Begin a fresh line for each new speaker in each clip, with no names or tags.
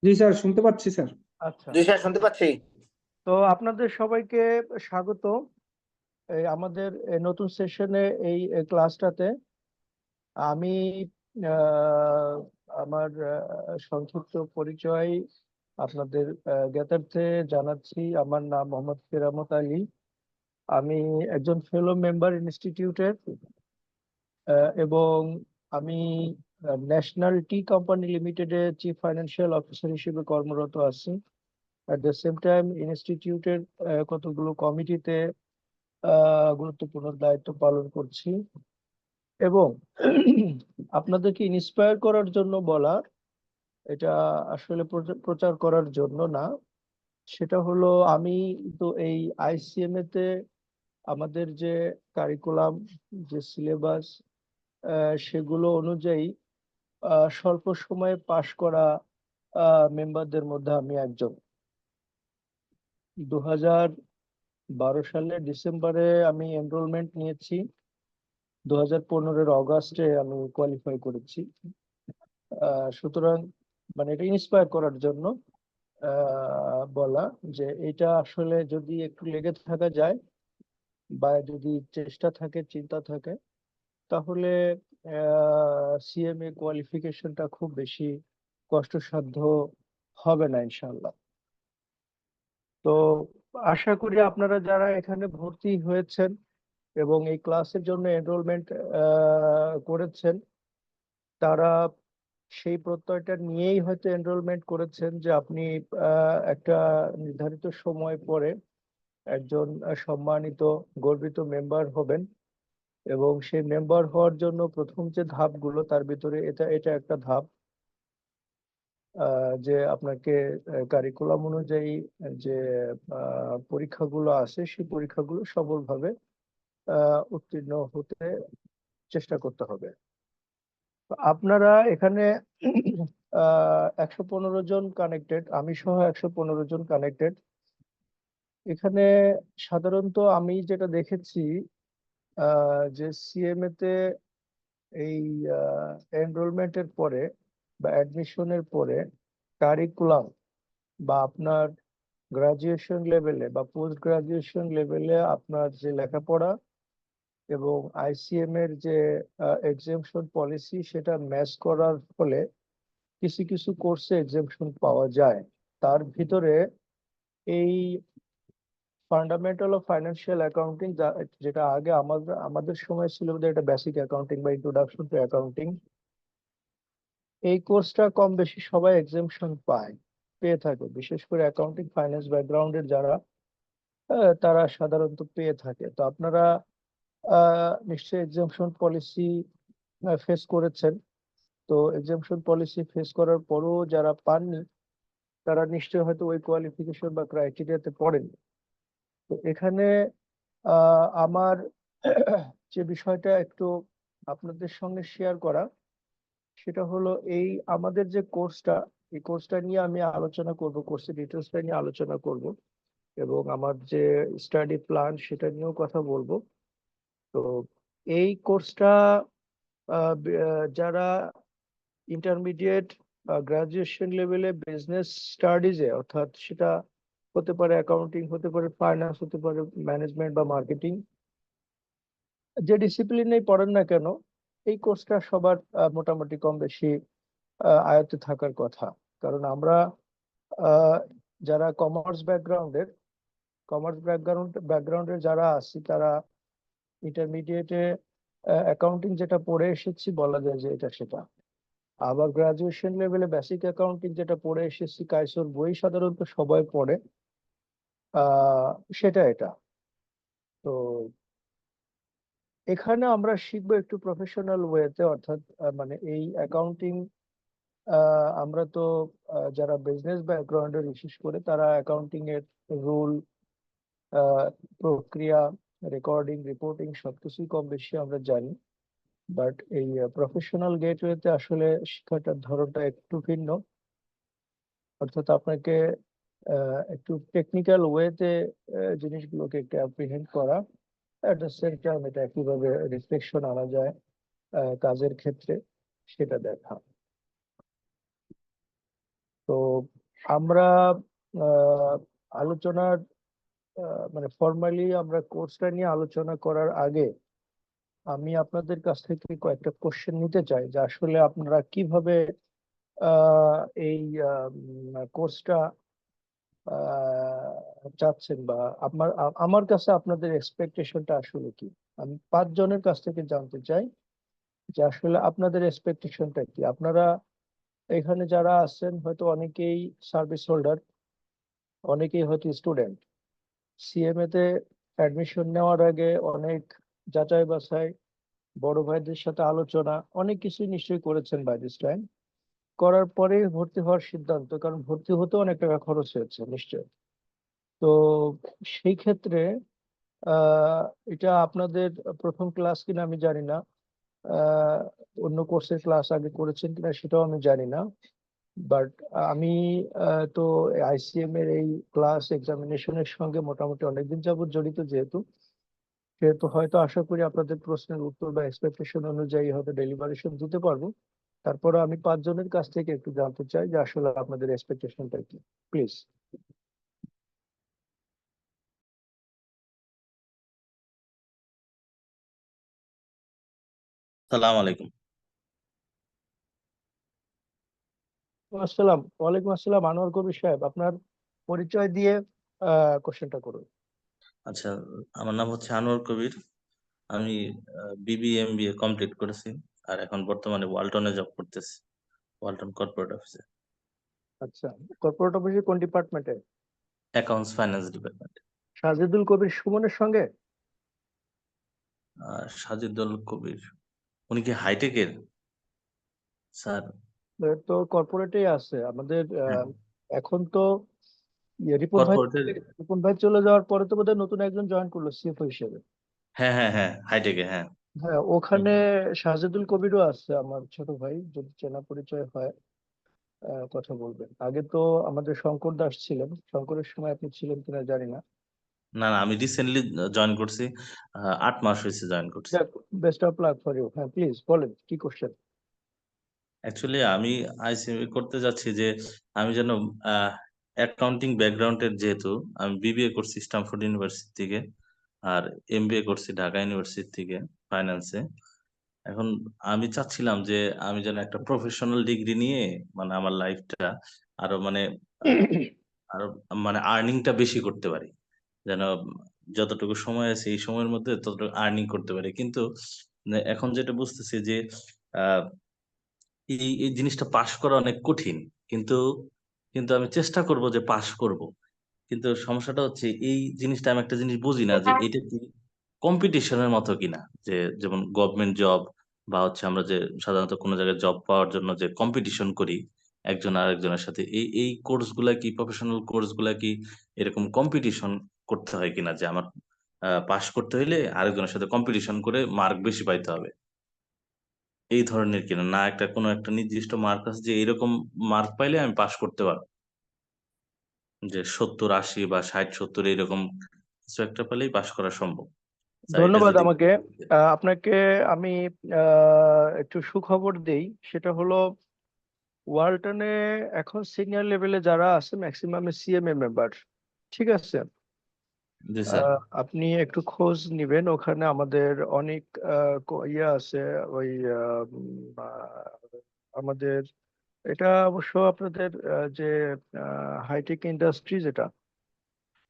জি sir, শুনতে পাচ্ছি sir.
আচ্ছা,
জি স্যার, শুনতে পাচ্ছি।
তো আপনাদের সবাইকে স্বাগত এই আমাদের এই নতুন সেশনে এই ক্লাসটাতে। আমি আহ, আমার সংক্ষিপ্ত পরিচয় আপনাদের জ্ঞাতার্থে জানাচ্ছি। আমার নাম মোহাম্মদ কেরামত আলী। আমি একজন ফেলো মেম্বার ইনস্টিটিউটের, এবং আমি ন্যাশনাল টি কোম্পানি লিমিটেডের চিফ ফাইন্যান্সিয়াল অফিসার হিসেবে কর্মরত আছি। অ্যাট দ্য সেম টাইম ইনস্টিটিউটের কতগুলো কমিটিতে গুরুত্বপূর্ণ দায়িত্ব পালন করছি। এবং আপনাদেরকে ইন্সপায়ার করার জন্য বলা, এটা আসলে প্রচার করার জন্য না। সেটা হলো, আমি তো এই আইসিএমএ তে আমাদের যে কারিকুলাম, যে সিলেবাস, সেগুলো অনুযায়ী স্বল্প সময়ে পাশ করা মেম্বারদের মধ্যে আমি একজন। 2012 সালের ডিসেম্বরে আমি এনরোলমেন্ট নিয়েছি। 2015-এর অগাস্টে আমি কোয়ালিফাই করেছি। সুতরাং মানে এটা ইন্সপায়ার করার জন্য বলা, যে এটা আসলে যদি একটু লেগে থাকা যায় বা যদি চেষ্টা থাকে, চিন্তা থাকে, তাহলে সিএমএ কোয়ালিফিকেশনটা খুব বেশি কষ্টসাধ্য হবে না ইনশাল্লাহ। তো আশা করি আপনারা যারা এখানে ভর্তি হয়েছেন এবং এই ক্লাসের জন্য এনরোলমেন্ট করেছেন, তারা সেই প্রত্যয়টা নিয়েই হয়তো এনরোলমেন্ট করেছেন যে আপনি একটা নির্ধারিত সময় পরে একজন সম্মানিত, গর্বিত মেম্বার হবেন। এবং সেই মেম্বার হওয়ার জন্য প্রথম যে ধাপগুলো, তার ভিতরে এটা এটা একটা ধাপ, যে আপনাকে কারিকুলাম অনুযায়ী যে পরীক্ষাগুলো আছে, সেই পরীক্ষাগুলো সফলভাবে উত্তীর্ণ হতে চেষ্টা করতে হবে। তো আপনারা এখানে 115 জন কানেক্টেড, আমি সহ 115 জন কানেক্টেড এখানে। সাধারণত আমি যেটা দেখেছি, যে সিএমএ তে এই এনরোলমেন্টের পরে বা অ্যাডমিশনের পরে কারিকুলাম বা আপনার গ্রাজুয়েশন লেভেলে বা পোস্ট গ্রাজুয়েশন লেভেলে আপনার যে লেখাপড়া এবং আইসিএম এর যে এক্সেমশন পলিসি, সেটা ম্যাচ করার ফলে কিছু কিছু কোর্সে এক্সেমশন পাওয়া যায়। তার ভিতরে এই ফান্ডামেন্টাল অফ ফাইন্যান্সিয়াল অ্যাকাউন্টিং, যেটা আগে আমাদের আমাদের সময় ছিল যে এটা বেসিক অ্যাকাউন্টিং বা ইন্ট্রোডাকশন টু অ্যাকাউন্টিং, এই কোর্সটা কম বেশি সবাই এক্সেমশন পেয়ে থাকে। বিশেষ করে অ্যাকাউন্টিং ফাইন্যান্স ব্যাকগ্রাউন্ডের যারা, তারা সাধারণত পেয়ে থাকে। তো আপনারা নিশ্চয়ই এক্সেমশন পলিসি ফেস করেছেন। তো এক্সেমশন পলিসি ফেস করার পরও যারা পাননি, তারা নিশ্চয়ই হয়তো ওই কোয়ালিফিকেশন বা ক্রাইটেরিয়াতে পড়েন। তো এখানে আমার যে বিষয়টা একটু আপনাদের সঙ্গে শেয়ার করা, সেটা হলো এই আমাদের যে কোর্সটা, এই কোর্সটা নিয়ে আমি আলোচনা করব, কোর্সের ডিটেলসটা নিয়ে আলোচনা করব, এবং আমার যে স্টাডি প্ল্যান সেটা নিয়েও কথা বলবো। তো এই কোর্সটা যারা ইন্টারমিডিয়েট বা গ্রাজুয়েশন লেভেলে বিজনেস স্টাডিজে, অর্থাৎ সেটা হতে পারে অ্যাকাউন্টিং, হতে পারে ফাইন্যান্স, হতে পারে ম্যানেজমেন্ট বা মার্কেটিং, যে ডিসিপ্লিনেই পড়েন না কেন, এই কোর্সটা সবার মোটামুটি কম বেশি আয়ত্তে থাকার কথা। কারণ আমরা আহ, যারা কমার্স ব্যাকগ্রাউন্ডের যারা আছি, তারা ইন্টারমিডিয়েটে অ্যাকাউন্টিং যেটা পড়ে এসেছি, বলা যায় যে এটা সেটা। আবার গ্রাজুয়েশন লেভেলে বেসিক অ্যাকাউন্টিং যেটা পড়ে এসেছি, কাইসোর বই সাধারণত সবাই পড়ে, আহ সেটা এটা। তো এখানে আমরা শিখবো একটু প্রফেশনাল ওয়েতে, অর্থাৎ মানে এই অ্যাকাউন্টিং, আমরা তো যারা বিজনেস ব্যাকগ্রাউন্ডে, বিশেষ করে তারা অ্যাকাউন্টিং এর রুল, প্রক্রিয়া, রেকর্ডিং, রিপোর্টিং সবকিছুই কম বেশি আমরা জানি। বাট এই প্রফেশনাল গেটওয়েতে আসলে শিক্ষাটার ধরনটা একটু ভিন্ন। অর্থাৎ আপনাকে একটু টেকনিক্যাল ওয়েতে জিনিসগুলোকে একটু অ্যাপ্রিহেন্ড করা, অ্যাট দ্য সেম টাইম এটা কিভাবে রিফ্লেকশন আনা যায় কাজের ক্ষেত্রে, সেটা দেখা। তো আমরা আহ, আলোচনার মানে ফর্মালি আমরা কোর্সটা নিয়ে আলোচনা করার আগে আমি আপনাদের কাছ থেকে কয়েকটা কোশ্চেন নিতে চাই যে আসলে আপনারা কিভাবে আহ, এই কোর্সটা চাচ্ছেন, বা আমার কাছে আপনাদের এক্সপেকটেশনটা আসলে কি। আমি 5 জনের কাছ থেকে জানতে চাই যে আসলে আপনাদের এক্সপেকটেশনটা কি। আপনারা এখানে যারা আছেন হয়তো অনেকেই সার্ভিস হোল্ডার, অনেকেই হয়তো স্টুডেন্ট। সিএমএ তে অ্যাডমিশন নেওয়ার আগে অনেক যাচাই বাছাই, বড় ভাইদের সাথে আলোচনা, অনেক কিছু নিশ্চয়ই করেছেন বাই দিস টাইম। করার পরে ভর্তি হওয়ার সিদ্ধান্ত, কারণ ভর্তি হতে অনেক টাকা খরচ হয়েছে নিশ্চয়। তো সেই ক্ষেত্রে আহ এটা আপনাদের প্রথম ক্লাস কিনা আমি জানি না, আহ অন্য কোর্সের ক্লাস আগে করেছেন কিনা সেটাও আমি জানি না। বাট আমি তো আইসিএম এর এই ক্লাস এক্সামিনেশনের সঙ্গে মোটামুটি অনেকদিন যাবত জড়িত, যেহেতু সেহেতু হয়তো আশা করি আপনাদের প্রশ্নের উত্তর বা এক্সপেকটেশন অনুযায়ী হয়তো ডেলিভারেশন দিতে পারবো। তারপরে আমি 5 জনের কাছ থেকে একটু জানতে চাই যে আসলে আপনাদের এক্সপেকটেশনটা কি, প্লিজ।
সালাম আলাইকুম।
আসসালাম, ওয়ালাইকুম আসসালাম। আনোয়ার কবির সাহেব, আপনার পরিচয় দিয়ে কোশ্চেনটা করুন।
আচ্ছা, আমার নাম হচ্ছে আনোয়ার কবির। আমি বিবিএমবিএ কমপ্লিট করেছি আর এখন বর্তমানে ওয়ালটনে জব করতেছি, ওয়ালটন কর্পোরেট অফিসে,
আচ্ছা, কর্পোরেট অফিসে কোন ডিপার্টমেন্টে?
Accounts finance department.
Sajedul Kabir সুমনের সঙ্গে?
আর সাজিদুল কবির, উনি কি হাইটেকের স্যার?
তো কর্পোরেটেই আছে আমাদের।
হ্যাঁ,
এখন তো রিপন ভাই,
কর্পোরেটের।
রিপন ভাই চলে যাওয়ার পরে তো বোধহয় নতুন একজন জয়েন করলো সিএফও হিসেবে।
হ্যাঁ হ্যাঁ হ্যাঁ, হাইটেকে, হ্যাঁ।
হ্যাঁ, ওখানে সাজেদুল কবিরও আছে, আমার ছোট ভাই, যদি চেনা পরিচয় হয় কথা বলবেন। আগে তো আমাদের শঙ্কর দাস ছিলেন, শঙ্করের সময় আপনি ছিলেন কিনা জানি না।
না না, আমি রিসেন্টলি জয়েন করছি, 8 মাস হয়েছে জয়েন করছি।
যাক, best of luck for you. হ্যাঁ, প্লিজ বলেন কি কোশ্চেন।
অ্যাকচুয়ালি আমি আইসিএমই করতে যাচ্ছি যে আমি যেন অ্যাকাউন্টিং ব্যাকগ্রাউন্ডের, যেহেতু আমি বিবিএ করছি স্টামফোর্ড ইউনিভার্সিটি থেকে আর এমবিএ করছি ঢাকা ইউনিভার্সিটি থেকে ফাইন্যান্সে। এখন আমি চাচ্ছিলাম যে আমি যেন একটা প্রফেশনাল ডিগ্রি নিয়ে মানে আমার লাইফটা আরো মানে আহ, আরো মানে আর্নিংটা বেশি করতে পারি, যেন যতটুকু সময় আছে এই সময়ের মধ্যে ততটুকু আর্নিং করতে পারি। কিন্তু এখন যেটা বুঝতেছি যে এই এই জিনিসটা পাশ করা অনেক কঠিন। কিন্তু কিন্তু আমি চেষ্টা করব যে পাশ করব। কিন্তু সমস্যাটা হচ্ছে এই জিনিসটা আমি একটা জিনিস বুঝি না যে এটা কি কম্পিটিশনের মতো কিনা, যে যেমন গভর্নমেন্ট জব বা হচ্ছে আমরা যে সাধারণত কোনো জায়গায় জব পাওয়ার জন্য যে কম্পিটিশন করি একজন আরেকজনের সাথে, এই এই কোর্স গুলা কি, প্রফেশনাল কোর্স গুলা কি এরকম কম্পিটিশন করতে হয় কিনা, যে আমার পাশ করতে হইলে আরেকজনের সাথে কম্পিটিশন করে মার্ক বেশি পাইতে হবে, এই ধরনের কিনা, না একটা কোনো একটা নির্দিষ্ট মার্ক আছে যে এরকম মার্ক পাইলে আমি পাশ করতে পারবো, যে 70 80 বা 60 70 এরকম কিছু একটা পেলেই পাশ করা সম্ভব। স্যার এটা
ধন্যবাদ
যদি
আমাকে। আপনাকে আমি একটু সুখবর দেই, সেটা হলো ওয়ালটনে এখন সিনিয়র লেভেলে যারা আছে ম্যাক্সিমাম সিএমএ মেম্বার। ঠিক আছে।
জি স্যার।
আপনি একটু খোঁজ নিবেন, ওখানে আমাদের অনেক ইয়ে আছে। ওই আমাদের এটা অবশ্য আপনাদের যে হাইটেক ইন্ডাস্ট্রি যেটা,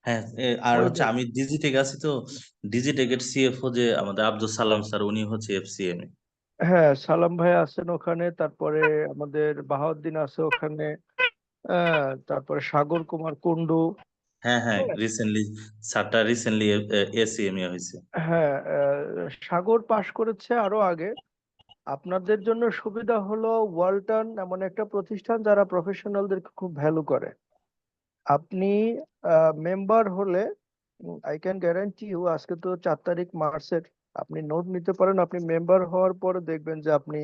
হ্যাঁ, আর
ওই
হচ্ছে আমি ডিজিটেক আছি তো, ডিজিটেকের সিএফও যে আমাদের আব্দুল সালাম স্যার, উনি হচ্ছে এফসিএম এ।
হ্যাঁ, সালাম ভাই আছেন ওখানে, তারপরে আমাদের বাহাউদ্দিন আছে ওখানে, তারপরে সাগর কুমার কুন্ডু।
হ্যাঁ হ্যাঁ,
হ্যাঁ,
রিসেন্টলি স্যারটা রিসেন্টলি এসিএম এ হয়েছে।
হ্যাঁ, সাগর পাশ করেছে আরো আগে। আপনাদের জন্য সুবিধা হলো ওয়ালটন এমন একটা প্রতিষ্ঠান যারা প্রফেশনালদেরকে খুব ভ্যালু করে। আপনি মেম্বার হলে আই ক্যান গ্যারান্টি ইউ, আজকে তো 4 তারিখ মার্চের, আপনি নোট নিতে পারেন। আপনি মেম্বার হওয়ার পরে দেখবেন যে আপনি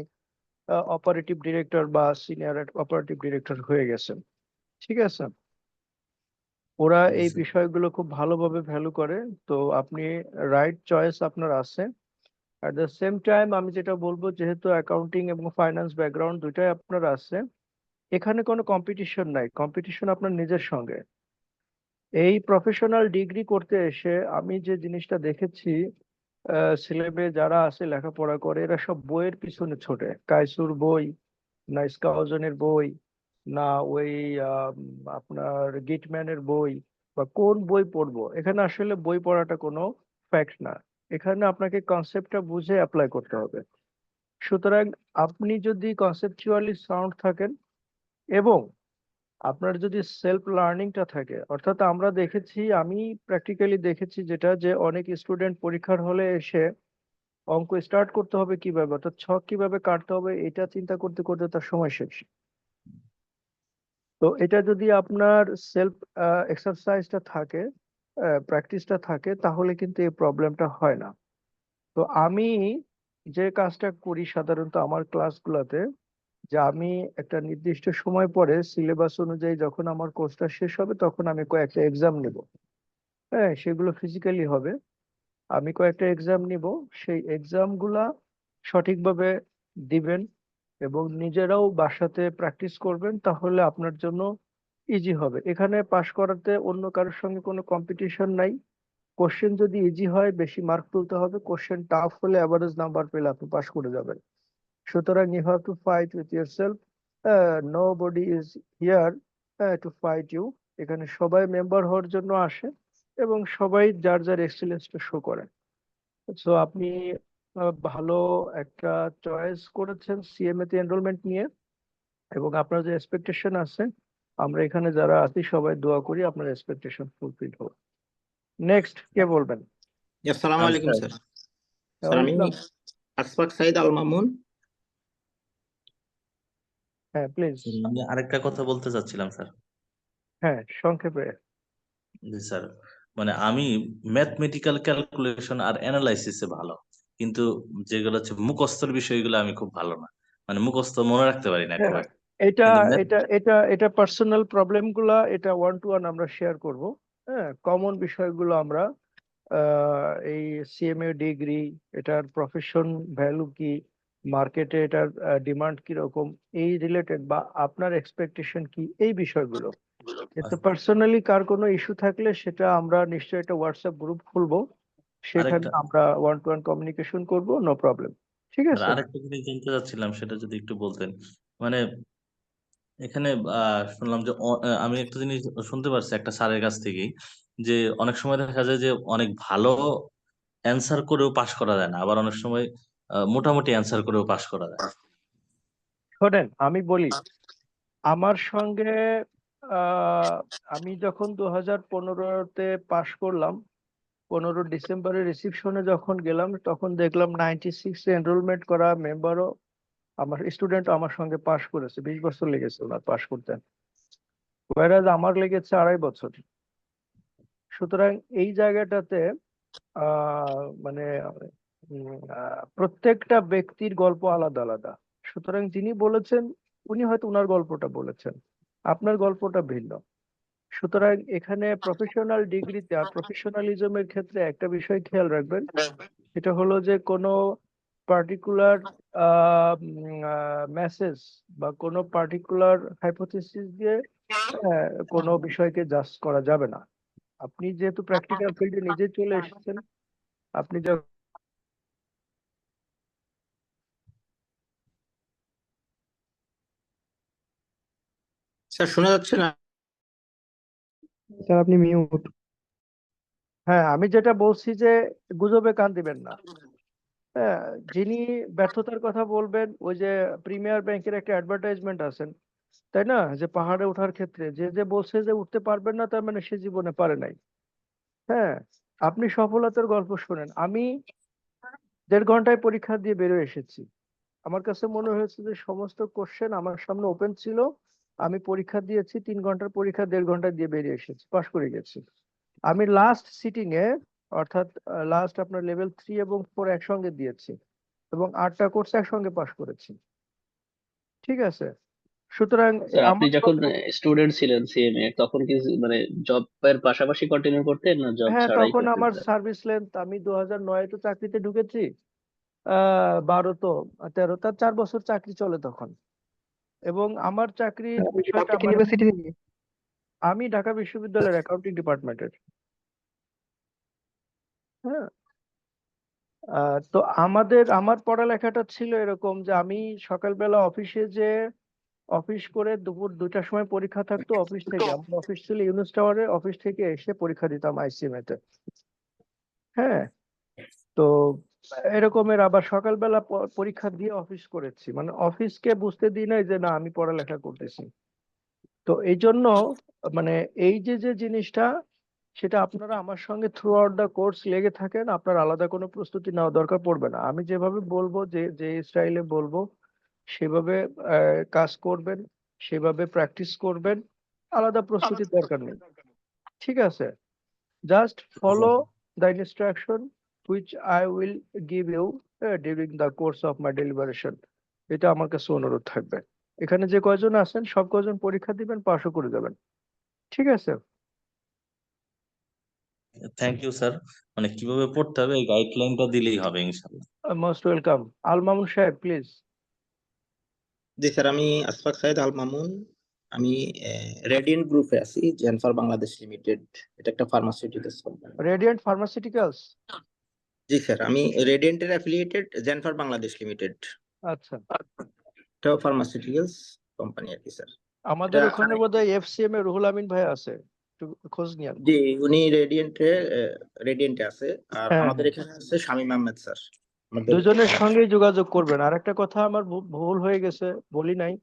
অপারেটিভ ডিরেক্টর বা সিনিয়র অপারেটিভ ডিরেক্টর হয়ে গেছেন। ঠিক আছে। ওরা
জি
এই
স্যার।
বিষয়গুলো খুব ভালোভাবে ভ্যালু করে। তো আপনি রাইট চয়েস আপনার আছে। অ্যাট দ্য সেম টাইম আমি যেটা বলবো, যেহেতু অ্যাকাউন্টিং এবং ফাইন্যান্স ব্যাকগ্রাউন্ড দুইটাই আপনার আছে, এখানে কোনো কম্পিটিশন নাই, কম্পিটিশন আপনার নিজের সঙ্গে। এই প্রফেশনাল ডিগ্রি করতে এসে আমি যে জিনিসটা দেখেছি, ছেলেবে যারা আছে লেখাপড়া করে এরা সব বইয়ের পিছনে ছোটে, কাইসুর বই, না স্কাউজনের বই, না ওই আপনার গিটম্যানের বই, বা কোন বই পড়বো। এখানে আসলে বই পড়াটা কোনো ফ্যাক্ট না, এখানে আপনাকে কনসেপ্টটা বুঝে অ্যাপ্লাই করতে হবে। সুতরাং আপনি যদি কনসেপচুয়ালি সাউন্ড থাকেন এবং আপনার যদি সেলফ লার্নিংটা থাকে, অর্থাৎ আমরা দেখেছি, আমি প্র্যাকটিক্যালি দেখেছি যেটা, যে অনেক স্টুডেন্ট পরীক্ষার হলে এসে অঙ্ক স্টার্ট করতে হবে কিভাবে, অর্থাৎ ছক কিভাবে কাটতে হবে এটা চিন্তা করতে করতে তার সময় শেষ। তো এটা যদি আপনার সেলফ এক্সারসাইজটা থাকে, প্র্যাকটিসটা থাকে, তাহলে কিন্তু এই প্রবলেমটা হয় না। তো আমি যে কাজটা করি সাধারণত আমার ক্লাসগুলোতে, যে আমি একটা নির্দিষ্ট সময় পরে সিলেবাস অনুযায়ী যখন আমার কোর্সটা শেষ হবে তখন আমি কয়েকটা এক্সাম নিব। হ্যাঁ, সেগুলো ফিজিক্যালি হবে। আমি কয়েকটা এক্সাম নিব, সেই এক্সামগুলা সঠিকভাবে দিবেন এবং নিজেরাও বাসাতে প্র্যাকটিস করবেন, তাহলে আপনার জন্য ইজি হবে। এখানে পাশ করাতে অন্য কারোর সঙ্গে কোনো কম্পিটিশন নাই। কোশ্চেন যদি ইজি হয় বেশি মার্ক তুলতে হবে, কোশ্চেন টাফ হলে অ্যাভারেজ নাম্বার পেলে আপনি পাশ করে যাবেন। সুতরাং you have to fight with your self, nobody is here to fight you. এখানে সবাই মেম্বার হওয়ার জন্য আসে এবং সবাই যার যার এক্সেলেন্সটা শো করে। সো আপনি ভালো একটা চয়েস করেছেন সিএমএ তে এনরোলমেন্ট নিয়ে, এবং আপনার যে এক্সপেকটেশন আছে, আমরা এখানে যারা আছি সবাই দোয়া করি আপনার এক্সপেকটেশন ফুলফিল হোক। নেক্সট কে বলবেন?
আসসালামু
আমি
আলাইকুম
স্যার
স্যার। স্যার
ওয়ালাইকুম
আমি
আসসালাম।
আশফাক সাইদ আল মামুন।
হ্যাঁ প্লিজ।
আমি আরেকটা কথা বলতে চাচ্ছিলাম স্যার।
হ্যাঁ সংক্ষেপে।
জি স্যার, মানে আমি ম্যাথমেটিক্যাল ক্যালকুলেশন আর অ্যানালাইসিসে ভালো, কিন্তু যেগুলো হচ্ছে মুখস্থের বিষয়গুলো আমি খুব ভালো না, মানে মুখস্থ মনে রাখতে পারি না খুব
হ্যাঁ,
একটা।
এটা
কিন্তু
এটা পার্সোনাল প্রবলেম গুলা এটা ওয়ান টু ওয়ান আমরা শেয়ার করব। হ্যাঁ, কমন বিষয়গুলো আমরা এই সিএমএ ডিগ্রি, এটার প্রফেশন ভ্যালু কি, মার্কেটে এটার ডিমান্ড কিরকম, এই রিলেটেড বা আপনার এক্সপেকটেশন কি, এই বিষয়গুলো। এতে পার্সোনালি কার কোনো ইস্যু থাকলে সেটা আমরা নিশ্চয়ই একটা হোয়াটসঅ্যাপ গ্রুপ খুলবো, সেখানে
আরেকটা
আমরা ওয়ান টু ওয়ান কমিউনিকেশন করব, নো প্রবলেম। ঠিক
স্যার,
আছে।
আরেকটা জিনিস জানতে চাচ্ছিলাম, সেটা যদি একটু বলতেন। মানে এখানে শুনলাম যে আমি একটা জিনিস শুনতে পারছি একটা স্যারের কাছ থেকেই, যে অনেক সময় দেখা যায় যে অনেক ভালো অ্যান্সার করেও পাশ করা যায় না, আবার অনেক সময় মোটামুটি অ্যান্সার করেও পাশ করা যায়।
শোনেন আমি বলি, আমার সঙ্গে আহ, আমি যখন 2015-তে পাশ করলাম, 15 ডিসেম্বরে রিসিপশনে যখন গেলাম তখন দেখলাম 96 এনরোলমেন্ট করা মেম্বারও, আমার স্টুডেন্ট আমার সঙ্গে পাশ করেছে, 20 বছর লেগেছে ওনার পাশ করতে, ওয়ারাজ আমার লেগেছে 2.5 বছর। সুতরাং এই জায়গাটাতে মানে প্রত্যেকটা ব্যক্তির গল্প আলাদা আলাদা। সুতরাং যিনি বলেছেন উনি হয়তো ওনার গল্পটা বলেছেন, আপনার গল্পটা ভিন্ন। সুতরাং এখানে প্রফেশনাল ডিগ্রিতে আর প্রফেশনালিজমের ক্ষেত্রে একটা বিষয় খেয়াল রাখবেন, এটা হলো যে কোনো পার্টিকুলার মেসেজ বা কোনো পার্টিকুলার হাইপোথিসিস দিয়ে কোনো বিষয়কে জাজ করা যাবে না। আপনি যেহেতু প্র্যাকটিক্যাল ফিল্ডে নিজে চলে এসেছেন, আপনি যখন,
স্যার শোনা যাচ্ছে না?
স্যার আপনি মিউট। হ্যাঁ, আমি যেটা বলছি যে গুজবে কান দিবেন না। হ্যাঁ, যিনি ব্যর্থতার কথা বলবেন, ওই যে প্রিমিয়ার ব্যাংকের একটা অ্যাডভার্টাইজমেন্ট আছেন, তাই না, যে পাহাড়ে ওঠার ক্ষেত্রে যে যে বলছে যে উঠতে পারবেন না তার মানে সে জীবনে পারে নাই। হ্যাঁ, আপনি সফলতার গল্প শোনেন। আমি 1.5 ঘন্টায় পরীক্ষা দিয়ে বেরোয় এসেছি। আমার কাছে মনে হয়েছে যে সমস্ত কোশ্চেন আমার সামনে ওপেন ছিল, আমি পরীক্ষা দিয়েছি, 3 ঘন্টার পরীক্ষা 1.5 ঘন্টায় দিয়ে বেরিয়ে এসেছি, পাশ করে গেছি। আমি লাস্ট সিটিং এ, অর্থাৎ লাস্ট আপনার লেভেল 3 এবং 4 একসঙ্গে দিয়েছি এবং 8টা কোর্স একসঙ্গে পাশ করেছি। ঠিক আছে। সুতরাং
স্যার আপনি
আমার
যখন স্টুডেন্ট ছিলেন সিএমএ তখন কি মানে জবের পাশাপাশি কন্টিনিউ করতেন না জব
হ্যাঁ,
ছাড়াই
তখন
করতেন
আমার
স্যার?
সার্ভিস লেন্থ, আমি 2009 তো চাকরিতে ঢুকেছি, 12 তো 13, তার 4 বছর চাকরি চলে তখন। এবং আমার চাকরির
আপনি কি
বিষয়টা
পাবলিক ইউনিভার্সিটি থেকে?
আমি ঢাকা বিশ্ববিদ্যালয়ের অ্যাকাউন্টিং ডিপার্টমেন্টের। হ্যাঁ, তো আমার পড়ালেখাটা ছিল এরকম যে আমি সকালবেলা অফিসে যে অফিস করে দুপুর 2টার সময় পরীক্ষা থাকতো অফিস থেকে, আমার অফিস ছিল ইউনুস টাওয়ারে, অফিস থেকে এসে পরীক্ষা দিতাম আইসিএমএ তে। হ্যাঁ, তো এরকমের আবার সকালবেলা পরীক্ষা দিয়ে অফিস করেছি, মানে অফিসকে বুঝতে দিই নাই যে না আমি পড়ালেখা করতেছি। তো এই জন্য মানে এই যে জিনিসটা, সেটা আপনারা আমার সঙ্গে থ্রু আউট দ্য কোর্স লেগে থাকেন, আপনার আলাদা কোনো প্রস্তুতি নেওয়া দরকার পড়বে না। আমি যেভাবে বলবো, যে যে স্টাইলে বলবো সেভাবে কাজ করবেন, সেভাবে প্র্যাকটিস করবেন, আলাদা প্রস্তুতির দরকার নেই। ঠিক আছে, just follow the instruction which I will give you during the course of my deliberation. এটা আমার কাছে অনুরোধ থাকবে। এখানে যে কয়জন আছেন সব কয়জন পরীক্ষা দিবেন, পাশও করে যাবেন। ঠিক আছে,
থ্যাংক ইউ স্যার। মানে কিভাবে পড়তে হবে এই গাইডলাইনটা দিলেই হবে ইনশাল্লাহ।
Most welcome. আল মামুন সাহেব প্লিজ।
জি স্যার, আমি আশফাক সাইদ আল মামুন। আমি রেডিয়েন্ট গ্রুপে আছি, জেনফার বাংলাদেশ লিমিটেড। এটা একটা ফার্মাসিউটিক্যালস কোম্পানি।
Radiant pharmaceuticals.
জি স্যার, আমি রেডিয়েন্টের অ্যাফিলিয়েটেড জেনফার বাংলাদেশ লিমিটেড।
আচ্ছা,
এটাও ফার্মাসিউটিক্যালস কোম্পানি আর কি স্যার।
আমাদের
এটা
ওখানে বোধহয় এফসিএম এ রুহুল আমিন ভাই আছে, একটু খোঁজ নিয়েন।
জি, উনি রেডিয়েন্টে আছে। আর
হ্যাঁ
আমাদের
হ্যাঁ,
এখানে আছে শামীম আহমেদ স্যার। আমাদের
দুজনের সঙ্গেই যোগাযোগ করবেন। আর একটা কথা আমার ভুল হয়ে গেছে, বলি নাই।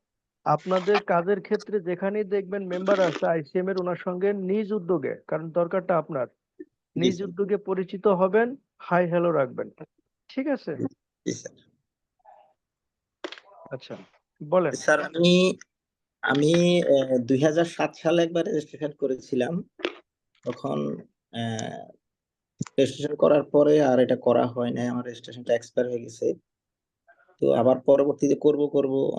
আপনাদের কাজের ক্ষেত্রে যেখানেই দেখবেন মেম্বার আছে আইসিএম এর, ওনার সঙ্গে নিজ উদ্যোগে, কারণ দরকারটা আপনার,
জি
নিজ
স্যার।
উদ্যোগে পরিচিত হবেন, হাই হ্যালো রাখবেন। ঠিক আছে,
জি স্যার।
আচ্ছা বলেন।
স্যার, আমি আমি 2007 সালে একবার রেজিস্ট্রেশন করেছিলাম। তখন রেজিস্ট্রেশন করার পরে আর এটা করা হয় নাই, আমার রেজিস্ট্রেশনটা এক্সপায়ার হয়ে গেছে। তো আবার পরবর্তীতে করব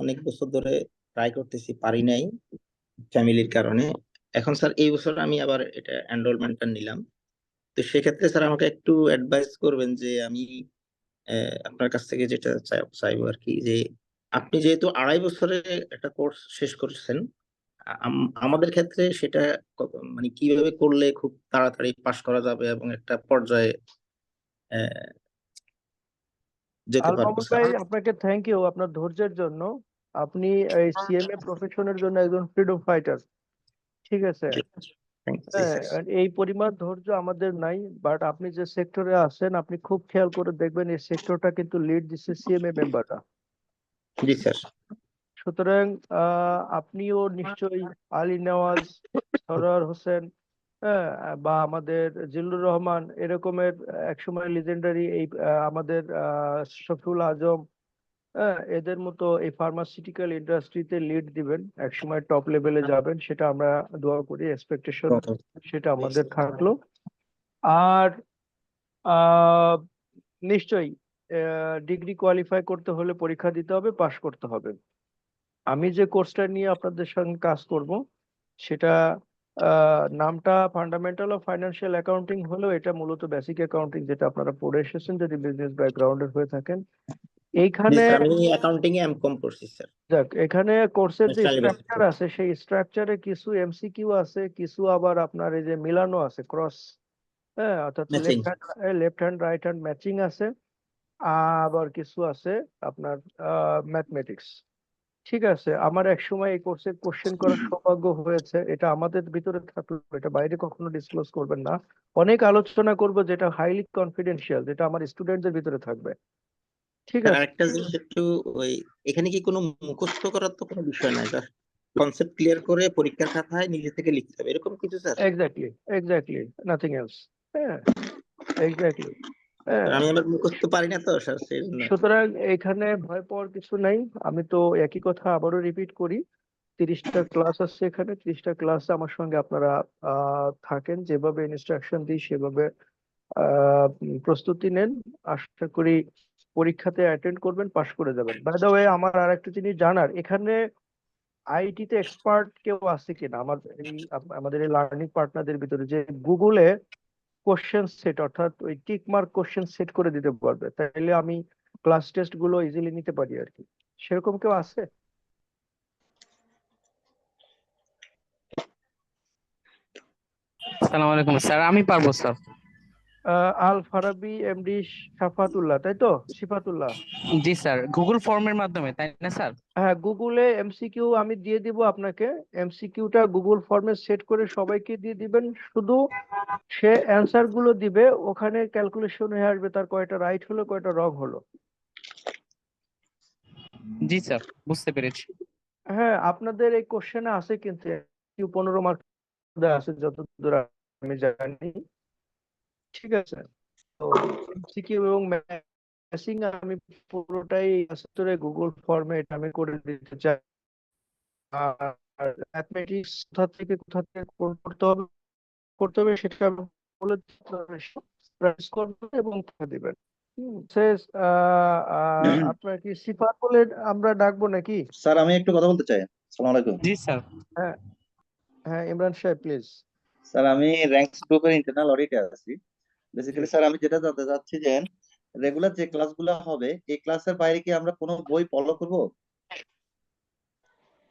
অনেক বছর ধরে ট্রাই করতেছি, পারি নাই ফ্যামিলির কারণে। এখন স্যার এই বছর আমি আবার এটা এনরোলমেন্টটা নিলাম। তো সেক্ষেত্রে স্যার আমাকে একটু অ্যাডভাইস করবেন যে আমি আপনার কাছ থেকে যেটা চাইবো আর কি, যে আপনি যেহেতু 2.5 বছরে একটা কোর্স শেষ করেছেন, আমাদের ক্ষেত্রে সেটা মানে কিভাবে করলে খুব তাড়াতাড়ি পাশ করা যাবে এবং একটা পর্যায়ে আহ, যেতে
আল
পারবো
মামুন
স্যার।
ভাই, আপনাকে থ্যাংক ইউ আপনার ধৈর্যের জন্য। আপনি এই সিএমএ প্রফেশনের জন্য একজন ফ্রিডম ফাইটার। ঠিক আছে,
জি
হ্যাঁ,
স্যার।
আর এই পরিমাণ ধৈর্য আমাদের নাই। বাট আপনি যে সেক্টরে আছেন, আপনি খুব খেয়াল করে দেখবেন এই সেক্টরটা কিন্তু লিড দিচ্ছে সিএমএ মেম্বাররা।
জি স্যার।
সুতরাং আপনিও নিশ্চয়ই আলী নেওয়াজ, সরোয়ার হোসেন, হ্যাঁ, বা আমাদের জিল্লুর রহমান এরকমের একসময় লিজেন্ডারি এই আমাদের শফিউল আজম, হ্যাঁ, এদের মতো এই ফার্মাসিউটিক্যাল ইন্ডাস্ট্রিতে লিড দিবেন, একসময় টপ লেভেলে যাবেন, সেটা আমরা দোয়া করি, এক্সপেকটেশন সেটা আমাদের থাকলো। আর আহ নিশ্চয়ই ডিগ্রি কোয়ালিফাই করতে হলে পরীক্ষা দিতে হবে, পাশ করতে হবে। আমি যে কোর্সটা নিয়ে আপনাদের সঙ্গে কাজ করব, সেটা নামটা ফান্ডামেন্টাল অফ ফাইন্যান্সিয়াল অ্যাকাউন্টিং হলেও এটা মূলত বেসিক অ্যাকাউন্টিং, যেটা আপনারা পড়ে এসেছেন যদি বিজনেস ব্যাকগ্রাউন্ডের হয়ে থাকেন।
জি
এইখানে
স্যার, আমি অ্যাকাউন্টিং এ এমকম করছি স্যার।
যাক, এখানে কোর্সের যে
ন্যাশনাল
স্ট্রাকচার
ইউনিভার্সিটি।
আছে সেই স্ট্রাকচারে কিছু এমসিকিউ আছে, কিছু আবার আপনার এই যে মিলানো আছে, ক্রস, হ্যাঁ, অর্থাৎ
matching.
Left hand right hand matching আছে, আবার কিছু আছে আপনার ম্যাথমেটিক্স। ঠিক আছে, আমার এক সময় এই কোর্সে কোশ্চেন করার সৌভাগ্য হয়েছে। এটা আমাদের ভিতরে থাকলো, এটা বাইরে কখনো ডিসক্লোজ করবেন না। অনেক আলোচনা করব যেটা হাইলি কনফিডেন্সিয়াল, যেটা আমার স্টুডেন্টদের ভিতরে থাকবে। ঠিক
স্যার
আছে,
আরেকটা জিনিস একটু, ওই এখানে কি কোনো মুখস্থ করার তো কোনো বিষয় নাই, জাস্ট কনসেপ্ট ক্লিয়ার করে পরীক্ষার খাতায় নিজে থেকে লিখতে হবে, এরকম কিছু sir?
Exactly, exactly, nothing else. হ্যাঁ, এক্স্যাক্টলি, হ্যাঁ।
আমি আবার মুখস্থ পারি না তো স্যার, সেই জন্য।
সুতরাং এখানে ভয় পাওয়ার কিছু নাই। আমি তো একই কথা আবারও রিপিট করি, 30টা ক্লাস আছে এখানে, 30টা ক্লাসে আমার সঙ্গে আপনারা থাকেন, যেভাবে ইনস্ট্রাকশন দিই সেভাবে প্রস্তুতি নেন। আশা করি পরীক্ষাতে অ্যাটেন্ড করবেন, পাশ করে যাবেন। বাই দ্য ওয়ে, আমার আর একটা জিনিস জানার, এখানে আইটি তে এক্সপার্ট কেউ আছে কিনা আমাদের এই লার্নিং পার্টনারদের ভিতরে, যে গুগলে কোশ্চেন সেট, অর্থাৎ ওই টিক মার্ক কোশ্চেন সেট করে দিতে পারবে, তাইলে আমি ক্লাস টেস্ট গুলো ইজিলি নিতে পারি আর কি। সেরকম কেউ আছে?
আসসালামু আলাইকুম স্যার, আমি পারবো স্যার।
আল ফারাবি এমডি শাফাতুল্লাহ, তাই তো? সিফাতুল্লাহ।
জি স্যার, গুগল ফর্মের মাধ্যমে, তাই না স্যার?
হ্যাঁ, গুগলে এমসিকিউ আমি দিয়ে দিব আপনাকে। এমসিকিউটা গুগল ফর্মে সেট করে সবাইকে দিয়ে দিবেন। শুধু সে অ্যান্সার গুলো দিবে, ওখানে ক্যালকুলেশন হয়ে আসবে তার কয়টা রাইট হলো কয়টা রং হলো।
জি স্যার, বুঝতে পেরেছি।
হ্যাঁ, আপনাদের এই কোশ্চেনে আছে কিন্তু 15 মার্ক আছে যতদূর আমি জানি। ঠিক আছে, তো এমসিকিউ এবং ম্যাচিং আমি পুরোটাই আসলে গুগল ফর্মে এটা আমি করে দিতে চাই। আর ম্যাথমেটিক্স কোথা থেকে করতে হবে সেটা আমি বলে প্র্যাকটিস করবেন এবং দিবেন। শেষ আপনার কি সিফাত বলে আমরা ডাকবো নাকি?
স্যার আমি একটু কথা বলতে চাই। আসসালামু আলাইকুম।
জি স্যার।
হ্যাঁ, হ্যাঁ, ইমরান সাহেব প্লিজ।
স্যার আমি র্যাঙ্কস গ্রুপের ইন্টারনাল অডিটে আছি।
জি।
বেসিক্যালি স্যার আমি যেটা জানতে চাচ্ছি যে রেগুলার যে ক্লাসগুলো হবে এই ক্লাসের বাইরে কি আমরা কোনো বই ফলো করব?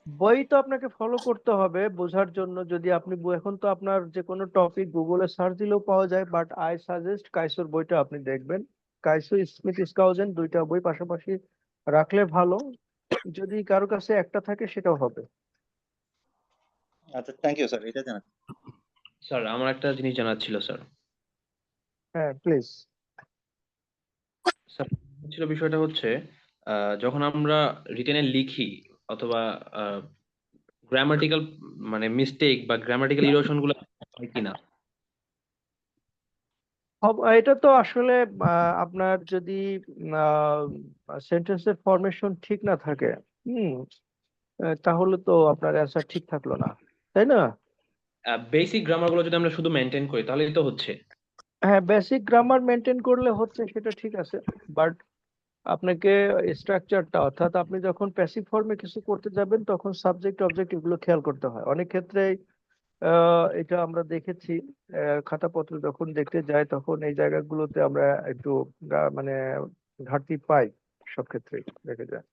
বই তো আপনাকে ফলো করতে হবে বোঝার জন্য। যদি আপনি এখন তো আপনার যে কোনো টপিক গুগলে সার্চ দিলেও পাওয়া যায়, বাট আই সাজেস্ট কাইসোর বইটা আপনি দেখবেন। কাইসো স্মিথ স্কাউজেন, দুইটা বই পাশাপাশি রাখলে ভালো। যদি কারো কাছে একটা থাকে সেটাও হবে।
আচ্ছা, থ্যাংক ইউ স্যার, এটা জানা।
স্যার আমার একটা জিনিস জানার ছিল স্যার।
হ্যাঁ প্লিজ।
স্যার ছিল বিষয়টা হচ্ছে যখন আমরা রিটেনে লিখি অথবা গ্রামাটিক্যাল মানে মিস্টেক বা গ্রামাটিক্যাল ইরোশন গুলো হয় কিনা।
এটা তো আসলে আপনার যদি সেন্টেন্সের ফরমেশন ঠিক না থাকে, হুম তাহলে তো আপনার অ্যান্সার ঠিক থাকলো না, তাই না?
বেসিক গ্রামার গুলো যদি আমরা শুধু মেনটেন করি তাহলেই তো হচ্ছে।
হ্যাঁ, বেসিক গ্রামার মেনটেন করলে হচ্ছে, সেটা ঠিক আছে। বাট আপনাকে স্ট্রাকচারটা, অর্থাৎ আপনি যখন প্যাসিভ ফর্মে কিছু করতে যাবেন তখন সাবজেক্ট অবজেক্ট এগুলো খেয়াল করতে হয়। অনেক ক্ষেত্রে এটা আমরা দেখেছি, খাতাপত্র যখন দেখতে যাই তখন এই জায়গাগুলোতে আমরা একটু মানে ঘাটতি পাই, সব ক্ষেত্রেই দেখে যায়।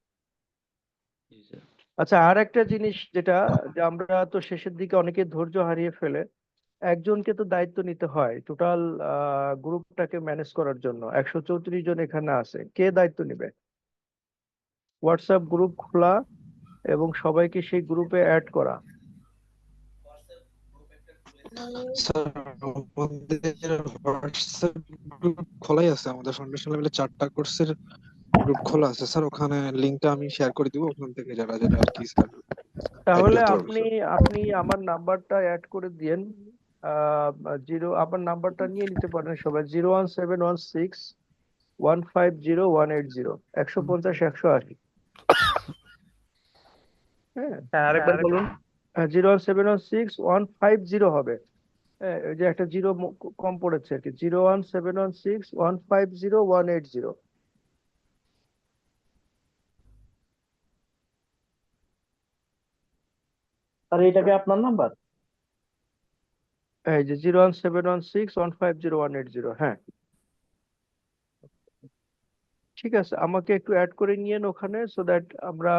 জি স্যার।
আচ্ছা, আর একটা জিনিস যেটা, যে আমরা তো শেষের দিকে অনেকে ধৈর্য হারিয়ে ফেলে। একজনকে তো দায়িত্ব নিতে হয় টোটাল গ্রুপটাকে ম্যানেজ করার জন্য। 134 জন এখানে আছে, কে দায়িত্ব নেবে? হোয়াটসঅ্যাপ গ্রুপ খোলা এবং সবাইকে সেই গ্রুপে অ্যাড করা।
স্যার আমাদের হোয়াটসঅ্যাপ গ্রুপ খোলাই আছে, আমাদের ফাউন্ডেশন লেভেলে 4টা কোর্সের গ্রুপ খোলা আছে স্যার। ওখানে লিংকটা আমি শেয়ার করে দিব, ওখান থেকে যারা যারা আর কি স্যার অ্যাড
তাহলে
হতে পারবে
আপনি
স্যার।
আপনি আমার নাম্বারটা অ্যাড করে দিয়েন। আমার নাম্বারটা নিয়ে নিতে পারেন সবাই। 01716 150 180, 150 180। হ্যাঁ,
আরেকবার বলুন।
01716 150 হবে। হ্যাঁ, ওই যে একটা জিরো কম পড়েছে আর কি। 01716 150 180।
আর এটাকে আপনার নাম্বার?
এই যে 01716 150 180। হ্যাঁ, ঠিক আছে, আমাকে একটু অ্যাড করে নিয়েন ওখানে, সো দ্যাট আমরা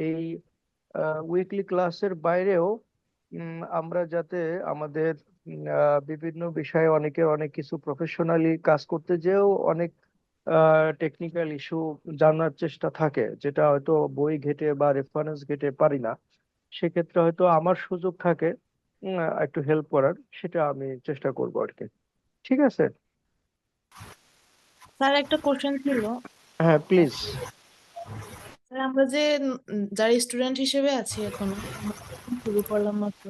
এই উইকলি ক্লাসের বাইরেও আমরা যাতে আমাদের বিভিন্ন বিষয়ে অনেকের অনেক কিছু প্রফেশনালি কাজ করতে যেও অনেক টেকনিক্যাল ইস্যু জানার চেষ্টা থাকে, যেটা হয়তো বই ঘেটে বা রেফারেন্স ঘেটে পারি না। সেক্ষেত্রে হয়তো আমার সুযোগ থাকে একটু হেল্প করার, সেটা আমি চেষ্টা করবো আর কি। ঠিক আছে?
স্যার একটা কোশ্চেন ছিল।
হ্যাঁ প্লিজ।
স্যার আমরা যে যারা স্টুডেন্ট হিসেবে আছি এখনো, আমরা শুরু করলাম মাত্র,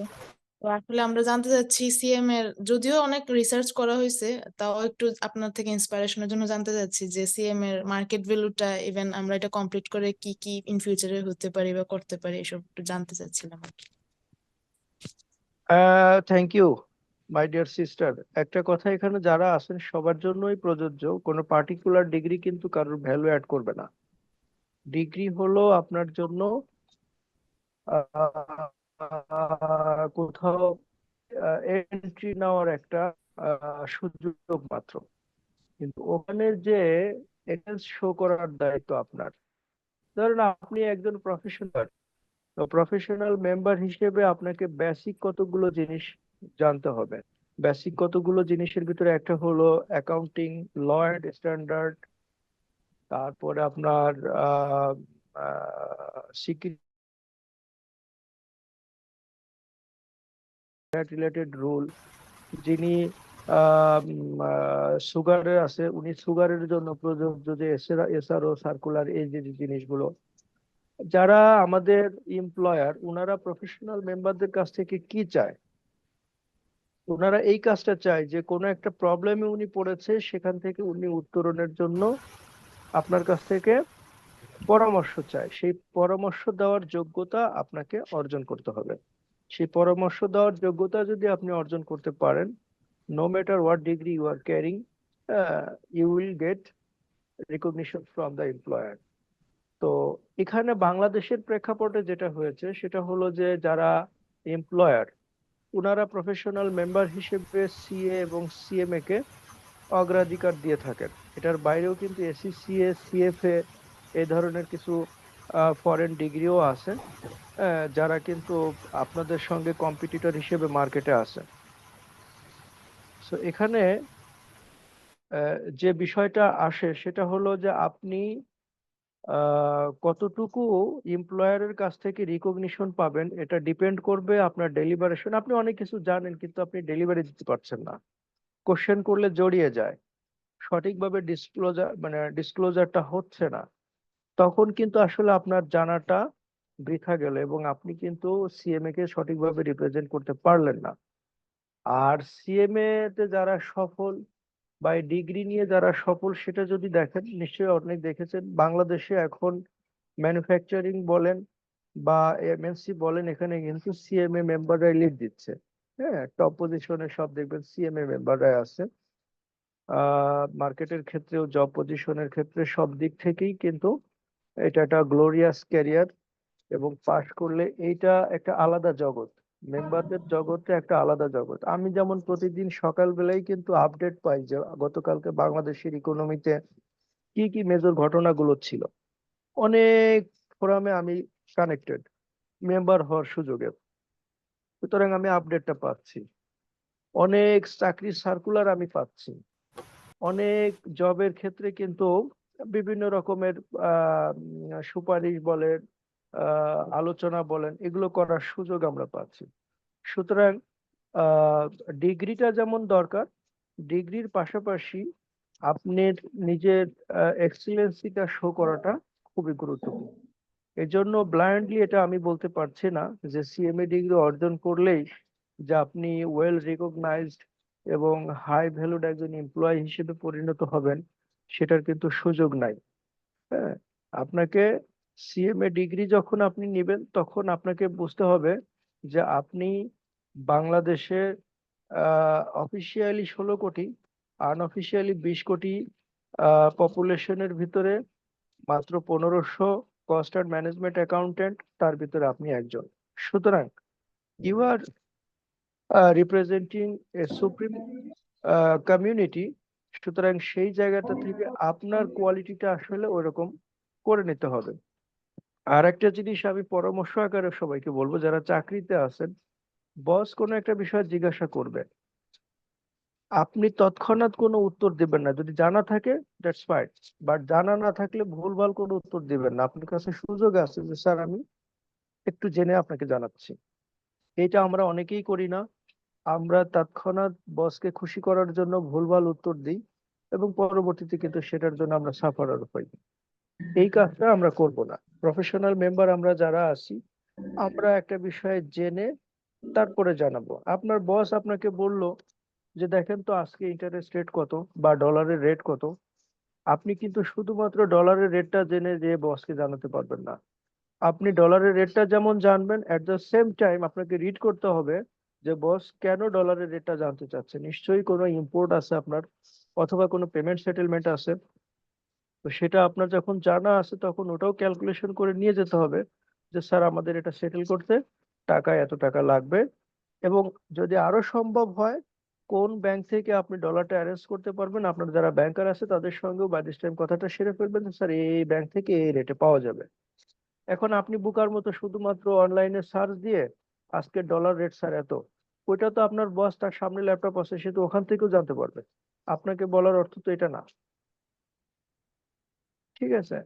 তো আসলে আমরা জানতে চাচ্ছি সিএম এর, যদিও অনেক রিসার্চ করা হয়েছে, তাও একটু আপনার থেকে ইন্সপিরেশনের জন্য জানতে চাচ্ছি যে সিএম এর মার্কেট ভ্যালুটা, ইভেন আমরা এটা কমপ্লিট করে কি কি ইন ফিউচারে হতে পারি বা করতে পারি, এসব একটু জানতে চাচ্ছিলাম।
Thank you my dear sister. একটা কথা এখানে যারা আছেন সবার জন্যই প্রযোজ্য, কোনো পার্টিকুলার ডিগ্রি কিন্তু কারোর ভ্যালু অ্যাড করবে না। ডিগ্রি হলো আপনার জন্য কোথাও এন্ট্রি নেওয়ার একটা সুযোগ মাত্র। কিন্তু ওখানে যে এক্সেলস শো করার দায়িত্ব আপনার। ধরুন আপনি একজন প্রফেশনাল, তো প্রফেশনাল মেম্বার হিসেবে আপনাকে বেসিক কতগুলো জিনিস জানতে হবে। বেসিক কতগুলো জিনিসের ভিতরে একটা হলো অ্যাকাউন্টিং ল অ্যান্ড স্ট্যান্ডার্ড, তারপরে আপনার সিকিউরিটি রিলেটেড রুল। যিনি সুগারে আছে উনি সুগারের জন্য প্রযোজ্য যে এসআরও সার্কুলার, এই যে যে জিনিসগুলো। যারা আমাদের এমপ্লয়ার ওনারা প্রফেশনাল মেম্বারদের কাছ থেকে কি চায়, ওনারা এই কাজটা চায় যে কোনো একটা প্রবলেমে উনি পড়েছে, সেখান থেকে উনি উত্তরণের জন্য আপনার কাছ থেকে পরামর্শ চায়। সেই পরামর্শ দেওয়ার যোগ্যতা আপনাকে অর্জন করতে হবে। সেই পরামর্শ দেওয়ার যোগ্যতা যদি আপনি অর্জন করতে পারেন, no matter what degree you are carrying, you will get recognition from the employer. তো এখানে বাংলাদেশের প্রেক্ষাপটে যেটা হয়েছে সেটা হলো যে যারা এমপ্লয়ার ওনারা প্রফেশনাল মেম্বার হিসেবে সিএ এবং সিএমএ কে অগ্রাধিকার দিয়ে থাকেন। এটার বাইরেও কিন্তু এসিসিএ, সিএফএ এই ধরনের কিছু ফরেন ডিগ্রিও আছে, যারা কিন্তু আপনাদের সঙ্গে কম্পিটিটর হিসেবে মার্কেটে আছে। সো এখানে যে বিষয়টা আসে সেটা হলো যে আপনি কতটুকু এমপ্লয়ারের কাছ থেকে রিকগনিশন পাবেন, এটা ডিপেন্ড করবে আপনার ডেলিভারেশন। আপনি অনেক কিছু জানেন কিন্তু আপনি ডেলিভারি দিতে পারছেন না, কোশ্চেন করলে জড়িয়ে যায়, সঠিকভাবে ডিসক্লোজারটা হচ্ছে না, তখন কিন্তু আসলে আপনার জানাটা বৃথা গেল এবং আপনি কিন্তু সিএমএ কে সঠিকভাবে রিপ্রেজেন্ট করতে পারলেন না। আর সিএমএ তে যারা সফল বা ডিগ্রি নিয়ে যারা সফল সেটা যদি দেখেন, নিশ্চয়ই অনেক দেখেছেন বাংলাদেশে এখন ম্যানুফ্যাকচারিং বলেন বা এমএনসি বলেন, এখানে কিন্তু সিএমএ মেম্বাররাই লিড দিচ্ছে। হ্যাঁ, টপ পজিশনে সব দেখবেন সিএমএ মেম্বাররাই আছে। মার্কেটের ক্ষেত্রেও জব পজিশনের ক্ষেত্রে সব দিক থেকেই কিন্তু এটা একটা গ্লোরিয়াস ক্যারিয়ার এবং পাশ করলে এইটা একটা আলাদা জগৎ, মেম্বারদের জগতে একটা আলাদা জগৎ। আমি যেমন প্রতিদিন সকালবেলায় কিন্তু আপডেট পাই যে গতকালকে বাংলাদেশের ইকোনমিতে কি কি মেজর ঘটনাগুলো ছিল। অনেক ফোরামে আমি কানেক্টেড মেম্বার হওয়ার সুযোগে, সুতরাং আমি আপডেটটা পাচ্ছি। অনেক চাকরির সার্কুলার আমি পাচ্ছি, অনেক জবের ক্ষেত্রে কিন্তু বিভিন্ন রকমের সুপারিশ বলেন, আলোচনা বলেন, এগুলো করার সুযোগ আমরা পাচ্ছি। সুতরাং ডিগ্রিটা যেমন দরকার, ডিগ্রির পাশাপাশি আপনার নিজের এক্সিলেন্সিটা শো করাটা খুবই গুরুত্বপূর্ণ। এই জন্য ব্লাইন্ডলি এটা আমি বলতে পারছি না যে সিএমএ ডিগ্রি অর্জন করলেই যে আপনি ওয়েল রিকগনাইজড এবং হাই ভ্যালুড একজন এমপ্লয়ি হিসেবে পরিণত হবেন, সেটার কিন্তু সুযোগ নাই। হ্যাঁ, আপনাকে সিএমএ ডিগ্রি যখন আপনি নেবেন তখন আপনাকে বুঝতে হবে যে আপনি বাংলাদেশে অফিসিয়ালি 16 কোটি, আনঅফিসিয়ালি 20 কোটি পপুলেশনের ভিতরে মাত্র 1500 কস্ট অ্যান্ড ম্যানেজমেন্ট অ্যাকাউন্টেন্ট, তার ভিতরে আপনি একজন। সুতরাং you are representing a supreme community. সুতরাং সেই জায়গাটা থেকে আপনার কোয়ালিটিটা আসলে ওইরকম করে নিতে হবে। আর একটা জিনিস আমি পরামর্শ আকারে সবাইকে বলবো, যারা চাকরিতে আছেন, বস কোনো একটা বিষয় জিজ্ঞাসা করবে, আপনি তৎক্ষণাৎ কোনো উত্তর দিবেন না। যদি জানা থাকে দ্যাটস ফাইন, বাট জানা না থাকলে ভুলভাল কোনো উত্তর দিবেন না। আপনার কাছে সুযোগ আছে যে স্যার আমি একটু জেনে আপনাকে জানাচ্ছি। এটা আমরা অনেকেই করি না, আমরা তৎক্ষণাৎ বসকে খুশি করার জন্য ভুলভাল উত্তর দিই এবং পরবর্তীতে কিন্তু সেটার জন্য আমরা সাফারার হই। এই কাজটা আমরা করব না। প্রফেশনাল মেম্বার আমরা যারা আছি, আমরা একটা বিষয়ে জেনে তারপরে জানাবো। আপনার বস আপনাকে বলল যে দেখেন তো আজকে ইন্টারেস্ট রেট কত বা ডলারের রেট কত, আপনি কিন্তু শুধুমাত্র ডলারের রেটটা জেনে যে বসকে জানাতে পারবেন না। আপনি ডলারের রেটটা যেমন জানবেন, এট দ্য সেম টাইম আপনাকে রিড করতে হবে যে বস কেন ডলারের রেটটা জানতে চাচ্ছে। নিশ্চয়ই কোনো ইম্পোর্ট আছে আপনার, অথবা কোনো পেমেন্ট সেটেলমেন্ট আছে। তো সেটা আপনার যখন জানা আছে তখন ওটাও ক্যালকুলেশন করে নিয়ে যেতে হবে যে স্যার আমাদের এটা সেটেল করতে টাকা এত টাকা লাগবে, এবং যদি আরো সম্ভব হয় কোন ব্যাংক থেকে আপনি ডলারটা অ্যারেঞ্জ করতে পারবেন, আপনার যারা ব্যাংকার আছে তাদের সঙ্গেও বাই দিস টাইম কথাটা সেরে ফেলবেন যে স্যার এই ব্যাংক থেকে এই রেটে পাওয়া যাবে। এখন আপনি বুকার মতো শুধুমাত্র অনলাইনে সার্চ দিয়ে আজকে ডলার রেট স্যার এত, ওইটা তো আপনার বস, তার সামনে ল্যাপটপ আছে, সে তো ওখান থেকেও জানতে পারবে। আপনাকে বলার অর্থ তো এটা না, ঠিক আছে?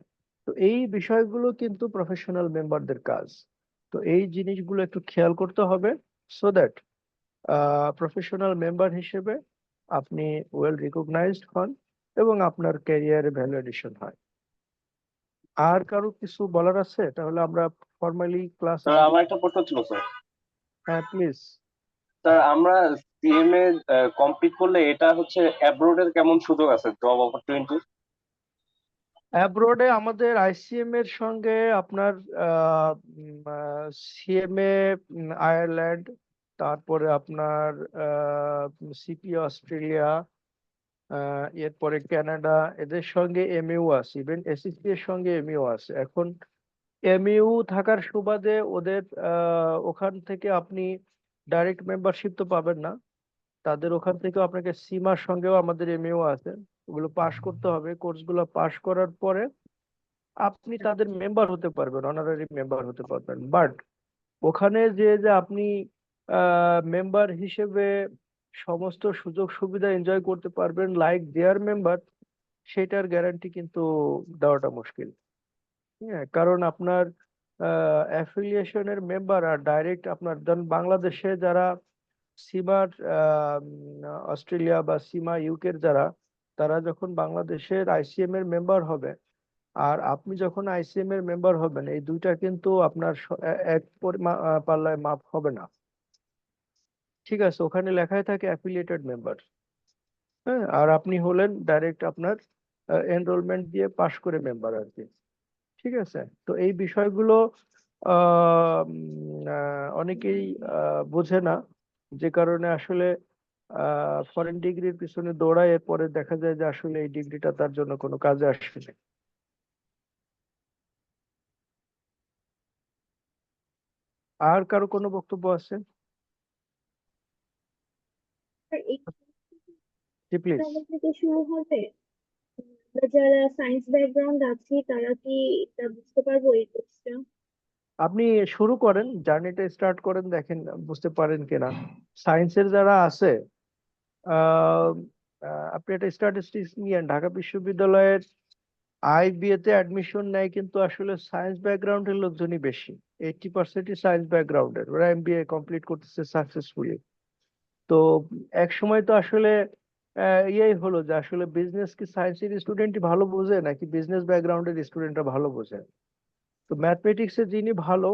তো এই বিষয়গুলো কিন্তু প্রফেশনাল মেম্বারদের কাজ। তো এই জিনিসগুলো একটু খেয়াল করতে হবে, সো দ্যাট প্রফেশনাল মেম্বার হিসেবে আপনি ওয়েল রিকগনাইজড হন এবং আপনার ক্যারিয়ারে ভ্যালু এডিশন হয়। আর কারো কিছু বলার আছে? তাহলে আমরা ফর্মালি ক্লাসে,
স্যার আমার একটা প্রশ্ন ছিল স্যার।
হ্যাঁ প্লিজ।
স্যার আমরা সিএমএ কমপ্লিট করলে এটা হচ্ছে অ্যাব্রোডের কেমন সুযোগ আছে, জব অপরচুনিটি?
অ্যাব্রোডে আমাদের আইসিএম এর সঙ্গে আপনার সিএমএ আয়ারল্যান্ড, তারপরে আপনার সিপি অস্ট্রেলিয়া, এরপরে কানাডা, এদের সঙ্গে এমইউ আছে, ইভেন এসএসসি এর সঙ্গে এমইউ আছে। এখন এমইউ থাকার সুবাদে ওদের ওখান থেকে আপনি ডাইরেক্ট মেম্বারশিপ তো পাবেন না, তাদের ওখান থেকেও আপনাকে সীমার সঙ্গেও আমাদের এমইউ আছে, ওগুলো পাশ করতে হবে। কোর্সগুলো পাশ করার পরে আপনি তাদের মেম্বার হতে পারবেন, অনারারি মেম্বার হতে পারবেন। বাট ওখানে যে আপনি মেম্বার হিসেবে সমস্ত সুযোগ সুবিধা এনজয় করতে পারবেন লাইক দেয়ার মেম্বার, সেটার গ্যারান্টি কিন্তু দেওয়াটা মুশকিল। হ্যাঁ, কারণ আপনার অ্যাফিলিয়েশনের মেম্বার আর ডাইরেক্ট আপনার বাংলাদেশে যারা সীমার অস্ট্রেলিয়া বা সীমা ইউকের যারা, তারা যখন বাংলাদেশের আইসিএম এর মেম্বার হবে আর আপনি যখন আইসিএম এর মেম্বার হবেন, এই দুইটা কিন্তু আপনার এক পাল্লায় মাপ হবে না, ঠিক আছে? ওখানে লেখাই থাকে অ্যাফিলিয়েটেড মেম্বার, হ্যাঁ, আর আপনি হলেন ডাইরেক্ট আপনার এনরোলমেন্ট দিয়ে পাশ করে মেম্বার আর কি, ঠিক আছে? তো এই বিষয়গুলো অনেকেই বোঝে না, যে কারণে আসলে ফরেন ডিগ্রির পিছনে দৌড়ায়, এরপরে দেখা যায় যে আসলে এই ডিগ্রিটা তার জন্য কোনো কাজে আসবে না। আর কারো কোনো বক্তব্য আছে? জি প্লিজ।
থেকে শুরু হবে, আমরা যারা সায়েন্স ব্যাকগ্রাউন্ড আছি তারা কি এটা বুঝতে পারবো এই কোর্সটা?
আপনি শুরু করেন, জার্নিটা স্টার্ট করেন, দেখেন বুঝতে পারেন কিনা। সায়েন্সের যারা আছে আহ, আপনি একটা স্ট্যাটিস্টিক্স নিয়ে ঢাকা বিশ্ববিদ্যালয়ের আইবিএ তে অ্যাডমিশন নেয় কিন্তু আসলে সায়েন্স ব্যাকগ্রাউন্ডের লোকজনই বেশি, 80%ই সায়েন্স ব্যাকগ্রাউন্ডের, ওরা এমবিএ কমপ্লিট করতেছে সাকসেসফুলি। তো এক সময় তো আসলে ইয়েই হলো যে আসলে বিজনেস কি সায়েন্সের স্টুডেন্টই ভালো বোঝে নাকি বিজনেস ব্যাকগ্রাউন্ডের স্টুডেন্টরা ভালো বোঝে? তো ম্যাথমেটিক্সে যিনি ভালো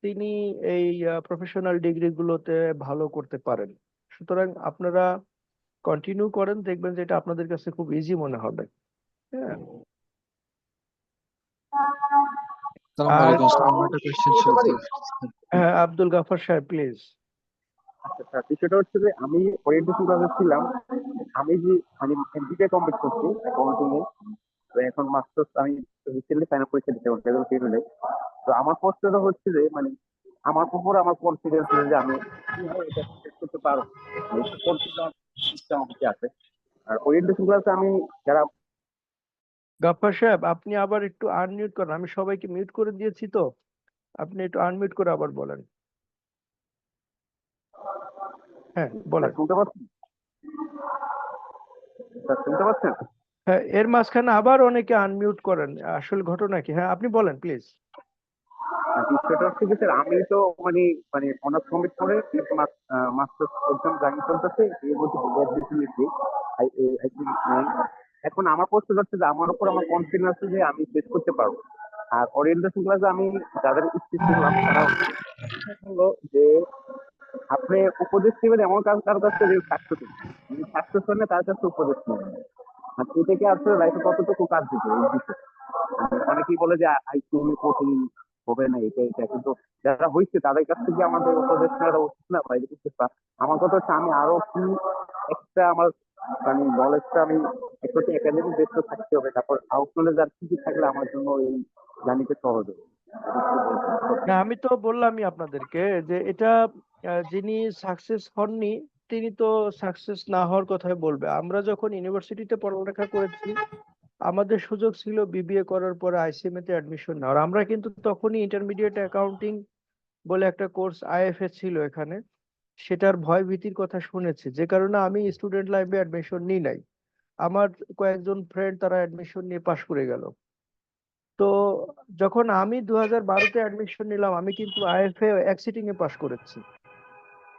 তিনি এই প্রফেশনাল ডিগ্রি গুলোতে ভালো করতে পারেন। সুতরাং আপনারা কন্টিনিউ করেন, দেখবেন যে এটা আপনাদের কাছে খুব ইজি মনে হবে। হ্যাঁ,
আসসালামু
আর
আলাইকুম স্যার, আমার একটা কোশ্চেন ছিল স্যার।
হ্যাঁ, আব্দুল গাফার সাহেব প্লিজ।
আচ্ছা স্যার, বিষয়টা হচ্ছে যে আমি ওরিয়েন্টেশন ক্লাসে ছিলাম। আমি যে মানে এমবিএ কমপ্লিট করছি অ্যাকাউন্টিং এ, তো এখন মাস্টার্স আমি রিসেন্টলি ফাইনাল পরীক্ষা দিতে পারছি। তো আমার প্রশ্নটা হচ্ছে যে মানে আমার উপর আমার কনফিডেন্স যে আমি কিভাবে এটা শেষ করতে পারবো, এটা কনফিডেন্স আমার কাছে আছে। আর ওরিয়েন্টেশন ক্লাসে আমি যারা
গাফার সাহেব আপনি আবার একটু আনমিউট করেন, আমি সবাইকে মিউট করে দিয়েছি, তো আপনি একটু আনমিউট করে আবার বলেন। হ্যাঁ বলেন।
শুনতে পাচ্ছেন? স্যার শুনতে পাচ্ছেন?
হ্যাঁ, এর মাঝখানে আবার অনেকে আনমিউট করেন, আসলে ঘটনা কি? হ্যাঁ আপনি বলেন প্লিজ।
বিষয়টা হচ্ছে কি স্যার, আমি তো মানে মানে অনার্স কমপ্লিট করে মাস্টার্স এক্সাম জানি চলতেছে, এর মধ্যে গ্র্যাজুয়েশন নিচ্ছি। এখন আমার প্রশ্ন হচ্ছে যে আমার উপর আমার কনফিডেন্স আছে যে আমি শেষ করতে পারবো। আর ওরিয়েন্টেশন ক্লাসে আমি যাদের স্পিচ শুনলাম তারা বললো যে আপনি উপদেশ নেবেন এমন কারো কাছ থেকে সাকসেস হলে তার কাছে উপদেশ নেবেন। আর এটাকে আসলে লাইফে কতটুকু কাজ দিবে এই বিষয়ে। অনেকেই বলে যে আইসিএমএ কঠিন হবে না, এটা কিন্তু যারা হয়েছে তাদের কাছ থেকে আমাদের উপদেশ নেওয়া উচিত না বাইরে কিছু। আমার কথা হচ্ছে আমি আরো কি একটা আমার মানে নলেজটা আমি একটু একাডেমিক বেসড থাকতে হবে, তারপর আউট নলেজ আর কি থাকলে আমার জন্য এই জার্নিতে সহজ হবে।
না আমি তো বললামই আপনাদেরকে যে এটা যিনি সাকসেস হননি তিনি তো সাকসেস না হওয়ার কথাই বলবে। আমরা যখন ইউনিভার্সিটিতে পড়ালেখা করেছি আমাদের সুযোগ ছিল বিবিএ করার পরে আইসিএমএ তে অ্যাডমিশন নেওয়ার। আমরা কিন্তু তখনই ইন্টারমিডিয়েট অ্যাকাউন্টিং বলে একটা কোর্স আইএফএ ছিল এখানে, সেটার ভয় ভীতির কথা শুনেছি, যে কারণে আমি স্টুডেন্ট লাইফে অ্যাডমিশন নিই নাই। আমার কয়েকজন ফ্রেন্ড তারা অ্যাডমিশন নিয়ে পাশ করে গেল। তো যখন আমি 2012-তে অ্যাডমিশন নিলাম, আমি কিন্তু আইএফএ এক সিটিং এ পাশ করেছি।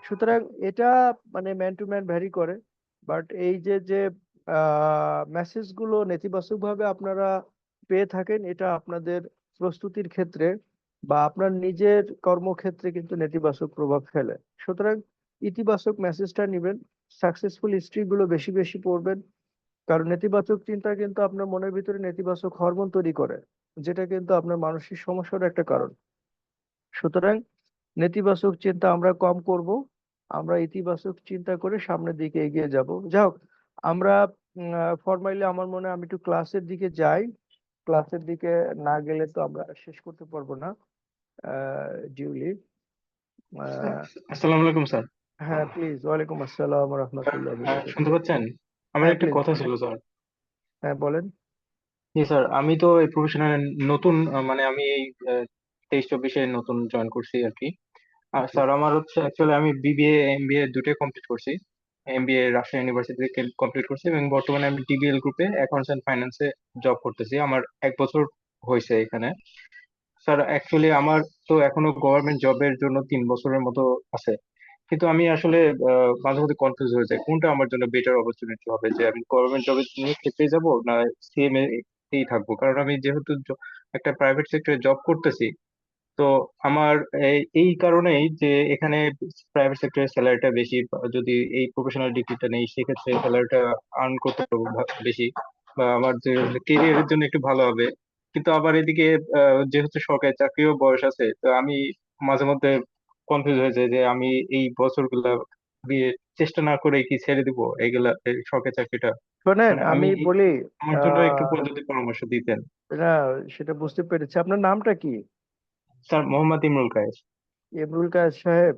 সুতরাং এটা মানে ম্যান টু ম্যান ভ্যারি করে। বাট এই যে যে মেসেজ গুলো নেতিবাচক ভাবে আপনারা পেয়ে থাকেন, এটা আপনাদের প্রস্তুতির ক্ষেত্রে বা আপনার নিজের কর্মক্ষেত্রে কিন্তু নেতিবাচক প্রভাব ফেলে। সুতরাং ইতিবাচক মেসেজটা নিবেন, সাকসেসফুল হিস্ট্রি গুলো বেশি বেশি পড়বেন। কারণ নেতিবাচক চিন্তা কিন্তু আপনার মনের ভিতরে নেতিবাচক হরমোন তৈরি করে, যেটা কিন্তু আপনার মানসিক সমস্যার একটা কারণ। সুতরাং নেতিবাচক চিন্তা আমরা কম করব, আমরা ইতিবাচক চিন্তা করে সামনের দিকে এগিয়ে যাব। যাই হোক, আমরা ফরমালি আমার মনে হয় আমি একটু ক্লাসের দিকে যাই। ক্লাসের দিকে না গেলে তো আমরা শেষ করতে পারবো না ডিউলি।
আসসালামু আলাইকুম স্যার।
হ্যাঁ প্লিজ, ওয়ালাইকুম আসসালাম রহমতুল্লাহ।
শুনতে পাচ্ছেন? আমার
হ্যাঁ
একটা
প্লিজ,
কথা ছিল স্যার।
হ্যাঁ বলেন।
জি স্যার, আমি তো এই প্রফেশনাল নতুন, মানে আমি এই 23-24-এ নতুন জয়েন করছি আর কি। আর
জি।
স্যার আমার হচ্ছে অ্যাকচুয়ালি আমি বিবিএ এমবিএ দুটোই কমপ্লিট করছি। এমবিএ রাজশাহী ইউনিভার্সিটি থেকে কমপ্লিট করছি এবং বর্তমানে আমি ডিবিএল গ্রুপে অ্যাকাউন্টস এন্ড ফাইন্যান্সে জব করতেছি। আমার 1 বছর হয়েছে এখানে। স্যার অ্যাকচুয়ালি আমার তো এখনো গভর্নমেন্ট জবের জন্য 3 বছরের মতো আছে, কিন্তু আমি আসলে মাঝে মধ্যে কনফিউজ হয়ে যাই কোনটা আমার জন্য বেটার অপরচুনিটি হবে, যে আমি গভর্নমেন্ট জবের নিয়ে ক্ষেত্রে যাব না সিএমএ তেই থাকবো। কারণ আমি যেহেতু একটা প্রাইভেট সেক্টরে জব করতেছি, তো আমার এই কারণেই যে এখানে প্রাইভেট সেক্টরের স্যালারিটা বেশি, যদি এই প্রফেশনাল ডিগ্রিটা নেই সেক্ষেত্রে স্যালারিটা আর্ন করতে পারবো বেশি, বা আমার যে কেরিয়ারের জন্য একটু ভালো হবে। কিন্তু আবার এদিকে যেহেতু সরকারি চাকরিও বয়স আছে, তো আমি মাঝে মধ্যে কনফিউজ হয়ে যাই যে আমি এই বছরগুলা দিয়ে চেষ্টা না করে কি ছেড়ে দিব এইগুলা, এই সরকারি চাকরিটা।
শোনেন
মানে আমি
আমি বলি,
আমার জন্য একটু যদি পরামর্শ দিতেন।
না সেটা বুঝতে পেরেছি। আপনার নামটা কি?
স্যার মোহাম্মদ ইমরুল কায়েস।
ইমরুল কায়েস সাহেব,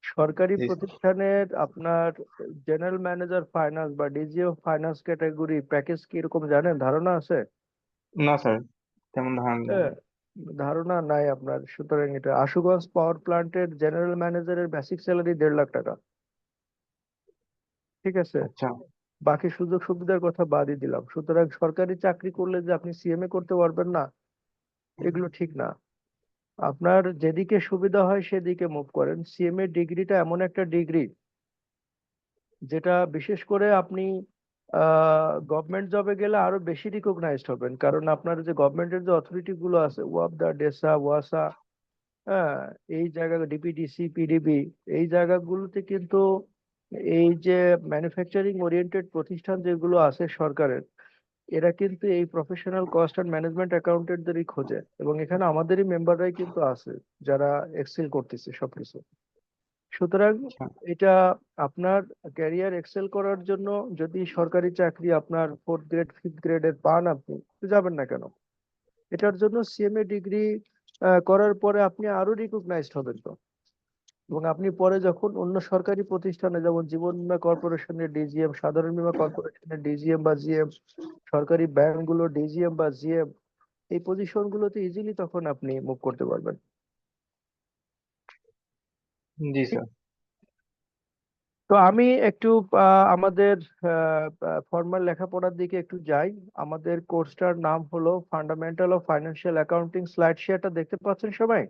সরকারি
জি স্যার।
প্রতিষ্ঠানের আপনার জেনারেল ম্যানেজার ফাইন্যান্স বা DG of finance category package কি এরকম জানেন, ধারণা আছে?
না স্যার, তেমন ধারণা নেই।
হ্যাঁ, ধারণা নাই আপনার। সুতরাং এটা আশুগঞ্জ পাওয়ার প্ল্যান্টের জেনারেল ম্যানেজারের বেসিক স্যালারি 1.5 লাখ টাকা। ঠিক আছে,
আচ্ছা।
বাকি সুযোগ সুবিধার কথা বাদই দিলাম। সুতরাং সরকারি চাকরি করলে যে আপনি সিএমএ করতে পারবেন না, এগুলো ঠিক না। আপনার যেদিকে সুবিধা হয় সেদিকে মুভ করেন। সিএমএ ডিগ্রিটা এমন একটা ডিগ্রি যেটা বিশেষ করে আপনি গভর্নমেন্ট জবে গেলে আরো বেশি রিকগনাইজড হবেন, কারণ আপনার যে গভর্নমেন্টের যে অথরিটি গুলো আছে, ওয়াপদা, ডেসা, ওয়াসা, হ্যাঁ, এই জায়গা ডিপিডিসি, পিডিবি, এই জায়গাগুলোতে কিন্তু এই যে ম্যানুফ্যাকচারিং ওরিয়েন্টেড প্রতিষ্ঠান যেগুলো আছে সরকারের, এরা কিন্তু এই প্রফেশনাল কস্ট অ্যান্ড ম্যানেজমেন্ট অ্যাকাউন্টেন্টদেরই খোঁজে, এবং এখানে আমাদেরই মেম্বাররাই কিন্তু আছে যারা এক্সেল করতেছে সবকিছু। সুতরাং
আচ্ছা।
এটা আপনার ক্যারিয়ার এক্সেল করার জন্য, যদি সরকারি চাকরি আপনার 4th গ্রেড 5th গ্রেডের পান, আপনি তো যাবেন না কেন? এটার জন্য সিএমএ ডিগ্রি করার পরে আপনি আরো রিকগনাইজড হবেন তো। এবং আপনি পরে যখন অন্য সরকারি প্রতিষ্ঠানে, যেমন জীবন বীমা কর্পোরেশনের ডিজিএম, সাধারণ বীমা কর্পোরেশনের ডিজিএম বা জিএম, সরকারি ব্যাংকগুলো ডিজিএম বা জিএম, এই পজিশন গুলোতে ইজিলি তখন আপনি মুভ করতে পারবেন।
জি স্যার।
তো আমি একটু আমাদের ফর্মাল লেখাপড়ার দিকে একটু যাই। আমাদের কোর্সটার নাম হলো fundamental of financial accounting. Slide শেয়ারটা দেখতে পাচ্ছেন সবাই?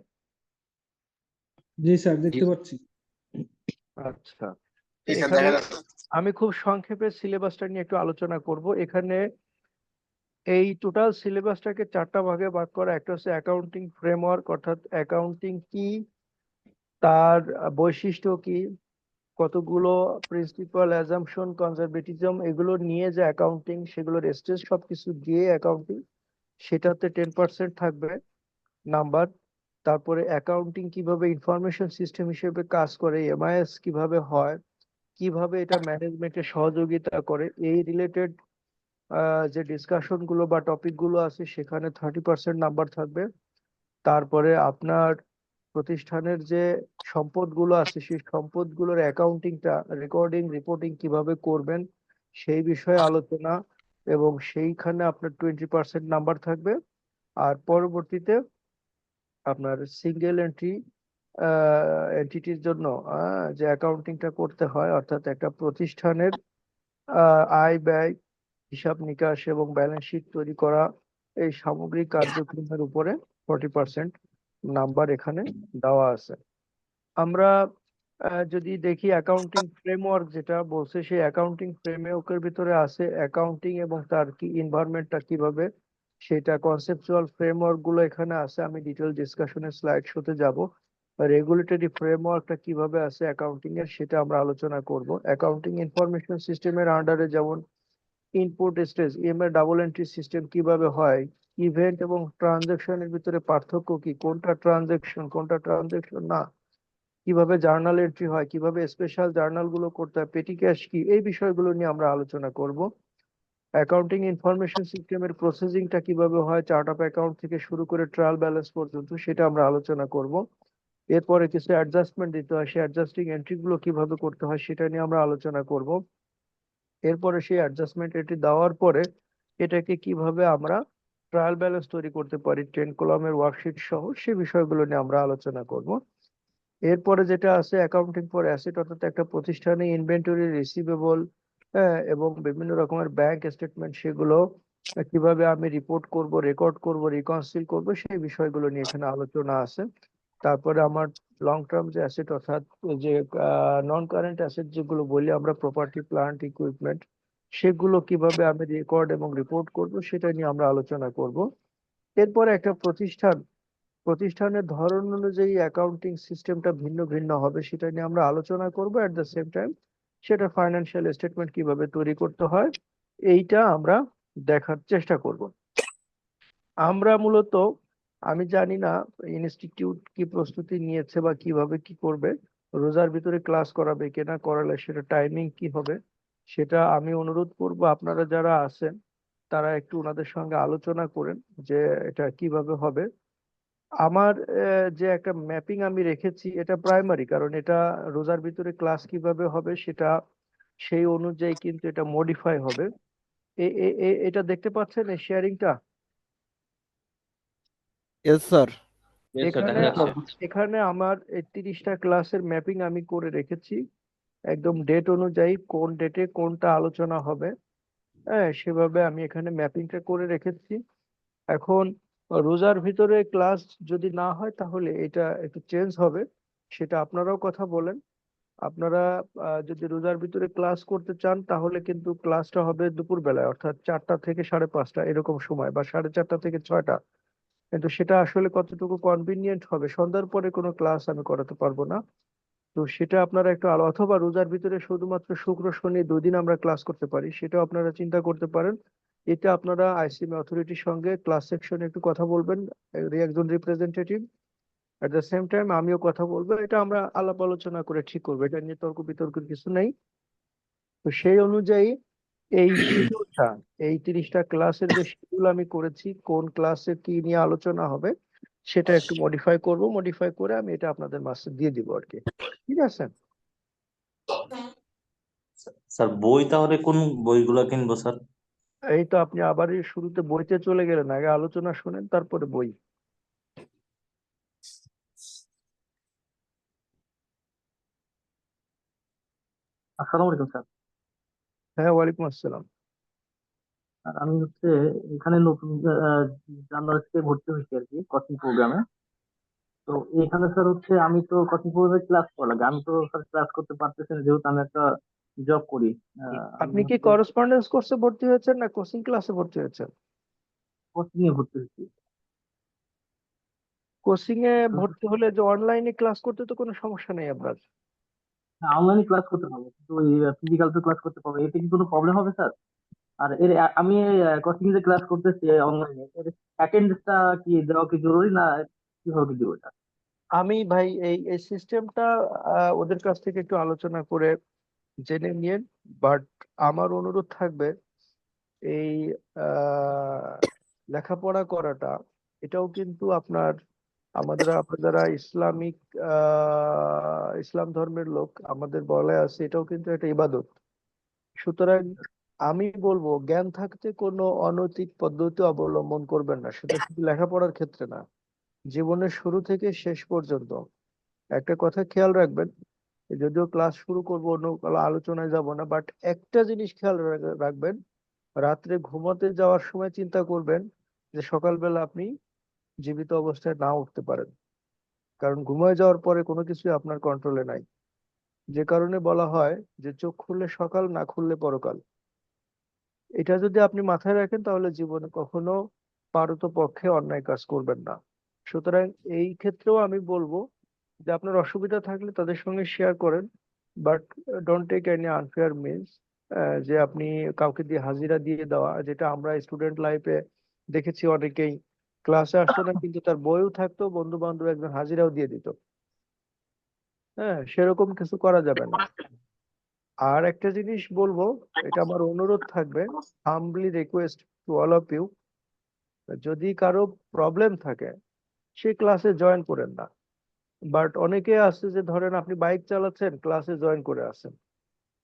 জি স্যার,
জি
দেখতে পাচ্ছি।
আচ্ছা, তো এখানে আমি খুব সংক্ষেপে সিলেবাসটা নিয়ে একটু আলোচনা করব। এখানে এই টোটাল সিলেবাসটাকে 4টা ভাগে ভাগ করা। একটা হচ্ছে অ্যাকাউন্টিং ফ্রেমওয়ার্ক, অর্থাৎ অ্যাকাউন্টিং কি, তার বৈশিষ্ট্য কি, কতগুলো প্রিন্সিপাল, অ্যাজাম্পশন, কনজারভেটিজম, এগুলো নিয়ে যে অ্যাকাউন্টিং, সেগুলোর স্টেজ সবকিছু দিয়ে অ্যাকাউন্টিং, সেটাতে 10% থাকবে নাম্বার। তারপরে অ্যাকাউন্টিং কিভাবে ইনফরমেশন সিস্টেম হিসেবে কাজ করে, এমআইএস কিভাবে হয়, কিভাবে এটা ম্যানেজমেন্টে সহযোগিতা করে, এই রিলেটেড যে ডিসকাশন গুলো বা টপিক গুলো আছে সেখানে 30% নাম্বার থাকবে। তারপরে আপনার প্রতিষ্ঠানের যে সম্পদগুলো আছে সেই সম্পদগুলোর অ্যাকাউন্টিংটা, রেকর্ডিং, রিপোর্টিং কিভাবে করবেন সেই বিষয়ে আলোচনা, এবং সেইখানে আপনার 20% নাম্বার থাকবে। আর পরবর্তীতে আপনার সিঙ্গেল এন্ট্রি এন্টিটির জন্য যে অ্যাকাউন্টিংটা করতে হয়, অর্থাৎ একটা প্রতিষ্ঠানের আয় ব্যয়, হিসাব নিকাশ এবং ব্যালেন্স শিট তৈরি করা, এই সামগ্রিক কার্যক্রমের উপরে 40% নাম্বার এখানে দেওয়া আছে। আমরা যদি দেখি অ্যাকাউন্টিং ফ্রেমওয়ার্ক যেটা বলছে, সেই অ্যাকাউন্টিং ফ্রেমওয়ার্কের ভিতরে আছে অ্যাকাউন্টিং এবং তার কি এনভায়রনমেন্টটা কিভাবে, সেটা কনসেপচুয়াল ফ্রেমওয়ার্ক গুলো এখানে আছে। আমি ডিটেল ডিসকাশনের স্লাইড শোতে যাব। রেগুলেটরি ফ্রেমওয়ার্কটা কিভাবে আছে অ্যাকাউন্টিং এর, সেটা আমরা আলোচনা করব। অ্যাকাউন্টিং ইনফরমেশন সিস্টেমের আন্ডারে যেমন input stage, EMI double entry system কিভাবে হয়, ইভেন্ট এবং ট্রানজাকশনের ভিতরে পার্থক্য কি, কোনটা ট্রানজাকশন কোনটা ট্রানজাকশন না, কিভাবে জার্নাল এন্ট্রি হয়, কিভাবে স্পেশাল জার্নাল গুলো করতে হয়, পেটি ক্যাশ কি, এই বিষয়গুলো নিয়ে আমরা আলোচনা করব। অ্যাকাউন্টিং ইনফরমেশন সিস্টেমের প্রসেসিংটা কিভাবে হয়, চার্ট অফ অ্যাকাউন্ট থেকে শুরু করে ট্রায়াল ব্যালেন্স পর্যন্ত, সেটা আমরা আলোচনা করব। এরপরে কিছু অ্যাডজাস্টমেন্ট দিতে হয়, সেই অ্যাডজাস্টিং এন্ট্রি গুলো কিভাবে করতে হয় সেটা নিয়ে আমরা আলোচনা করব। এরপরে সেই অ্যাডজাস্টমেন্ট এন্ট্রি দেওয়ার পরে এটাকে কিভাবে আমরা ট্রায়াল ব্যালেন্স তৈরি করতে পারি 10 কলামের ওয়ার্কশিট সহ, সেই বিষয়গুলো নিয়ে আমরা আলোচনা করব। এরপরে যেটা আছে অ্যাকাউন্টিং ফর অ্যাসেট, অর্থাৎ একটা প্রতিষ্ঠানে ইনভেন্টরি, রিসিভেবল এবং বিভিন্ন রকমের ব্যাংক স্টেটমেন্ট, সেগুলো কিভাবে আমি রিপোর্ট করব, রেকর্ড করব, রিকনসিল করব, সেই বিষয়গুলো নিয়ে এখানে আলোচনা আছে। তারপরে আমার লং টার্ম যে অ্যাসেট, অর্থাৎ যে নন কারেন্ট অ্যাসেট যেগুলো বলি আমরা, প্রপার্টি, প্লান্ট, ইকুইপমেন্ট, সেগুলো কিভাবে আমি রেকর্ড এবং রিপোর্ট করব, সেটা নিয়ে আমরা আলোচনা করব। এরপরে একটা প্রতিষ্ঠানের ধরন অনুযায়ী অ্যাকাউন্টিং সিস্টেমটা ভিন্ন ভিন্ন হবে, সেটা নিয়ে আমরা আলোচনা করব। এট দ্য সেম টাইম সেটা ফাইন্যান্সিয়াল স্টেটমেন্ট কিভাবে তৈরি করতে হয়, এইটা আমরা দেখার চেষ্টা করব। আমরা মূলত, আমি জানি না ইনস্টিটিউট কি প্রস্তুতি নিয়েছে বা কিভাবে কি করবে, রোজার ভিতরে ক্লাস করাবে কিনা, করালে সেটা টাইমিং কি হবে, সেটা আমি অনুরোধ করব আপনারা যারা আছেন তারা একটু ওনাদের সঙ্গে আলোচনা করেন যে এটা কিভাবে হবে। আমার যে একটা ম্যাপিং আমি রেখেছি, এটা প্রাইমারি, কারণ এটা রোজার ভিতরে ক্লাস কিভাবে হবে সেটা সেই অনুযায়ী কিন্তু এটা মডিফাই হবে। এটা দেখতে পাচ্ছেন এই শেয়ারিংটা?
Yes sir.
Yes, sir,
এখানে
দেখা যাচ্ছে।
এখানে আমার এই 30টা ক্লাসের ম্যাপিং আমি করে রেখেছি, একদম ডেট অনুযায়ী কোন ডেটে কোনটা আলোচনা হবে। হ্যাঁ, সেভাবে আমি এখানে ম্যাপিংটা করে রেখেছি। এখন রোজার ভিতরে ক্লাস যদি না হয় তাহলে এটা একটু চেঞ্জ হবে, সেটা আপনারাও কথা বলেন। আপনারা যদি রোজার ভিতরে ক্লাস করতে চান তাহলে কিন্তু ক্লাসটা হবে দুপুর বেলায়, অর্থাৎ 4টা থেকে 5:30 এরকম সময়, বা 4:30 থেকে 6টা। কিন্তু সেটা আসলে কতটুকু কনভিনিয়েন্ট হবে, সন্ধ্যার পরে কোনো ক্লাস আমি করাতে পারবো না। তো সেটা আপনারা একটু আলো, অথবা রোজার ভিতরে শুধুমাত্র শুক্র শনি 2 দিন আমরা ক্লাস করতে পারি, সেটাও আপনারা চিন্তা করতে পারেন। এটা আপনারা আইসিএমই অথরিটির সঙ্গে ক্লাস সেকশনে একটু কথা বলবেন, একজন representative. At the same time আমিও কথা বলবো, এটা আমরা আলাপ আলোচনা করে ঠিক করবো, এটা নিয়ে তর্ক বিতর্কের কিছু নেই। তো সেই অনুযায়ী এই শিডিউলটা, এই 30টা ক্লাসের যে শিডিউল আমি করেছি, কোন ক্লাসে কি নিয়ে আলোচনা হবে সেটা একটু মডিফাই করব, মডিফাই করে আমি এটা আপনাদের মাঝে দিয়ে দিব আর কি। ঠিক আছে?
স্যার বই তাহলে কোন বইগুলো কিনবো স্যার?
এই তো আপনি আবার এই শুরুতে বইতে চলে গেলেন, আগে আলোচনা শুনেন তারপরে বই।
আসসালামু আলাইকুম স্যার।
হ্যাঁ, ওয়ালাইকুম আসসালাম।
আর আমি হচ্ছে এখানে নতুন জানুয়ারি থেকে ভর্তি হয়েছি আর কি কোচিং প্রোগ্রামে। তো এখানে স্যার হচ্ছে আমি তো কোচিং প্রোগ্রামে ক্লাস করা লাগে, আমি তো স্যার ক্লাস করতে পারতেছি না যেহেতু আমি একটা জব করি। আমি
আপনি কি
হচ্ছে
করেসপন্ডেন্স কোর্সে ভর্তি হয়েছেন না কোচিং ক্লাসে ভর্তি হয়েছেন?
কোচিং এ ভর্তি হয়েছি।
কোচিং এ ভর্তি হলে যে অনলাইনে ক্লাস করতে তো কোনো সমস্যা নেই আপনার।
অনলাইনে ক্লাস করতে পারবো কিন্তু ওই ফিজিক্যাল তো ক্লাস করতে পারবো, এতে কি কোনো প্রবলেম হবে স্যার? আর আমি কোচিং যে ক্লাস করতেছি অনলাইনে, এর অ্যাটেন্ডেন্সটা কি দেওয়া কি জরুরি না কিভাবে কি দিব এটা?
আমি ভাই এই এই সিস্টেমটা ওদের কাছ থেকে একটু আলোচনা করে জেনে নিন। বাট আমার অনুরোধ থাকবে, এই লেখাপড়া করাটা, এটাও কিন্তু আপনার, আপনার যারা ইসলামিক ইসলাম ধর্মের লোক আমাদের বলা আছে, এটাও কিন্তু একটা ইবাদত। সুতরাং আমি বলবো জ্ঞান থাকতে কোনো অনৈতিক পদ্ধতি অবলম্বন করবেন না, সেটা শুধু লেখাপড়ার ক্ষেত্রে না, জীবনের শুরু থেকে শেষ পর্যন্ত। একটা কথা খেয়াল রাখবেন, যদিও ক্লাস শুরু করবো অন্য কোনো আলোচনায় যাব না, বাট একটা জিনিস খেয়াল রাখবেন, রাত্রে ঘুমাতে যাওয়ার সময় চিন্তা করবেন যে সকালবেলা আপনি জীবিত অবস্থায় না উঠতে পারেন, কারণ ঘুমায় যাওয়ার পরে কোনো কিছুই আপনার কন্ট্রোলে নাই। যে কারণে বলা হয় যে চোখ খুললে সকাল, না খুললে পরকাল। এটা যদি আপনি মাথায় রাখেন তাহলে জীবনে কখনো পারতপক্ষে অন্যায় কাজ করবেন না। সুতরাং এই ক্ষেত্রেও আমি বলবো যে আপনার অসুবিধা থাকলে তাদের সঙ্গে শেয়ার করেন, but don't take any unfair means, যে আপনি কাউকে দিয়ে হাজিরা দিয়ে দেওয়া, যেটা আমরা স্টুডেন্ট লাইফে দেখেছি অনেকেই ক্লাসে আসতো না কিন্তু তার বইও থাকতো, বন্ধু বান্ধব একজন হাজিরাও দিয়ে দিত। হ্যাঁ, সেরকম কিছু করা যাবে না। আর একটা জিনিস বলবো, এটা আমার অনুরোধ থাকবে, humbly request to all of you, যদি কারো প্রবলেম থাকে সে ক্লাসে জয়েন করেন না। বাট অনেকে আছে যে ধরেন আপনি বাইক চালাচ্ছেন, ক্লাসে জয়েন করে আসেন।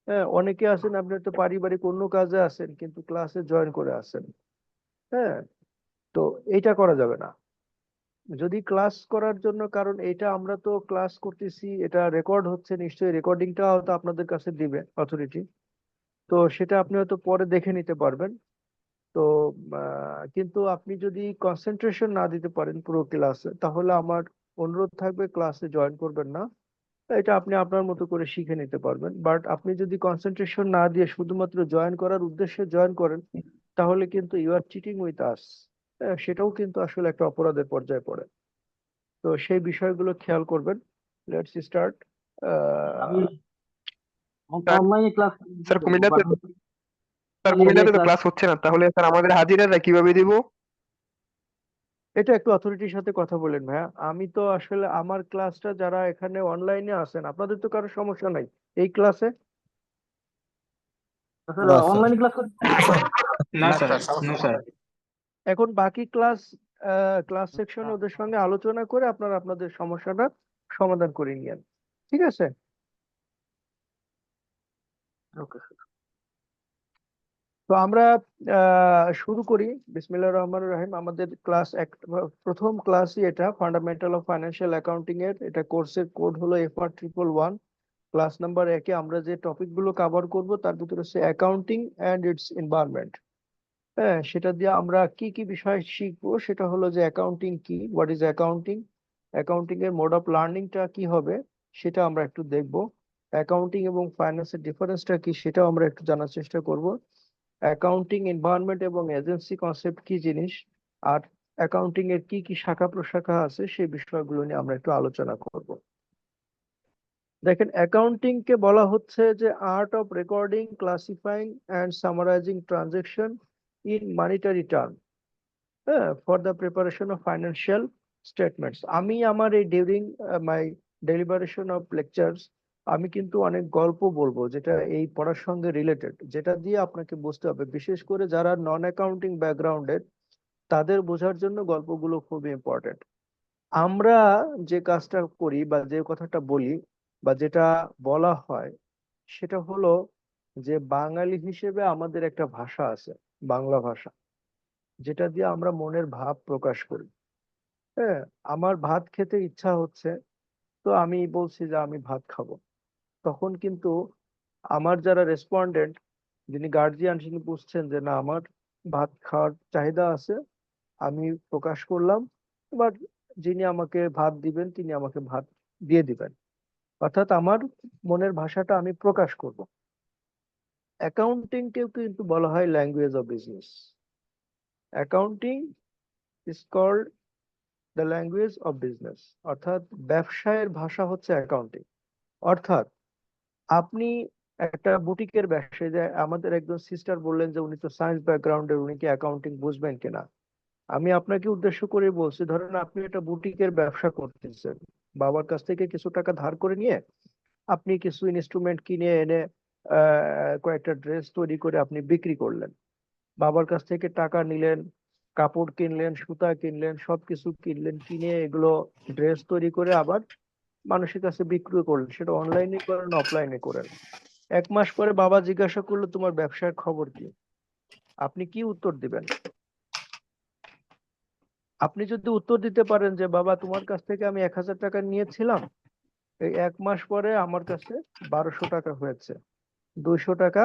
হ্যাঁ, অনেকে আছেন আপনি তো পারিবারিক অন্য কাজে আছেন কিন্তু ক্লাসে জয়েন করে আসেন। হ্যাঁ, তো এইটা করা যাবে না। যদি ক্লাস করার জন্য, কারণ এটা আমরা তো ক্লাস করতেছি, এটা রেকর্ড হচ্ছে, নিশ্চয়ই রেকর্ডিংটা হয়তো আপনাদের কাছে দিবে অথরিটি, তো সেটা আপনি হয়তো পরে দেখে নিতে পারবেন। তো কিন্তু আপনি যদি কনসেন্ট্রেশন না দিতে পারেন পুরো ক্লাসে, তাহলে আমার অনুরোধ থাকবে ক্লাসে জয়েন করবেন না। এটা আপনি আপনার মতো করে শিখে নিতে পারবেন, বাট আপনি যদি কনসেন্ট্রেশন না দিয়ে শুধুমাত্র জয়েন করার উদ্দেশ্যে জয়েন করেন, তাহলে কিন্তু you are cheating with us, সেটাও কিন্তু আসলে একটা অপরাধের পর্যায়ে পড়ে। তো সেই বিষয়গুলো খেয়াল করবেন। Let's start.
আমি অনলাইনে ক্লাস
স্যার কুমিল্লাতে তো ক্লাস হচ্ছে না, তাহলে স্যার আমাদের হাজিরাটা কিভাবে দিব?
এটা একটু অথরিটির সাথে কথা বলেন ভাইয়া। আমি তো আসলে আমার ক্লাসটা, যারা এখানে অনলাইনে আছেন আপনাদের তো কারো সমস্যা নাই এই ক্লাসে?
স্যার
না স্যার,
অনলাইনে ক্লাস
না স্যার, নো স্যার।
এখন বাকি ক্লাস সেকশনে ওদের সঙ্গে আলোচনা করে আপনারা আপনাদের সমস্যাটা সমাধান করে নিয়েন, ঠিক আছে?
ওকে
তো আমরা শুরু করি। বিসমিল্লাহির রহমানির রহিম। আমাদের প্রথম ক্লাসই এটা, ফান্ডামেন্টাল অফ ফাইন্যান্সিয়াল অ্যাকাউন্টিং এর। এটা কোর্সের কোড হলো FR111। ক্লাস নাম্বার 1-এ আমরা যে টপিক গুলো কভার করব তার ভিতরে হচ্ছে অ্যাকাউন্টিং অ্যান্ড ইটস এনভায়রনমেন্ট। হ্যাঁ, সেটা দিয়ে আমরা কি কি বিষয় শিখবো, সেটা হলো যে অ্যাকাউন্টিং কি, হোয়াট ইজ অ্যাকাউন্টিং, অ্যাকাউন্টিং এর মোড অফ লার্নিংটা কি হবে সেটা আমরা একটু দেখবো। অ্যাকাউন্টিং এবং ফাইন্যান্সের ডিফারেন্সটা কি সেটাও আমরা একটু জানার চেষ্টা করব। অ্যাকাউন্টিং এনভায়রনমেন্ট এবং এজেন্সি কনসেপ্ট কি জিনিস, আর অ্যাকাউন্টিং এর কি কি শাখা প্রশাখা আছে সেই বিষয়গুলো নিয়ে আমরা একটু আলোচনা করব। দেখেন, অ্যাকাউন্টিং কে বলা হচ্ছে যে art of recording, classifying and summarising transaction in monetary term, হ্যাঁ, for the preparation of financial statements. আমি আমার এই during my deliberation of lectures আমি কিন্তু অনেক গল্প বলবো যেটা এই পড়ার সঙ্গে রিলেটেড, যেটা দিয়ে আপনাকে বুঝতে হবে, বিশেষ করে যারা নন অ্যাকাউন্টিং ব্যাকগ্রাউন্ডের তাদের বোঝার জন্য গল্পগুলো খুবই ইম্পর্টেন্ট। আমরা যে কাজটা করি বা যে কথাটা বলি বা যেটা বলা হয় সেটা হলো যে বাঙালি হিসেবে আমাদের একটা ভাষা আছে, বাংলা ভাষা, যেটা দিয়ে আমরা মনের ভাব প্রকাশ করি। হ্যাঁ, আমার ভাত খেতে ইচ্ছা হচ্ছে, তো আমি বলছি যে আমি ভাত খাবো। তখন কিন্তু আমার যারা রেসপন্ডেন্ট, যিনি গার্জিয়ান, তিনি বুঝছেন যে না, আমার ভাত খাওয়ার চাহিদা আছে, আমি প্রকাশ করলাম। এবার যিনি আমাকে ভাত দিবেন তিনি আমাকে ভাত দিয়ে দিবেন, অর্থাৎ আমার মনের ভাষাটা আমি প্রকাশ করব। অ্যাকাউন্টিংকেও কিন্তু বলা হয় language of business. Accounting is called the language of business, অর্থাৎ ব্যবসায়ের ভাষা হচ্ছে অ্যাকাউন্টিং। অর্থাৎ আপনি একটা বুটিকের ব্যবসায়, যে আমাদের একজন সিস্টার বললেন যে উনি তো সায়েন্স ব্যাকগ্রাউন্ডের, উনি কি অ্যাকাউন্টিং বুঝবেন কিনা। আমি আপনাকে উদ্দেশ্য করে বলছি, ধরেন আপনি একটা বুটিকের ব্যবসা করতেছেন, বাবার কাছ থেকে কিছু টাকা ধার করে নিয়ে আপনি কিছু ইনস্ট্রুমেন্ট কিনে এনে কয়েকটা ড্রেস তৈরি করে আপনি বিক্রি করলেন। বাবার কাছ থেকে টাকা নিলেন, কাপড় কিনলেন, সুতা কিনলেন, সবকিছু কিনলেন, কিনে এগুলো ড্রেস তৈরি করে আবার মানুষের কাছে বিক্রি করলেন, সেটা অনলাইনে করেন অফলাইনে করেন। 1 মাস পরে বাবা জিজ্ঞাসা করলো তোমার ব্যবসার খবর কি, আপনি কি উত্তর দিবেন? আপনি যদি উত্তর দিতে পারেন যে বাবা তোমার কাছ থেকে আমি 1000 টাকা নিয়েছিলাম, এই 1 মাস পরে আমার কাছে 1200 টাকা হয়েছে, 200 টাকা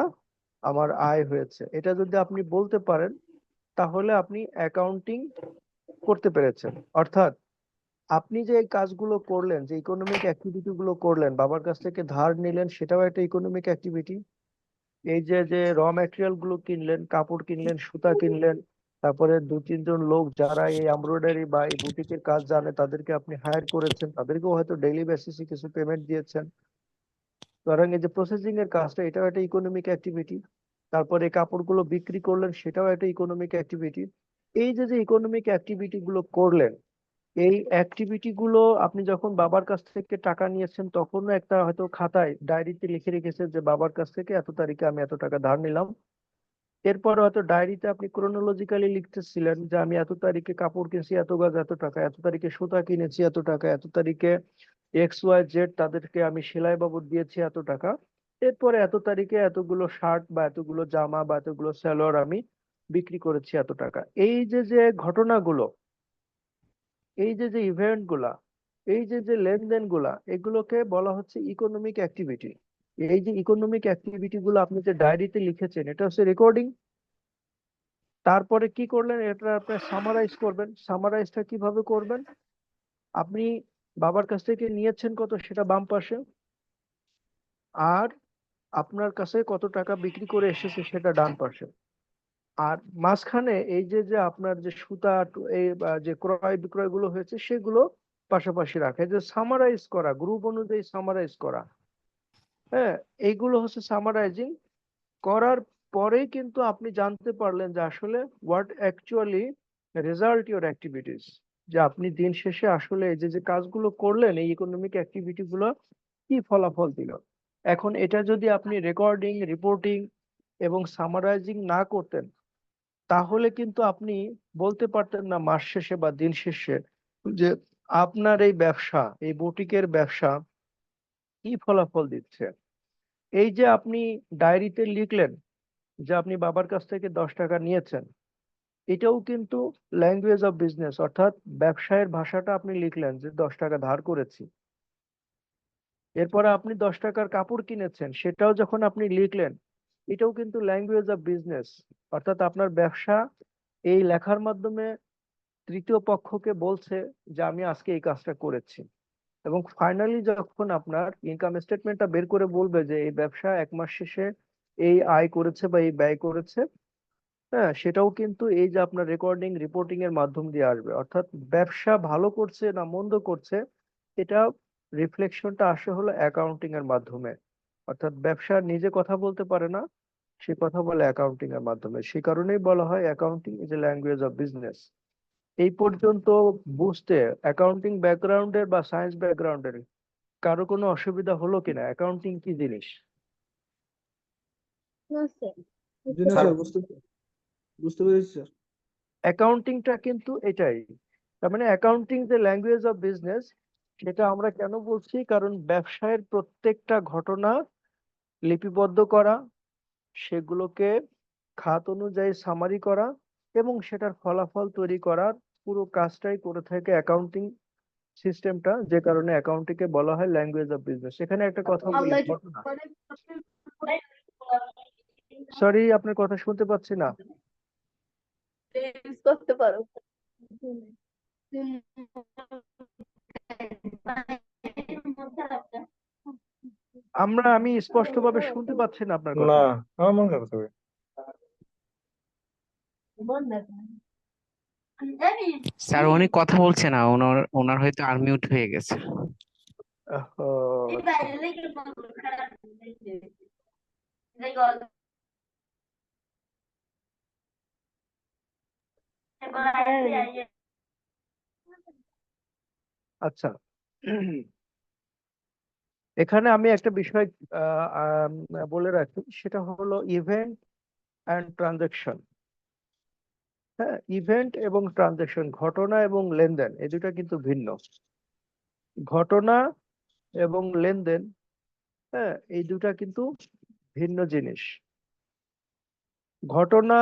আমার আয় হয়েছে। এটা যদি আপনি বলতে পারেন তাহলে আপনি অ্যাকাউন্টিং করতে পেরেছেন। অর্থাৎ আপনি যে এই কাজগুলো করলেন, যে ইকোনমিক অ্যাক্টিভিটি গুলো করলেন, বাবার কাছ থেকে ধার নিলেন, সেটাও একটা ইকোনমিক অ্যাক্টিভিটি। এই যে যে র ম্যাটেরিয়াল গুলো কিনলেন, কাপড় কিনলেন, সুতা কিনলেন, তারপরে 2-3 জন লোক যারা এই এমব্রয়ডারি বা এই বুটিকের কাজ জানে তাদেরকে আপনি হায়ার করেছেন, তাদেরকেও হয়তো ডেইলি বেসিসে কিছু পেমেন্ট দিয়েছেন। ধরেন এই যে প্রসেসিং এর কাজটা, এটাও একটা ইকোনমিক অ্যাক্টিভিটি। তারপরে এই কাপড়গুলো বিক্রি করলেন, সেটাও একটা ইকোনমিক অ্যাক্টিভিটি। এই যে যে ইকোনমিক অ্যাক্টিভিটি গুলো করলেন, এই অ্যাক্টিভিটি গুলো আপনি যখন বাবার কাছ থেকে টাকা নিয়েছেন তখনও একটা হয়তো খাতায় ডায়েরিতে লিখে রেখেছেন যে বাবার কাছ থেকে এত তারিখে আমি এত টাকা ধার নিলাম। এরপর হয়তো ডায়েরিতে আপনি ক্রোনোলজিক্যালি লিখতেছিলেন যে আমি এত তারিখে কাপড় কিনছি এত গজ এত টাকা, এত তারিখে সুতা কিনেছি এত টাকা, এত তারিখে XYZ তাদেরকে আমি সেলাই বাবদ দিয়েছি এত টাকা, এরপরে এত তারিখে এতগুলো শার্ট বা এতগুলো জামা বা এতগুলো সালোয়ার আমি বিক্রি করেছি এত টাকা। এই যে যে ঘটনাগুলো, এই যে যে ইভেন্ট গুলা, এই যে যে লেনদেন গুলা, এগুলোকে বলা হচ্ছে ইকোনমিক অ্যাক্টিভিটি। এই যে ইকোনমিক অ্যাক্টিভিটি গুলো আপনি যে ডায়েরিতে লিখেছেন, এটা হচ্ছে রেকর্ডিং। তারপরে কি করলেন, এটা আপনি সামারাইজ করবেন। সামারাইজটা কিভাবে করবেন? আপনি বাবার কাছ থেকে নিয়েছেন কত সেটা বাম পাশে, আর আপনার কাছে কত টাকা বিক্রি করে এসেছে সেটা ডান পাশে। আর মাঝখানে এই যে যে আপনার যে সুতা এই যে ক্রয় বিক্রয় গুলো হয়েছে সেগুলো পাশাপাশি রাখে, যে সামারাইজ করা, গ্রুপ অনুযায়ী সামারাইজ করা। হ্যাঁ, এইগুলো হচ্ছে সামারাইজিং। করার পরেই কিন্তু আপনি জানতে পারলেন যে আসলে what actually result your activities, যে আপনি দিন শেষে আসলে এই যে যে কাজগুলো করলেন, এই ইকোনমিক অ্যাক্টিভিটি গুলো কি ফলাফল দিল। এখন এটা যদি আপনি রেকর্ডিং, রিপোর্টিং এবং সামারাইজিং না করতেন, তাহলে কিন্তু আপনি বলতে পারতেন না মাস শেষে বা দিন শেষে যে আপনার এই ব্যবসা, এই বুটিকের ব্যবসা কি ফলাফল দিচ্ছে। এই যে আপনি ডায়েরিতে লিখলেন যে আপনি বাবার কাছ থেকে 10 টাকা নিয়েছেন, এটাও কিন্তু ল্যাঙ্গুয়েজ অফ বিজনেস, অর্থাৎ ব্যবসায়ের ভাষাটা আপনি লিখলেন যে 10 টাকা ধার করেছি। এরপরে আপনি 10 টাকার কাপড় কিনেছেন, সেটাও যখন আপনি লিখলেন, এটাও কিন্তু ল্যাঙ্গুয়েজ অফ বিজনেস, অর্থাৎ আপনার ব্যবসা এই লেখার মাধ্যমে তৃতীয় পক্ষকে বলছে যে আমি আজকে এই কাজটা করেছি। এবং ফাইনালি যখন আপনার ইনকাম স্টেটমেন্টটা বের করে বলবে যে এই ব্যবসা 1 মাস শেষে এই আয় করেছে বা এই ব্যয় করেছে, হ্যাঁ, সেটাও কিন্তু এই যে আপনার রেকর্ডিং, রিপোর্টিং এর মাধ্যম দিয়ে আসবে। অর্থাৎ ব্যবসা ভালো করছে না মন্দ করছে, এটা রিফ্লেকশনটা আসে হলো অ্যাকাউন্টিং এর মাধ্যমে। অর্থাৎ ব্যবসা নিজে কথা বলতে পারে না, সে কথা বলে অ্যাকাউন্টিং এর মাধ্যমে। সে কারণেই বলা হয় accounting is a language of business. এই পর্যন্ত বুঝতে অ্যাকাউন্টিং ব্যাকগ্রাউন্ডের বা সায়েন্স ব্যাকগ্রাউন্ডের কারো কোনো অসুবিধা হলো কিনা? অ্যাকাউন্টিং কি জিনিস?
না স্যার,
জি না স্যার, বুঝতে পেরেছি স্যার।
অ্যাকাউন্টিংটা কিন্তু এটাই, তার মানে অ্যাকাউন্টিং যে ল্যাঙ্গুয়েজ অফ বিজনেস, সেটা আমরা কেন বলছি? কারণ ব্যবসায়ের প্রত্যেকটা ঘটনা লিপিবদ্ধ করা, সেগুলোকে খাত অনুযায়ী সামারি করা এবং সেটার ফলাফল তৈরি করার পুরো কাজটাই করে থাকে অ্যাকাউন্টিং সিস্টেমটা, যে কারণে অ্যাকাউন্টিংকে বলা হয় ল্যাঙ্গুয়েজ অফ বিজনেস। এখানে একটা কথা বলি, ঘটনা, সরি আপনার কথা শুনতে পাচ্ছি না।
করতে পারো।
আমি স্পষ্টভাবে শুনতে পাচ্ছি না আপনার
না,
কথা।
আমার মন খারাপ হবে।
স্যার উনি কথা বলছে না, ওনার ওনার হয়তো আনমিউট হয়ে গেছে।
ও, আচ্ছা, এখানে আমি একটা বিষয় বলে রাখি, সেটা হলো ইভেন্ট অ্যান্ড ট্রানজাকশন। হ্যাঁ, ইভেন্ট এবং ট্রানজাকশন, ঘটনা এবং লেনদেন, এই দুটা কিন্তু ভিন্ন। ঘটনা এবং লেনদেন, হ্যাঁ, এই দুটা কিন্তু ভিন্ন জিনিস। ঘটনা,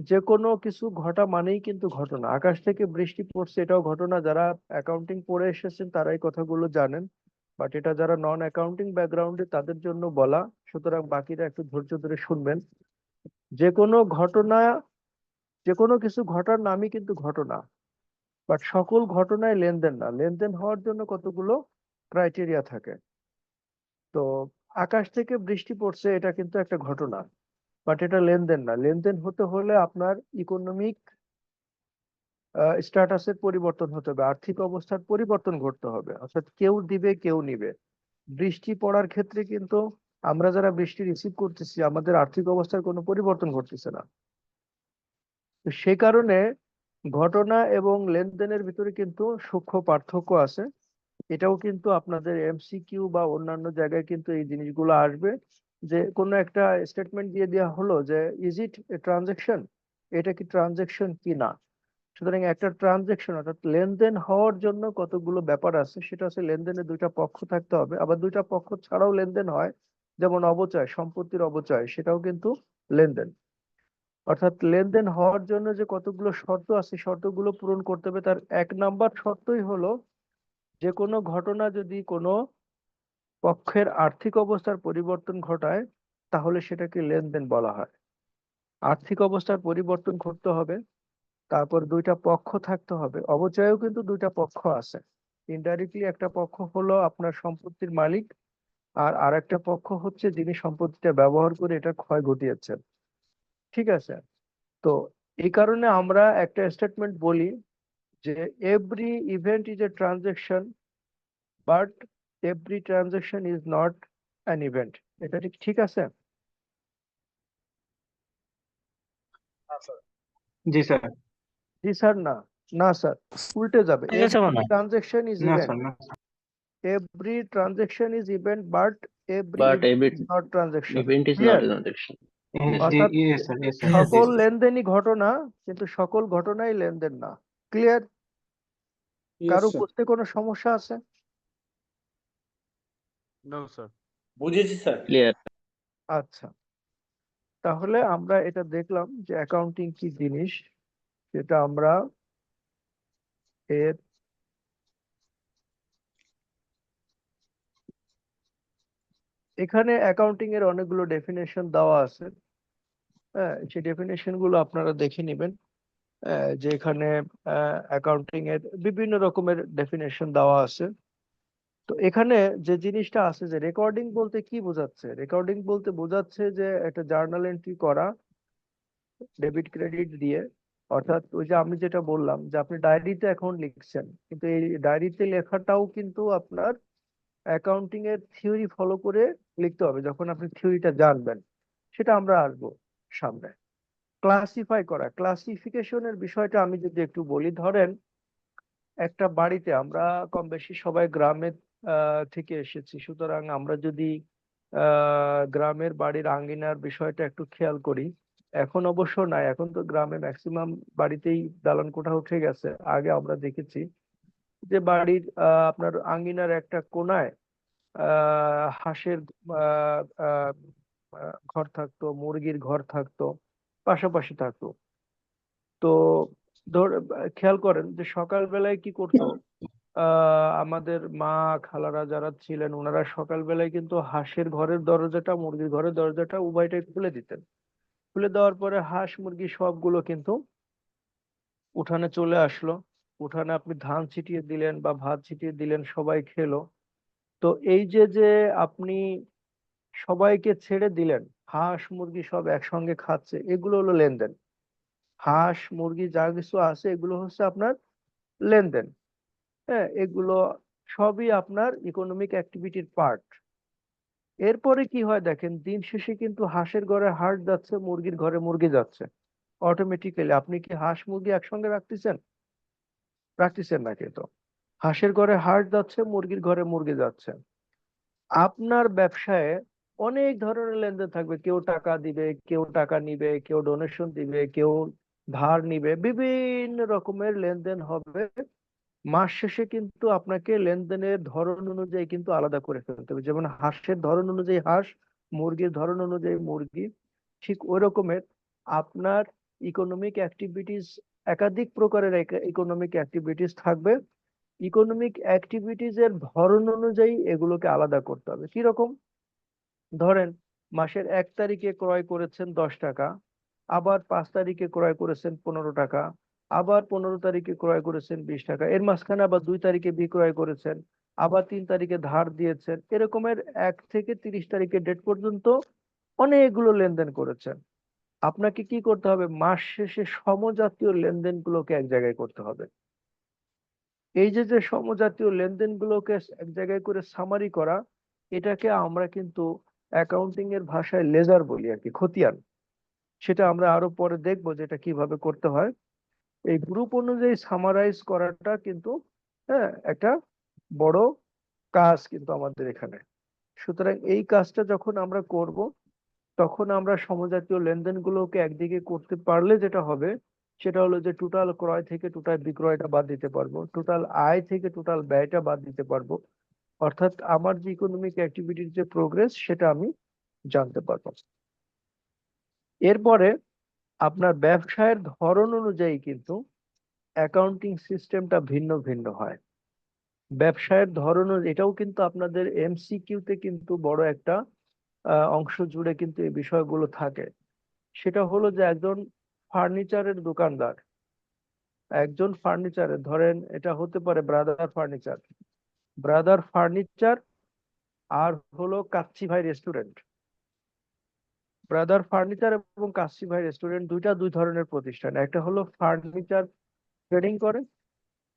যে কোনো কিছু ঘটা মানেই কিন্তু ঘটনা। আকাশ থেকে বৃষ্টি পড়ছে, এটাও ঘটনা। যারা অ্যাকাউন্টিং পড়ে এসেছেন তারা এই কথাগুলো জানেন বাট এটা যারা নন অ্যাকাউন্টিং ব্যাকগ্রাউন্ডে তাদের জন্য বলা, সুতরাং বাকিরা একটু ধৈর্য ধরে শুনবেন। যে কোনো ঘটনা, যে কোনো কিছু ঘটার নামই কিন্তু ঘটনা, বাট সকল ঘটনায় লেনদেন না। লেনদেন হওয়ার জন্য কতগুলো ক্রাইটেরিয়া থাকে। তো আকাশ থেকে বৃষ্টি পড়ছে, এটা কিন্তু একটা ঘটনা, বাট এটা লেনদেন না। লেনদেন হতে হলে আপনার ইকোনমিক স্ট্যাটাসের পরিবর্তন হতে হবে, আর্থিক অবস্থার পরিবর্তন ঘটতে হবে, অর্থাৎ কেউ দিবে কেউ নিবে। বৃষ্টি পড়ার ক্ষেত্রে কিন্তু আমরা যারা বৃষ্টি রিসিভ করতেছি আমাদের আর্থিক অবস্থার কোনো পরিবর্তন ঘটতেছে না। তো সেই কারণে ঘটনা এবং লেনদেনের ভিতরে কিন্তু সূক্ষ্ম পার্থক্য আছে। এটাও কিন্তু আপনাদের এমসিকিউ বা অন্যান্য জায়গায় কিন্তু এই জিনিসগুলো আসবে, যে কোনো একটা স্টেটমেন্ট দিয়ে দেওয়া হলো যে ইজ ইট এ ট্রানজেকশন, এটা কি ট্রানজেকশন কি না। সুতরাং একটা ট্রানজেকশন অর্থাৎ লেনদেন হওয়ার জন্য কতগুলো ব্যাপার আছে, সেটা হচ্ছে লেনদেনের দুইটা পক্ষ থাকতে হবে। আবার দুইটা পক্ষ ছাড়াও লেনদেন হয়, যেমন অবচয়, সম্পত্তির অবচয়, সেটাও কিন্তু লেনদেন। অর্থাৎ লেনদেন হওয়ার জন্য যে কতগুলো শর্ত আছে, শর্তগুলো পূরণ করতে হবে। তার 1 নম্বর শর্তই হলো যে কোনো ঘটনা যদি কোনো পক্ষের আর্থিক অবস্থার পরিবর্তন ঘটায় তাহলে সেটাকে লেনদেন বলা হয়। আর্থিক অবস্থার পরিবর্তন ঘটতে হবে, তারপর দুইটা পক্ষ থাকতে হবে। অবচয়েও কিন্তু দুইটা পক্ষ আছে। ইনডাইরেক্টলি একটা পক্ষ হলো আপনার সম্পত্তির মালিক, আর আরেকটা পক্ষ হচ্ছে যিনি সম্পত্তিটা ব্যবহার করে এটা ক্ষয় ঘটিয়েছেন। ঠিক আছে? তো এই কারণে আমরা একটা স্টেটমেন্ট বলি যে every event is a transaction, but every transaction is not an event. এটা ঠিক ঠিক আছে?
জি স্যার।
জি স্যার। না, না স্যার, উল্টে যাবে।
ঠিক আছে
এভরি
মানে
ট্রানজেকশন ইজ
না
ইভেন্ট,
স্যার, না
every transaction is event but every
but
event
every
is not transaction.
Event is not
Clear?
A transaction.
জি,
অর্থাৎ
ইয়ে স্যার, ইয়ে স্যার, জি
সকল
স্যার।
লেনদেনই ঘটনা, কিন্তু সকল ঘটনাই লেনদেন না। ক্লিয়ার?
ইয়েস
কারো
স্যার।
বুঝতে কোনো সমস্যা আছে?
No sir.
বুঝেছি স্যার।
ক্লিয়ার।
আচ্ছা, তাহলে আমরা এটা দেখলাম যে অ্যাকাউন্টিং কি জিনিস, সেটা আমরা এর এখানে অ্যাকাউন্টিং এর অনেকগুলো ডেফিনেশন দেওয়া আছে। হ্যাঁ, সেই ডেফিনেশন গুলো আপনারা দেখে নেবেন। যে এখানে অ্যাকাউন্টিং এর বিভিন্ন রকমের ডেফিনেশন দেওয়া আছে। তো এখানে যে জিনিসটা আছে, যে রেকর্ডিং বলতে কি বোঝাচ্ছে, রেকর্ডিং বলতে বোঝাচ্ছে যে একটা জার্নাল এন্ট্রি করা ডেবিট ক্রেডিট দিয়ে। অর্থাৎ ওই যে আমি যেটা বললাম যে আপনি ডায়েরিতে অ্যাকাউন্ট লিখছেন, কিন্তু এই ডায়েরিতে লেখাটাও কিন্তু আপনার অ্যাকাউন্টিং এর থিওরি ফলো করে লিখতে হবে। যখন আপনি থিওরিটা জানবেন, সেটা আমরা আসবো সামনে। ক্লাসিফাই করা, ক্লাসিফিকেশনের বিষয়টা আমি যদি একটু বলি, ধরেন একটা বাড়িতে, আমরা কম বেশি সবাই গ্রামের থেকে এসেছি, সুতরাং আমরা যদি গ্রামের বাড়ির আঙ্গিনার বিষয়টা একটু খেয়াল করি। এখন অবশ্য নাই, এখন তো গ্রামে ম্যাক্সিমাম বাড়িতেই দালান কোঠা উঠে গেছে। আগে আমরা দেখেছি যে বাড়ির আপনার আঙ্গিনার একটা কোনায় হাঁসের আহ, আহ, ঘর থাকতো, মুরগির ঘর থাকতো, পাশাপাশি থাকতো। তো ধর, খেয়াল করেন যে সকালবেলায় কি করতো, আমাদের মা খালারা যারা ছিলেন ওনারা সকালবেলায় কিন্তু হাঁসের ঘরের দরজাটা, মুরগির ঘরের দরজাটা উভয়টাই খুলে দিতেন। খুলে দেওয়ার পরে হাঁস মুরগি সবগুলো কিন্তু উঠানে চলে আসলো। উঠানে আপনি ধান ছিটিয়ে দিলেন বা ভাত ছিটিয়ে দিলেন, সবাই খেলো। তো এই যে যে আপনি সবাইকে ছেড়ে দিলেন, হাঁস মুরগি সব একসঙ্গে খাচ্ছে, এগুলো হলো লেনদেন। হাঁস মুরগি যা কিছু আছে এগুলো হচ্ছে আপনার লেনদেন। হ্যাঁ, এগুলো সবই আপনার ইকোনমিক অ্যাক্টিভিটির পার্ট। এরপরে কি হয় দেখেন, দিন শেষে কিন্তু হাঁসের ঘরে হাঁস যাচ্ছে, মুরগির ঘরে মুরগি যাচ্ছে। অটোমেটিক্যালি আপনি কি হাঁস মুরগি একসঙ্গে রাখতেছেন? রাখতেছেন না কিন্তু। হাঁসের ঘরে হাঁস যাচ্ছে, মুরগির ঘরে মুরগি যাচ্ছে। আপনার ব্যবসায় অনেক ধরনের লেনদেন থাকবে। কেউ টাকা দিবে, কেউ টাকা নিবে, কেউ ডোনেশন দিবে, কেউ ধার নিবে, বিভিন্ন রকমের লেনদেন হবে। মাস শেষে কিন্তু আপনাকে লেনদেনের ধরন অনুযায়ী কিন্তু আলাদা করে ফেলতে হবে। যেমন হাঁসের ধরন অনুযায়ী হাঁস, মুরগির ধরন অনুযায়ী মুরগি, ঠিক ওই রকমের আপনার ইকোনমিক অ্যাক্টিভিটিস, একাধিক প্রকারের ইকোনমিক অ্যাক্টিভিটিস থাকবে। ইকোনমিক অ্যাক্টিভিটিজ এর ধরন অনুযায়ী এগুলোকে আলাদা করতে হবে। কিরকম? ধরেন মাসের 1 তারিখে ক্রয় করেছেন 10 টাকা, আবার 5 তারিখে ক্রয় করেছেন 15 টাকা, আবার 15 তারিখে ক্রয় করেছেন 20 টাকা, এর মাঝখানে আবার 2 তারিখে বিক্রয় করেছেন, আবার 3 তারিখে ধার দিয়েছেন, এরকমের 1 থেকে 30 তারিখের ডেট পর্যন্ত অনেকগুলো লেনদেন করেছেন। আপনাকে কি করতে হবে? মাস শেষে সমজাতীয় লেনদেনগুলোকে এক জায়গায় করতে হবে। এই যে যে সমজাতীয় লেনদেনগুলোকে এক জায়গায় করে সামারি করা, এটাকে আমরা কিন্তু অ্যাকাউন্টিং এর ভাষায় লেজার বলি আর কি, খতিয়ান। সেটা আমরা আরো পরে দেখবো যে এটা কিভাবে করতে হয়। এই গ্রুপ অনুযায়ী সামারাইজ করাটা কিন্তু একটা বড় কাজ কিন্তু আমাদের এখানে। সুতরাং এই কাজটা যখন আমরা করব, তখন আমরা সমজাতীয় লেনদেনগুলোকে একদিকে করতে পারলে যেটা হবে সেটা হলো যে টোটাল ক্রয় থেকে টোটাল বিক্রয়টা বাদ দিতে পারবো, টোটাল আয় থেকে টোটাল ব্যয়টা বাদ দিতে পারবো। অর্থাৎ আমার যে ইকোনমিক অ্যাক্টিভিটির যে প্রোগ্রেস সেটা আমি জানতে পারবো। এরপরে আপনার ব্যবসায়ের ধরন অনুযায়ী কিন্তু অ্যাকাউন্টিং সিস্টেমটা ভিন্ন ভিন্ন হয়। ব্যবসায়ের ধরন এটাও কিন্তু আপনাদের এমসিকিউতে কিন্তু বড় একটা অংশ জুড়ে কিন্তু এই বিষয়গুলো থাকে। সেটা হলো যে একজন ফার্নিচারের দোকানদার, একজন ফার্নিচারের, ধরেন এটা হতে পারে ব্রাদার ফার্নিচার আর হলো কাচ্চি ভাই রেস্টুরেন্ট। ব্রাদার ফার্নিচার এবং কাচ্চি ভাই রেস্টুরেন্ট দুই ধরনের প্রতিষ্ঠান। একটা হলো ফার্নিচার ট্রেডিং করে,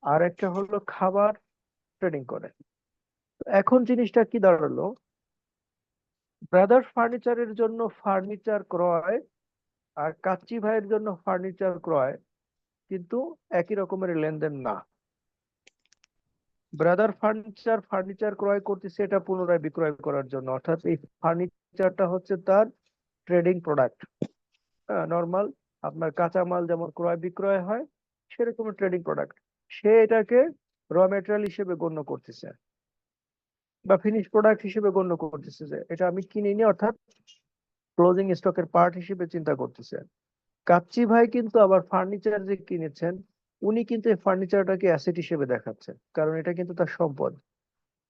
আর একটা হলো খাবার ট্রেডিং করে। এখন জিনিসটা কি দাঁড়ালো, ব্রাদার ফার্নিচারের জন্য ফার্নিচার ক্রয় আর কাচ্চি ভাইয়ের জন্য ফার্নিচার ক্রয় কিন্তু একই রকমের লেনদেন না। ব্রাদার ফার্নিচার ক্রয় করতেছে এটা পুনরায় বিক্রয় করার জন্য, অর্থাৎ এই ফার্নিচারটা হচ্ছে তার ট্রেডিং প্রোডাক্ট। নর্মাল আপনার কাঁচামাল যেমন ক্রয় বিক্রয় হয় সেরকম ট্রেডিং প্রোডাক্ট। সে এটাকে র মেটেরিয়াল হিসেবে গণ্য করতেছে বা ফিনিশ প্রোডাক্ট হিসেবে গণ্য করতেছে, যে এটা আমি কিনিনি, অর্থাৎ ক্লোজিং স্টকের পার্ট হিসেবে চিন্তা করতেছে। কাচ্চি ভাই কিন্তু আবার ফার্নিচার যে কিনেছেন উনি কিন্তু এই ফার্নিচারটাকে অ্যাসেট হিসেবে দেখাচ্ছেন, কারণ এটা কিন্তু তার সম্পদ।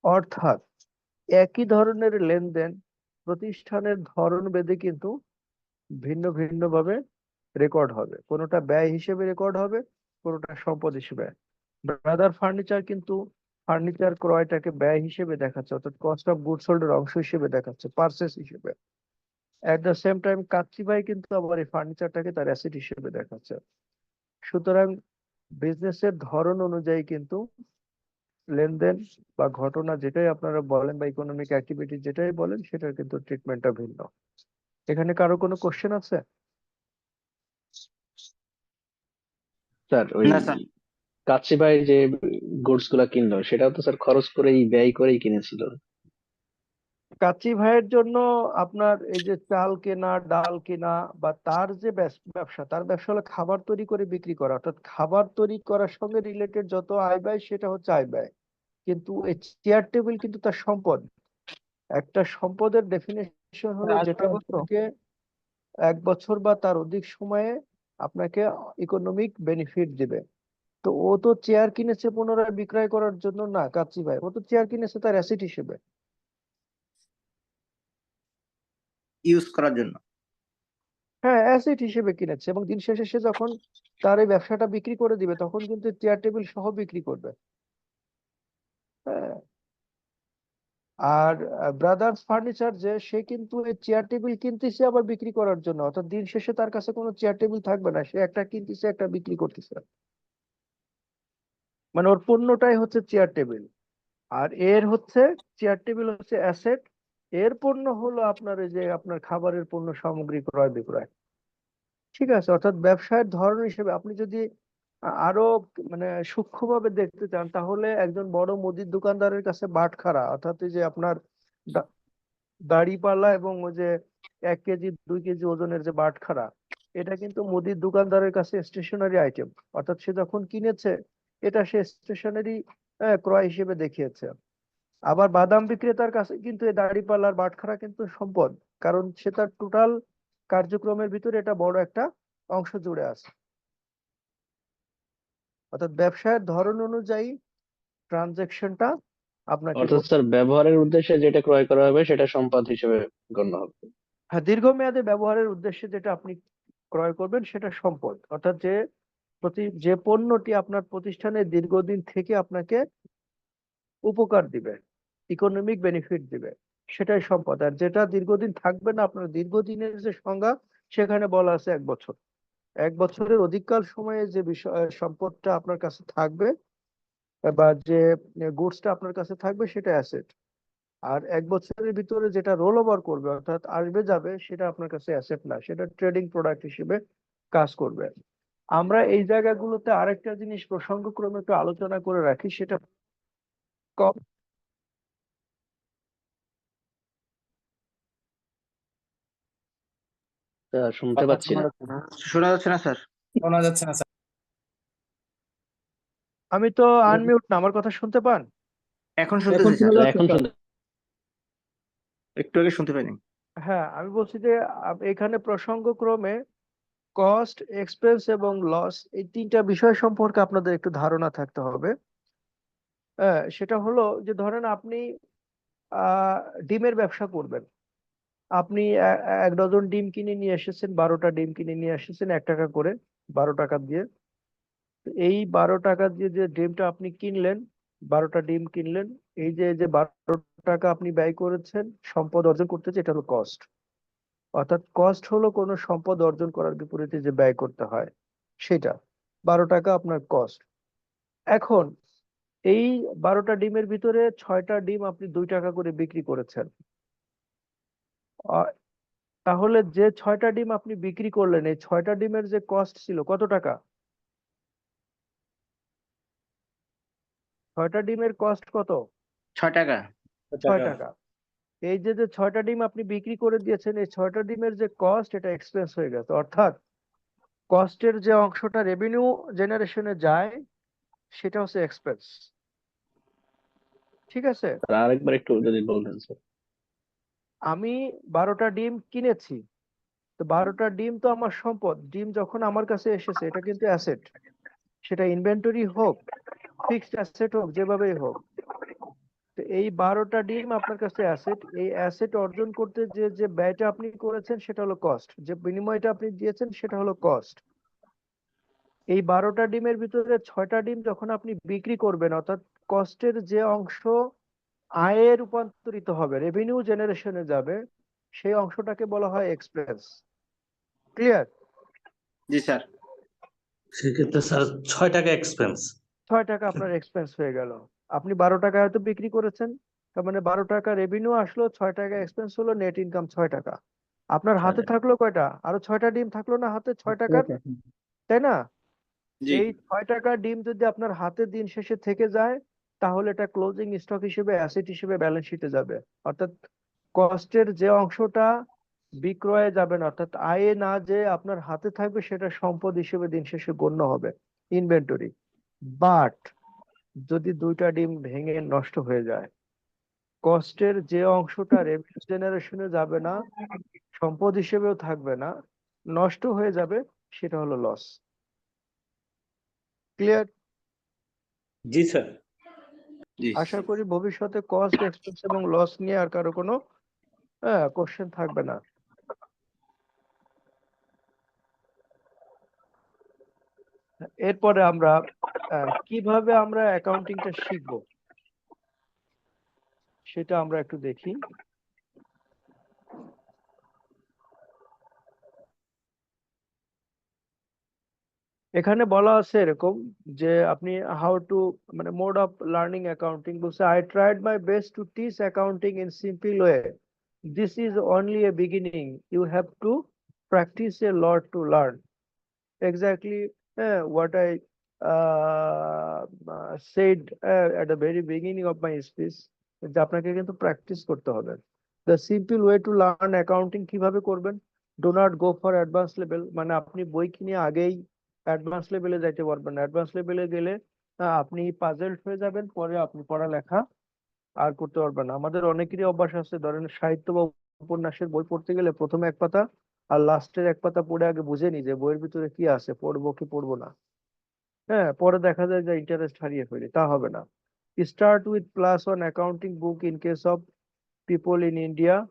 অর্থাৎ একই ধরনের লেনদেন প্রতিষ্ঠানের ধরন ভেদে কিন্তু ভিন্ন ভিন্ন ভাবে রেকর্ড হবে, কোনোটা ব্যয় হিসেবে রেকর্ড হবে, কোনোটা সম্পদ হিসেবে। ব্রাদার ফার্নিচার কিন্তু ফার্নিচার ক্রয়টাকে ব্যয় হিসেবে দেখাচ্ছে, অর্থাৎ কস্ট অফ গুডস সোল্ড এর অংশ হিসেবে দেখাচ্ছে, পারচেস হিসেবে। At the same time kacchi ভাই কিন্তু আবার এই ফার্নিচারটাকে তার অ্যাসেট হিসেবে দেখাচ্ছে। সুতরাং বিজনেসের ধরন অনুযায়ী কিন্তু লেনদেন বা ঘটনা যেটাই আপনারা বলেন বা ইকোনমিক অ্যাক্টিভিটি যেটাই বলেন সেটার কিন্তু ট্রিটমেন্টটা ভিন্ন। এখানে কারো কোনো কোশ্চেন আছে?
স্যার ওই
না স্যার,
কাচ্চি ভাই যে গুডস গুলা কিনলো সেটাও তো স্যার খরচ করেই ব্যয় করেই কিনেছিল।
কাচ্চি ভাইয়ের জন্য আপনার এই যে চাল কেনা, ডাল কেনা বা তার যে ব্যবসা, তার ব্যবসা হলো খাবার তৈরি করে বিক্রি করা, অর্থাৎ খাবার তৈরি করার সঙ্গে রিলেটেড যত আয় ব্যয় সেটা হচ্ছে আয় ব্যয়। কিন্তু এই চেয়ার টেবিল কিন্তু তার সম্পদ। একটা সম্পদের ডেফিনেশন হলো যেটা আপনাকে 1 বছর বা তার অধিক সময়ে আপনাকে ইকোনমিক বেনিফিট দিবে। তো ও তো চেয়ার কিনেছে পুনরায় বিক্রয় করার জন্য না, কাচ্চি ভাই ও তো চেয়ার কিনেছে তার অ্যাসেট হিসেবে।
ইউজ করার জন্য।
হ্যাঁ, অ্যাসেট হিসেবে কিনেছে, এবং দিন শেষে সে যখন তার এই ব্যবসাটা বিক্রি করে দিবে তখন কিন্তু চেয়ার টেবিল সহ বিক্রি করবে। হ্যাঁ। আর ব্রাদার্স ফার্নিচার যে সে কিন্তু এই চেয়ার টেবিল কিনতেছে আবার বিক্রি করার জন্য, অর্থাৎ দিন শেষে তার কাছে কোনো চেয়ার টেবিল থাকবে না, সে একটা কিনতেছে একটা বিক্রি করতেছে, মানে ওর পণ্যটাই হচ্ছে চেয়ার টেবিল। আর এর হচ্ছে চেয়ার টেবিল হচ্ছে অ্যাসেট, এর পণ্য হলো আপনার এই যে আপনার খাবারের পণ্য সামগ্রী ক্রয় বিক্রয়। ঠিক আছে, অর্থাৎ ব্যবসায়ের ধরন হিসেবে আপনি যদি আরো মানে সূক্ষ্মভাবে দেখতে চান তাহলে একজন বড় মুদির দোকানদারের কাছে বাটখারা, অর্থাৎ এই যে আপনার দা- দাড়িপাল্লা এবং ওই যে 1 কেজি 2 কেজি ওজনের যে বাটখারা, এটা কিন্তু মুদির দোকানদারের কাছে স্টেশনারি আইটেম, অর্থাৎ সে যখন কিনেছে এটা সে স্টেশনারি ক্রয় হিসেবে দেখিয়েছে। আবার বাদাম বিক্রেতার কাছে কিন্তু এই দাড়িপাল্লার বাটখারা কিন্তু সম্পদ, কারণ সে তার টোটাল কার্যক্রমের ভিতরে এটা বড় একটা অংশ জুড়ে আছে। অর্থাৎ ব্যবসায়ের ধরন অনুযায়ী ট্রানজেকশনটা আপনাকে
অর্থাৎ
করতে
স্যার ব্যবহারের উদ্দেশ্যে যেটা ক্রয় করা হবে সেটা সম্পদ হিসেবে গণ্য হবে।
হ্যাঁ, দীর্ঘমেয়াদে ব্যবহারের উদ্দেশ্যে যেটা আপনি ক্রয় করবেন সেটা সম্পদ, অর্থাৎ যে পণ্যটি আপনার প্রতিষ্ঠানে দীর্ঘদিন থেকে আপনাকে উপকার দিবে, ইকোনমিক বেনিফিট দিবে, সেটাই সম্পদ। আর যেটা দীর্ঘদিন থাকবে না, আপনার দীর্ঘদিনের যে সংজ্ঞা সেখানে বলা আছে 1 বছর। 1 বছরের অধিককাল সময়ে যে বিষয় সম্পদটা আপনার কাছে থাকবে বা যে গুডসটা আপনার কাছে থাকবে সেটা অ্যাসেট। আর 1 বছরের ভিতরে যেটা রোল ওভার করবে অর্থাৎ আসবে যাবে সেটা আপনার কাছে অ্যাসেট না, সেটা ট্রেডিং প্রোডাক্ট হিসেবে কাজ করবে। আমরা এই জায়গাগুলোতে আরেকটা জিনিস প্রসঙ্গক্রমে একটু আলোচনা করে রাখি, সেটা কম
শুনতে পাচ্ছি না।
শোনা যাচ্ছে না স্যার?
শোনা যাচ্ছে না স্যার।
আমি তো আনমিউট না, আমার কথা শুনতে পান?
এখন
এখন
শুনতেছি
শোনা
স্যার,
যাচ্ছে এখন শুনতে
একটু আগে শুনতে পাইনি।
হ্যাঁ, আমি বলছি যে এখানে প্রসঙ্গক্রমে কস্ট, এক্সপেন্স এবং লস, এই 3টা বিষয় সম্পর্কে আপনাদের একটু ধারণা থাকতে হবে। সেটা হলো যে ধরেন আপনি ডিমের ব্যবসা করবেন। আপনি 1 ডজন ডিম কিনে নিয়ে এসেছেন, 12টা ডিম কিনে নিয়ে এসেছেন 1 টাকা করে, 12 টাকা দিয়ে। তো এই 12 টাকা দিয়ে যে ডিমটা আপনি কিনলেন, 12টা ডিম কিনলেন, এই যে 12 টাকা আপনি ব্যয় করেছেন সম্পদ অর্জন করতে, এটা হলো কস্ট। অর্থাৎ কস্ট হলো কোনো সম্পদ অর্জন করার বিপরীতে যে ব্যয় করতে হয় সেটা, 12 টাকা আপনার কস্ট। এখন এই 12টা ডিমের ভিতরে 6টা ডিম আপনি 2 টাকা করে বিক্রি করেছেন। তাহলে যে 6টা ডিম আপনি বিক্রি করলেন, এই 6টা ডিমের যে কস্ট ছিল কত টাকা? 6টা ডিমের কস্ট কত?
6 টাকা।
6 টাকা। এই যে 6টা ডিম আপনি বিক্রি করে দিয়েছেন, এই 6টা ডিমের যে কস্ট এটা এক্সপেন্স হয়ে গেছে। অর্থাৎ কস্টের যে অংশটা রেভিনিউ জেনারেশনে যায় সেটা হচ্ছে এক্সপেন্স। ঠিক আছে?
স্যার আরেকবার একটু যদি বলতেন স্যার।
আমি 12টা ডিম কিনেছি, তো 12টা ডিম তো আমার সম্পদ। ডিম যখন আমার কাছে এসেছে এটা কিন্তু অ্যাসেট, সেটা ইনভেন্টরি হোক, ফিক্সড অ্যাসেট হোক, যেভাবেই হোক। তো এই 12টা ডিম আপনার কাছে অ্যাসেট। এই অ্যাসেট অর্জন করতে যে ব্যয়টা আপনি করেছেন সেটা হলো কস্ট, যে বিনিময়টা আপনি দিয়েছেন সেটা হলো কস্ট। এই 12টা ডিমের ভিতরে 6টা ডিম যখন আপনি বিক্রি করবেন, অর্থাৎ কস্টের যে অংশ আয়ে রূপান্তরিত হবে, রেভিনিউ জেনারেশনে যাবে, সেই অংশটাকে বলা হয় এক্সপেন্স। ক্লিয়ার?
জি স্যার।
সেক্ষেত্রে স্যার 6 টাকা এক্সপেন্স।
6 টাকা আপনার এক্সপেন্স হয়ে গেল। আপনি 12 টাকা হয়তো বিক্রি করেছেন, তার মানে 12 টাকা রেভিনিউ আসলো, 6 টাকা এক্সপেন্স হলো, নেট ইনকাম 6 টাকা। আপনার হাতে থাকলো কয়টা? আরো 6টা ডিম থাকলো না হাতে 6 টাকার, তাই না?
জি
এই 6 টাকা ডিম যদি আপনার হাতে দিন শেষে থেকে যায়, তাহলে এটা ক্লোজিং স্টক হিসেবে, অ্যাসেট হিসেবে ব্যালেন্স শিটে যাবে। অর্থাৎ কস্টের যে অংশটা বিক্রয়ে যাবে না, অর্থাৎ আয়ে না যে আপনার হাতে থাকবে, সেটা সম্পদ হিসেবে দিন শেষে গণ্য হবে, ইনভেন্টরি। বাট যদি 2টা ডিম ভেঙে নষ্ট হয়ে যায়, কস্টের যে অংশটা রেভিনিউ জেনারেশনে যাবে না, সম্পদ হিসেবেও থাকবে না, নষ্ট হয়ে যাবে, সেটা হলো লস। ক্লিয়ার?
জি স্যার।
জি
আশা করি ভবিষ্যতে কস্ট, এক্সপেন্স এবং লস নিয়ে আর কারো কোনো কোশ্চেন থাকবে না। এরপরে আমরা কিভাবে আমরা অ্যাকাউন্টিংটা শিখবো সেটা আমরা একটু দেখি। এখানে বলা আছে এরকম যে আপনি হাউ টু, মানে মোড অফ লার্নিং অ্যাকাউন্টিং, বলছে I tried my best to teach accounting in simple way, this is only a beginning, you have to practise a lot to learn. Exactly what I said at the very beginning of my speech, যে আপনাকে কিন্তু practice করতে হবে। The simple way to learn accounting কিভাবে করবেন? Do not go for advance level, মানে আপনি বই কিনে আগেই অ্যাডভান্স লেভেলে যাইতে পারবেন না। অ্যাডভান্স লেভেলে গেলে আপনি পাজলড হয়ে যাবেন, পরে আপনি পড়ালেখা আর করতে পারবেন না। আমাদের অনেকেরই অভ্যাস আছে, ধরেন সাহিত্য বা উপন্যাসের বই পড়তে গেলে প্রথমে 1 পাতা আর লাস্টের 1 পাতা পড়ে আগে বুঝে নি যে বইয়ের ভিতরে কি আছে, পড়বো কি পড়বো না। হ্যাঁ, পরে দেখা যায় যে ইন্টারেস্ট হারিয়ে ফেলি, তা হবে না। Start with +1 accounting book in case of people in India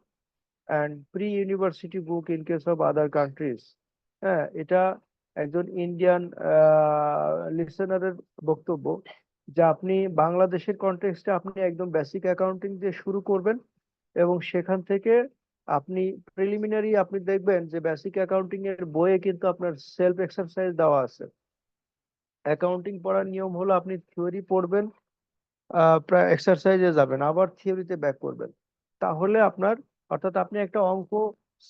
and pre-university book in case of other countries. হ্যাঁ, এটা একজন ইন্ডিয়ান লিসেনারের বক্তব্য যে আপনি বাংলাদেশের কনটেক্সটে আপনি একদম বেসিক অ্যাকাউন্টিং দিয়ে শুরু করবেন এবং সেখান থেকে আপনি প্রিলিমিনারি আপনি দেখবেন যে বেসিক অ্যাকাউন্টিং এর বইয়ে কিন্তু আপনার সেলফ এক্সারসাইজ দেওয়া আছে। অ্যাকাউন্টিং পড়ার নিয়ম হলো আপনি থিওরি পড়বেন, প্রায় এক্সারসাইজে যাবেন, আবার থিওরিতে ব্যাক করবেন। তাহলে আপনার অর্থাৎ আপনি একটা অঙ্ক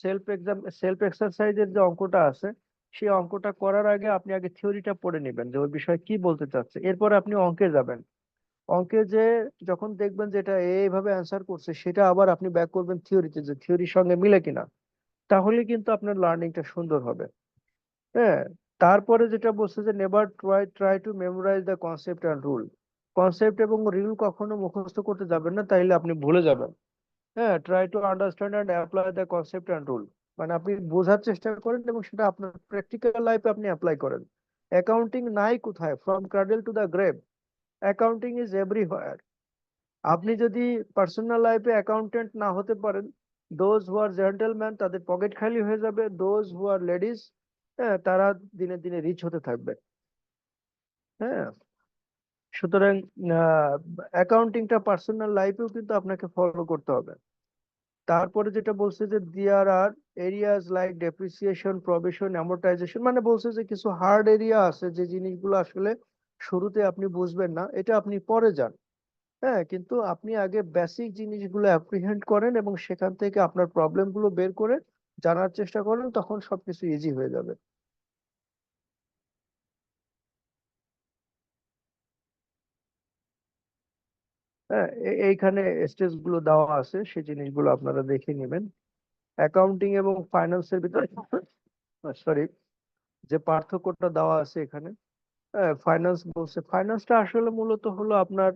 সেলফ এক্সারসাইজের যে অঙ্কটা আছে সেই অঙ্কটা করার আগে আপনি আগে থিওরিটা পড়ে নেবেন যে ওই বিষয়ে কি বলতে চাচ্ছে, এরপরে আপনি অঙ্কে যাবেন। অঙ্কে যে যখন দেখবেন যে এটা এইভাবে অ্যান্সার করছে সেটা আবার আপনি ব্যাক করবেন থিওরিতে যে থিওরির সঙ্গে মিলে কিনা, তাহলে কিন্তু আপনার লার্নিংটা সুন্দর হবে। হ্যাঁ, তারপরে যেটা বলছে যে never try to memorise the concept and rule. Concept এবং রুল কখনো মুখস্থ করতে যাবেন না, তাইলে আপনি ভুলে যাবেন। হ্যাঁ, try to understand and apply the concept and rule, মানে আপনি বোঝার চেষ্টা করেন এবং সেটা আপনার প্র্যাকটিক্যাল লাইফে আপনি অ্যাপ্লাই করেন। অ্যাকাউন্টিং নাই কোথায়, from cradle to the grave, accounting is everywhere. আপনি যদি পার্সোনাল লাইফে অ্যাকাউন্টেন্ট না হতে পারেন, দোজ হু আর জেন্টলম্যান তাদের পকেট খালি হয়ে যাবে, দোজ হু আর লেডিস হ্যাঁ তারা দিনে দিনে রিচ হতে থাকবে। হ্যাঁ, সুতরাং অ্যাকাউন্টিংটা পার্সোনাল লাইফেও কিন্তু আপনাকে ফলো করতে হবে। তারপরে যেটা বলছে যে দেয়ার আর এরিয়াজ লাইক ডেপ্রিসিয়েশন, প্রভিশন, অ্যামortization, মানে বলছে যে কিছু হার্ড এরিয়া আছে যে জিনিসগুলো আসলে শুরুতে আপনি বুঝবেন না, এটা আপনি পরে যান। হ্যাঁ, কিন্তু আপনি আগে বেসিক জিনিসগুলো অ্যাপ্রিহেন্ড করেন এবং সেখান থেকে আপনার প্রবলেমগুলো বের করে জানার চেষ্টা করেন, তখন সবকিছু ইজি হয়ে যাবে। হ্যাঁ, এইখানে স্টেজ গুলো দেওয়া আছে, সেই জিনিসগুলো আপনারা দেখে নেবেন। অ্যাকাউন্টিং এবং ফাইন্যান্সের ভিতরে সরি যে পার্থক্যটা দেওয়া আছে এখানে, ফাইন্যান্স বলছে, ফাইন্যান্সটা আসলে মূলত হলো আপনার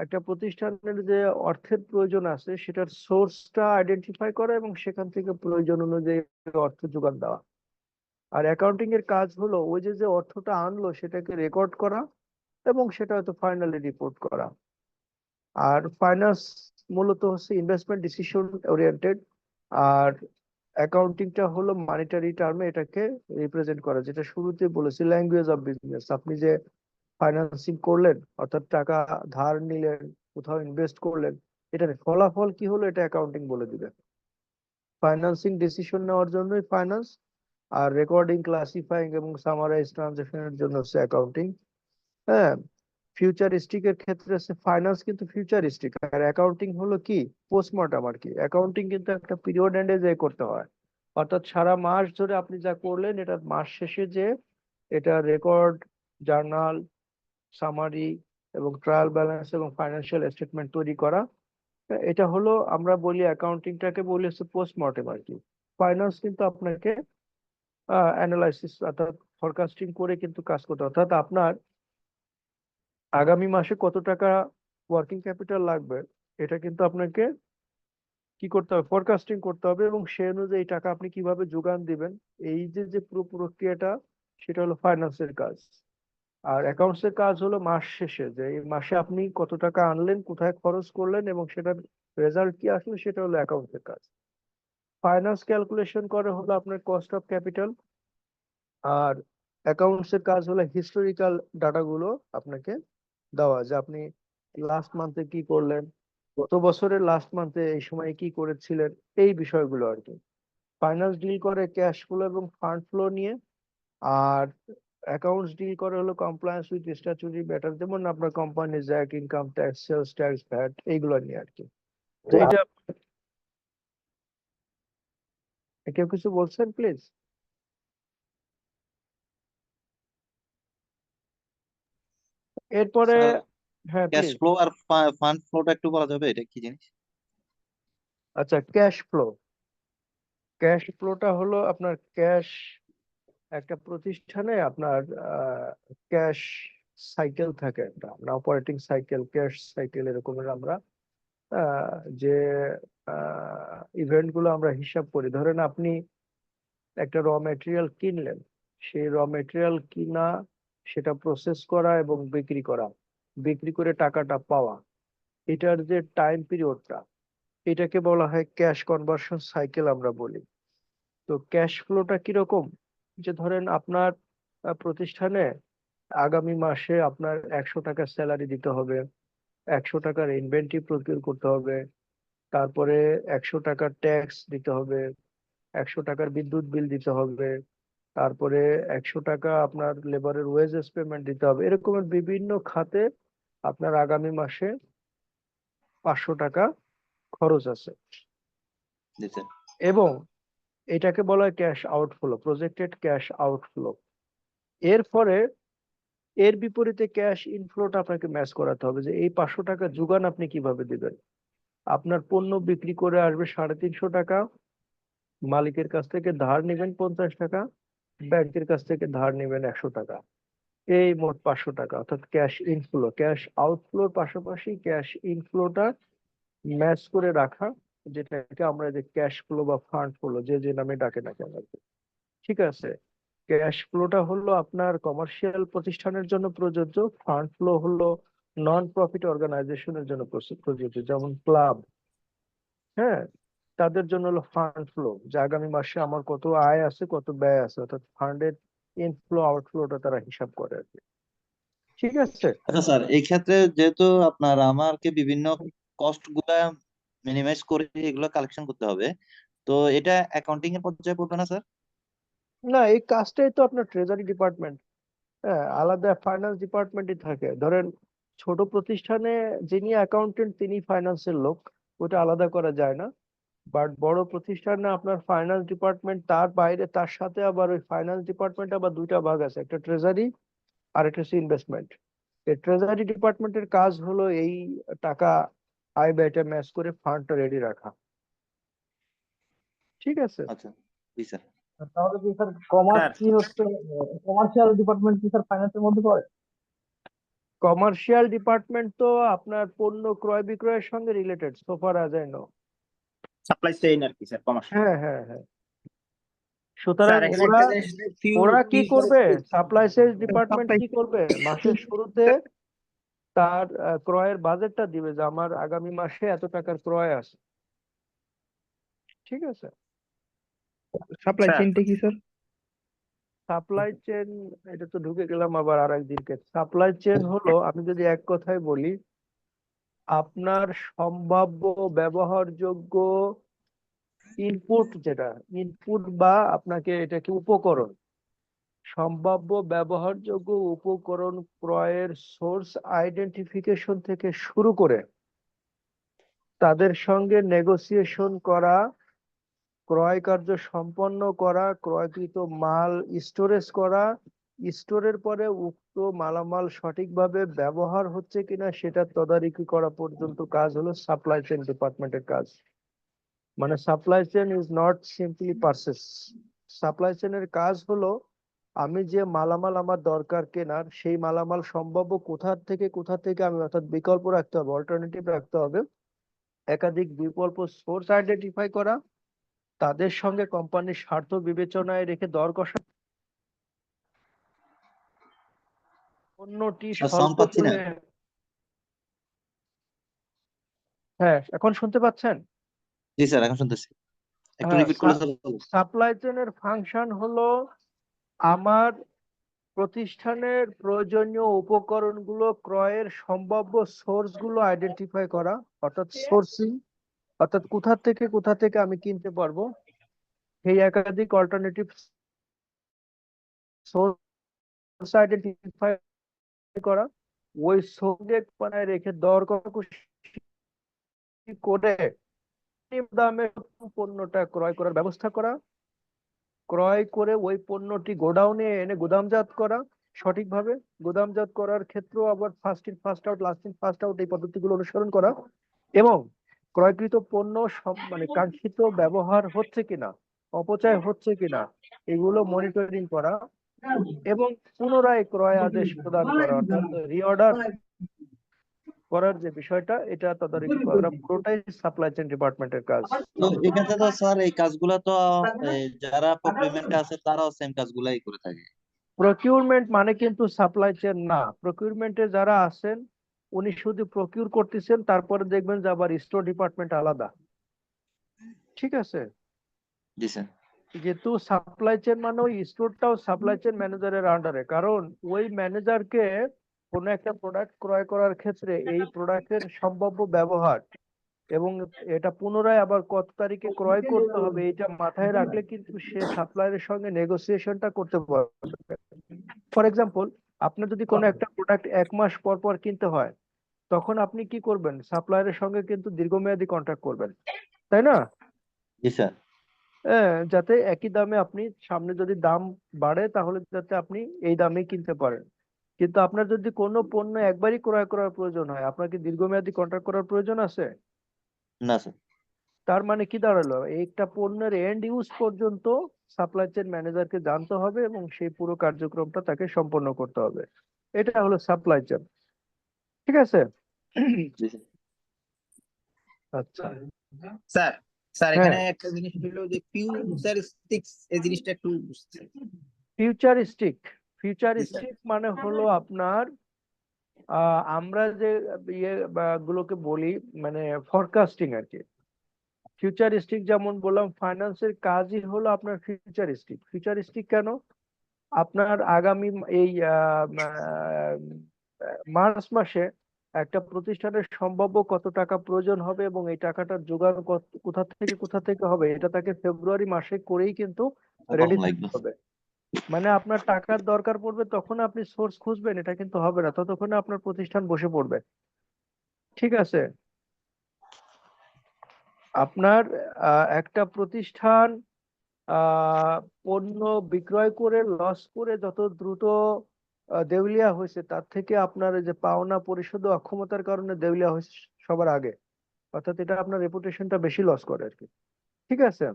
একটা প্রতিষ্ঠানের যে অর্থের প্রয়োজন আছে সেটার সোর্সটা আইডেন্টিফাই করা এবং সেখান থেকে প্রয়োজন অনুযায়ী অর্থ যোগান দেওয়া। আর অ্যাকাউন্টিং এর কাজ হলো ওই যে যে অর্থটা আনলো সেটাকে রেকর্ড করা এবং সেটা হয়তো ফাইনালি রিপোর্ট করা। আর ফাইন্যান্স মূলত হচ্ছে ইনভেস্টমেন্ট ডিসিশন ওরিয়েন্টেড, আর অ্যাকাউন্টিংটা হলো মানিটারি টার্মে এটাকে রিপ্রেজেন্ট করা, যেটা শুরুতে বলেছি ল্যাঙ্গুয়েজ অফ বিজনেস। আপনি যে ফাইন্যান্সিং করলেন অর্থাৎ টাকা ধার নিলেন, কোথাও ইনভেস্ট করলেন, এটার ফলাফল কি হলো এটা অ্যাকাউন্টিং বলে দিবে। ফাইন্যান্সিং ডিসিশন নেওয়ার জন্যই ফাইন্যান্স, আর রেকর্ডিং, ক্লাসিফাইং এবং সামারাইজ ট্রানজাকশনের জন্য হচ্ছে অ্যাকাউন্টিং। হ্যাঁ, ফিউচারিস্টিক এর ক্ষেত্রে হচ্ছে ফাইন্যান্স কিন্তু ফিউচারিস্টিক, আর অ্যাকাউন্টিং হলো কি পোস্টমর্টম আর কি। অ্যাকাউন্টিং কিন্তু একটা পিরিয়ড এন্ডে যে করতে হয়, অর্থাৎ সারা মাস ধরে আপনি যা করলেন এটা মাস শেষে যে এটা রেকর্ড, জার্নাল, সামারি এবং ট্রায়াল ব্যালেন্স এবং ফাইন্যান্সিয়াল স্টেটমেন্ট তৈরি করা। এটা হলো আমরা বলি অ্যাকাউন্টিংটাকে বলি হচ্ছে পোস্টমর্টেম আর কি। ফাইন্যান্স কিন্তু আপনাকে অ্যানালাইসিস অর্থাৎ ফরকাস্টিং করে কিন্তু কাজ করতে হয়। অর্থাৎ আপনার আগামী মাসে কত টাকা ওয়ার্কিং ক্যাপিটাল লাগবে এটা কিন্তু আপনাকে কি করতে হবে, ফরকাস্টিং করতে হবে এবং সেই অনুযায়ী টাকা আপনি কিভাবে যোগান দিবেন, এই যে যে পুরো প্রক্রিয়াটা সেটা হলো ফাইন্যান্সের কাজ। আর অ্যাকাউন্টস এর কাজ হলো মাস শেষে যে এই মাসে আপনি কত টাকা আনলেন, কোথায় খরচ করলেন এবং সেটার রেজাল্ট কি আসলো, সেটা হলো অ্যাকাউন্টস এর কাজ। ফাইন্যান্স ক্যালকুলেশন করে হলো আপনার কস্ট অফ ক্যাপিটাল, আর অ্যাকাউন্টস এর কাজ হলো হিস্টোরিক্যাল ডাটাগুলো আপনাকে দেওয়া, যে আপনি লাস্ট মান্থে কি করলেন, গত বছরের লাস্ট মান্থে এই সময় কি করেছিলেন, এই বিষয়গুলো আর কি। ফাইন্যান্স ডিল করে ক্যাশ ফ্লো এবং ফান্ড ফ্লো নিয়ে, আর অ্যাকাউন্টস ডিল করে হলো কমপ্লায়েন্স উইথ স্ট্যাচুটরি ম্যাটার, যেমন আপনার কোম্পানি জ্যাক, income tax, sales tax, VAT, এইগুলো নিয়ে আর কি। তো এটা কেউ কিছু বলছেন প্লিজ? এরপরে
স্যার,
হ্যাঁ
ক্যাশ
প্লিজ।
ফ্লো আর ফান্ড ফ্লোটা একটু বলা যাবে, এটা কি জিনিস?
আচ্ছা, ক্যাশ ফ্লো। ক্যাশ ফ্লোটা হলো আপনার ক্যাশ, একটা প্রতিষ্ঠানে আপনার ক্যাশ সাইকেল থাকে, একটা আমরা অপারেটিং সাইকেল, ক্যাশ সাইকেল এরকমের আমরা যে ইভেন্ট গুলো আমরা হিসাব করি। ধরেন আপনি একটা র মেটেরিয়াল কিনলেন, সেই র মেটেরিয়াল কিনা, সেটা প্রসেস করা এবং বিক্রি করা, বিক্রি করে টাকাটা পাওয়া, এটার যে টাইম পিরিয়ডটা, এটাকে বলা হয় ক্যাশ কনভার্সন সাইকেল আমরা বলি। তো ক্যাশ ফ্লোটা কিরকম, যে ধরেন আপনার প্রতিষ্ঠানে আগামী মাসে আপনার 100 টাকা স্যালারি দিতে হবে, 100 টাকার ইনভেন্টরি প্রকিউর করতে হবে, তারপরে 100 টাকার ট্যাক্স দিতে হবে, 100 টাকার বিদ্যুৎ বিল দিতে হবে, তারপরে 100 টাকা আপনার লেবারের ওয়েজেস পেমেন্ট দিতে হবে। এরকমের বিভিন্ন খাতে আপনার আগামী মাসে 500 টাকা খরচ আছে,
জি স্যার।
এবং এটাকে বলা হয় cash outflow, projected cash outflow. এরপরে এর বিপরীতে ক্যাশ ইনফ্লোটা আপনাকে ম্যাচ করাতে হবে, যে এই 500 টাকা যোগান আপনি কিভাবে দিবেন। আপনার পণ্য বিক্রি করে আসবে 350 টাকা, মালিকের কাছ থেকে ধার নেবেন 50 টাকা, ব্যাংকের কাছ থেকে ধার নেবেন 100 টাকা, এই মোট 500 টাকা, অর্থাৎ ক্যাশ ইনফ্লো। ক্যাশ আউটফ্লোর পাশাপাশি ক্যাশ ইনফ্লোটা ম্যাচ করে রাখা, যেটাকে আমরা যে ক্যাশ ফ্লো বা ফান্ড ফ্লো যে যে নামে ডাকে না কেন আর কি। ঠিক আছে, ক্যাশ ফ্লোটা হলো আপনার কমার্শিয়াল প্রতিষ্ঠানের জন্য প্রযোজ্য, ফান্ড ফ্লো হলো নন প্রফিট অর্গানাইজেশনের জন্য প্রযোজ্য, যেমন ক্লাব, হ্যাঁ, তাদের জন্য হলো ফান্ড ফ্লো, যে আগামী মাসে আমার কত আয় আছে কত ব্যয় আছে, অর্থাৎ ফান্ডের ইনফ্লো আউটফ্লোটা তারা হিসাব করে আর কি। ঠিক আছে।
আচ্ছা স্যার, এই ক্ষেত্রে যেহেতু আপনার আমাকে বিভিন্ন কস্ট গুলা মিনিমাইজ করে এগুলো কালেকশন করতে হবে, তো এটা অ্যাকাউন্টিং এর পর্যায়ে পড়বে না স্যার?
না, এই কাজটাই তো আপনার ট্রেজারি ডিপার্টমেন্ট, হ্যাঁ, আলাদা ফাইন্যান্স ডিপার্টমেন্টই থাকে। ধরেন ছোট প্রতিষ্ঠানে যিনি অ্যাকাউন্টেন্ট তিনি ফাইন্যান্সের লোক, ওটা আলাদা করা যায় না। বাট বড় প্রতিষ্ঠানে আপনার ফাইন্যান্স ডিপার্টমেন্ট, তার বাইরে তার সাথে আবার ওই ফাইন্যান্স ডিপার্টমেন্ট আবার দুইটা ভাগ আছে, একটা ট্রেজারি আর একটা হচ্ছে ইনভেস্টমেন্ট। এই ট্রেজারি ডিপার্টমেন্টের কাজ হলো এই টাকা আয় ব্যয়টা ম্যাচ করে ফান্ডটা রেডি রাখা। ঠিক আছে।
আচ্ছা, জি স্যার।
তাহলে কি স্যার কমার্স
স্যার,
কি হচ্ছে, কমার্শিয়াল ডিপার্টমেন্ট কি স্যার ফাইন্যান্সের মধ্যে পড়ে?
কমার্শিয়াল ডিপার্টমেন্ট তো আপনার পণ্য ক্রয় বিক্রয়ের সঙ্গে related, so far as I know.
Supply chain আর কি স্যার, কমার্শিয়াল।
হ্যাঁ হ্যাঁ হ্যাঁ, সুতরাং
স্যার এখানে
ওরা
একটা জিনিস
ওরা কি করবে, সাপ্লাই সেলস
সাপ্লাই
ডিপার্টমেন্ট কি করবে, মাসের শুরুতে তার ক্রয়ের বাজেটটা দিবে, যে আমার আগামী মাসে এত টাকার ক্রয় আছে। ঠিক আছে।
সাপ্লাই
স্যার
চেইনটা কি স্যার?
সাপ্লাই চেন, এটা তো ঢুকে গেলাম আবার আর একদিকে। সাপ্লাই চেন হলো, আমি যদি এক কথায় বলি, আপনার সম্ভাব্য ব্যবহারযোগ্য ইনপুট, যেটা ইনপুট বা আপনাকে এটাকে উপকরণ, সম্ভাব্য ব্যবহারযোগ্য উপকরণ ক্রয়ের সোর্স আইডেন্টিফিকেশন থেকে শুরু করে তাদের সঙ্গে নেগোসিয়েশন করা, ক্রয় কার্য সম্পন্ন করা, ক্রয়কৃত মাল স্টোরেজ করা, স্টোরের পরে উক্ত মালামাল সঠিকভাবে ব্যবহার হচ্ছে কিনা সেটা তদারকি করা পর্যন্ত কাজ হলো সাপ্লাই চেইন ডিপার্টমেন্টের কাজ। মানে supply chain is not simply purchase. Supply চেইনের কাজ হলো, আমি যে মালামাল আমার দরকার কেনার, সেই মালামাল সম্ভাব্য কোথা থেকে আমি, অর্থাৎ বিকল্প রাখতে হবে, অল্টারনেটিভ রাখতে হবে, একাধিক বিকল্প সোর্স আইডেন্টিফাই করা, তাদের সঙ্গে কোম্পানির স্বার্থ বিবেচনায় রেখে দর কষা, পণ্যটি
স্যার সাউন্ড
স্বল্প
পাচ্ছি না।
মূল্যে। হ্যাঁ, এখন শুনতে পাচ্ছেন?
জি স্যার, এখন শুনতেছি, একটু
হ্যাঁ,
রিপিট করলে স্যার ভালো।
সাপ্লাই চেইনের ফাংশন হলো আমার প্রতিষ্ঠানের প্রয়োজনীয় উপকরণগুলো ক্রয়ের সম্ভাব্য সোর্স গুলো আইডেন্টিফাই করা, অর্থাৎ সোর্সিং, অর্থাৎ কোথা থেকে আমি কিনতে পারবো, সেই একাধিক অল্টারনেটিভ সোর্স আইডেন্টিফাই করা, ওই সোর্স বানায় রেখে দর কষাকষি করে দামে পণ্যটা ক্রয় করার ব্যবস্থা করা, ক্রয় করে ওই পণ্যটি গোডাউনে এনে গুদামজাত করা সঠিকভাবে, গুদামজাত করার ক্ষেত্রেও আবার first in first out, last in first out, এই পদ্ধতিগুলো অনুসরণ করা, এবং ক্রয়কৃত পণ্য মানে কাঙ্ক্ষিত ব্যবহার হচ্ছে কিনা, অপচয় হচ্ছে কিনা, এগুলো মনিটরিং করা, এবং পুনরায় ক্রয় আদেশ প্রদান করা, অর্থাৎ রিঅর্ডার করার যে বিষয়টা, এটা তদারকি করা, পুরোটাই সাপ্লাই চেইন ডিপার্টমেন্টের কাজ।
তো এক্ষেত্রে তো স্যার এই কাজগুলো তো যারা প্রকিউরমেন্টে আছে তারাও সেম কাজগুলাই করে থাকে।
প্রকিউরমেন্ট মানে কিন্তু সাপ্লাই চেইন না। প্রকিউরমেন্টে যারা আছেন উনি শুধু প্রকিউর করতেছেন, তারপরে দেখবেন যে আবার স্টোর ডিপার্টমেন্ট আলাদা। ঠিক আছে,
জি স্যার।
যেহেতু সাপ্লাই চেন মানে ওই স্টোরটাও সাপ্লাই চেন ম্যানেজারের আন্ডারে, কারণ ওই ম্যানেজারকে কোনো একটা প্রোডাক্ট ক্রয় করার ক্ষেত্রে এই প্রোডাক্টের সম্ভাব্য ব্যবহার এবং এটা পুনরায় আবার কত তারিখে ক্রয় করতে হবে এটা মাথায় রাখলে কিন্তু সে সাপ্লায়ারের সঙ্গে নেগোসিয়েশনটা করতে পারবে। ফর এক্সাম্পল, আপনার যদি কোনো একটা প্রোডাক্ট 1 মাস পর পর কিনতে হয়, তখন আপনি কি করবেন? সাপ্লায়ারের সঙ্গে কিন্তু দীর্ঘমেয়াদী কন্ট্রাক্ট করবেন, তাই না?
জি স্যার।
হ্যাঁ, যাতে একই দামে আপনি সামনে যদি দাম বাড়ে তাহলে যাতে আপনি এই দামে কিনতে পারেন। কিন্তু আপনার যদি কোনো পণ্য একবারই ক্রয় করার প্রয়োজন হয়, আপনার কি দীর্ঘমেয়াদী কন্ট্রাক্ট করার প্রয়োজন আছে?
না স্যার।
তার মানে কি দাঁড়ালো, একটা পণ্যের এন্ড ইউজ পর্যন্ত সাপ্লাই চেইন ম্যানেজারকে জানতে হবে এবং সেই পুরো কার্যক্রমটা তাকে সম্পন্ন করতে হবে। এটা হলো সাপ্লাই চেইন। ঠিক আছে?
জি স্যার।
আচ্ছা,
স্যার স্যার
হ্যাঁ,
এখানে একটা জিনিস হলো যে ফিউচারিস্টিক্স, এই জিনিসটা একটু বুঝতে।
ফিউচারিস্টিক।
জি স্যার।
ফিউচারিস্টিক মানে হলো আপনার আমরা যে ইয়ে গুলোকে বলি মানে ফরকাস্টিং আর কি। ফিউচারিস্টিক যেমন বললাম, ফাইন্যান্সের কাজই হলো আপনার ফিউচারিস্টিক। ফিউচারিস্টিক কেন? আপনার আগামী এই মার্চ মাসে একটা প্রতিষ্ঠানের সম্ভাব্য কত টাকা প্রয়োজন হবে এবং এই টাকাটার জোগাড় কোথা থেকে হবে এটা তাকে ফেব্রুয়ারি মাসে করেই কিন্তু রেডি
আসসালামু আলাইকুম।
থাকতে হবে। মানে আপনার টাকার দরকার পড়বে তখন আপনি সোর্স খুঁজবেন, এটা কিন্তু হবে না, ততক্ষণে আপনার প্রতিষ্ঠান বসে পড়বে। ঠিক আছে? আপনার একটা প্রতিষ্ঠান পণ্য বিক্রয় করে লস করে যত দ্রুত দেউলিয়া হয়েছে, তার থেকে আপনার এই যে পাওনা পরিশোধ অক্ষমতার কারণে দেউলিয়া হয়েছে সবার আগে। অর্থাৎ এটা আপনার রেপুটেশনটা বেশি লস করে আর কি। ঠিক আছে?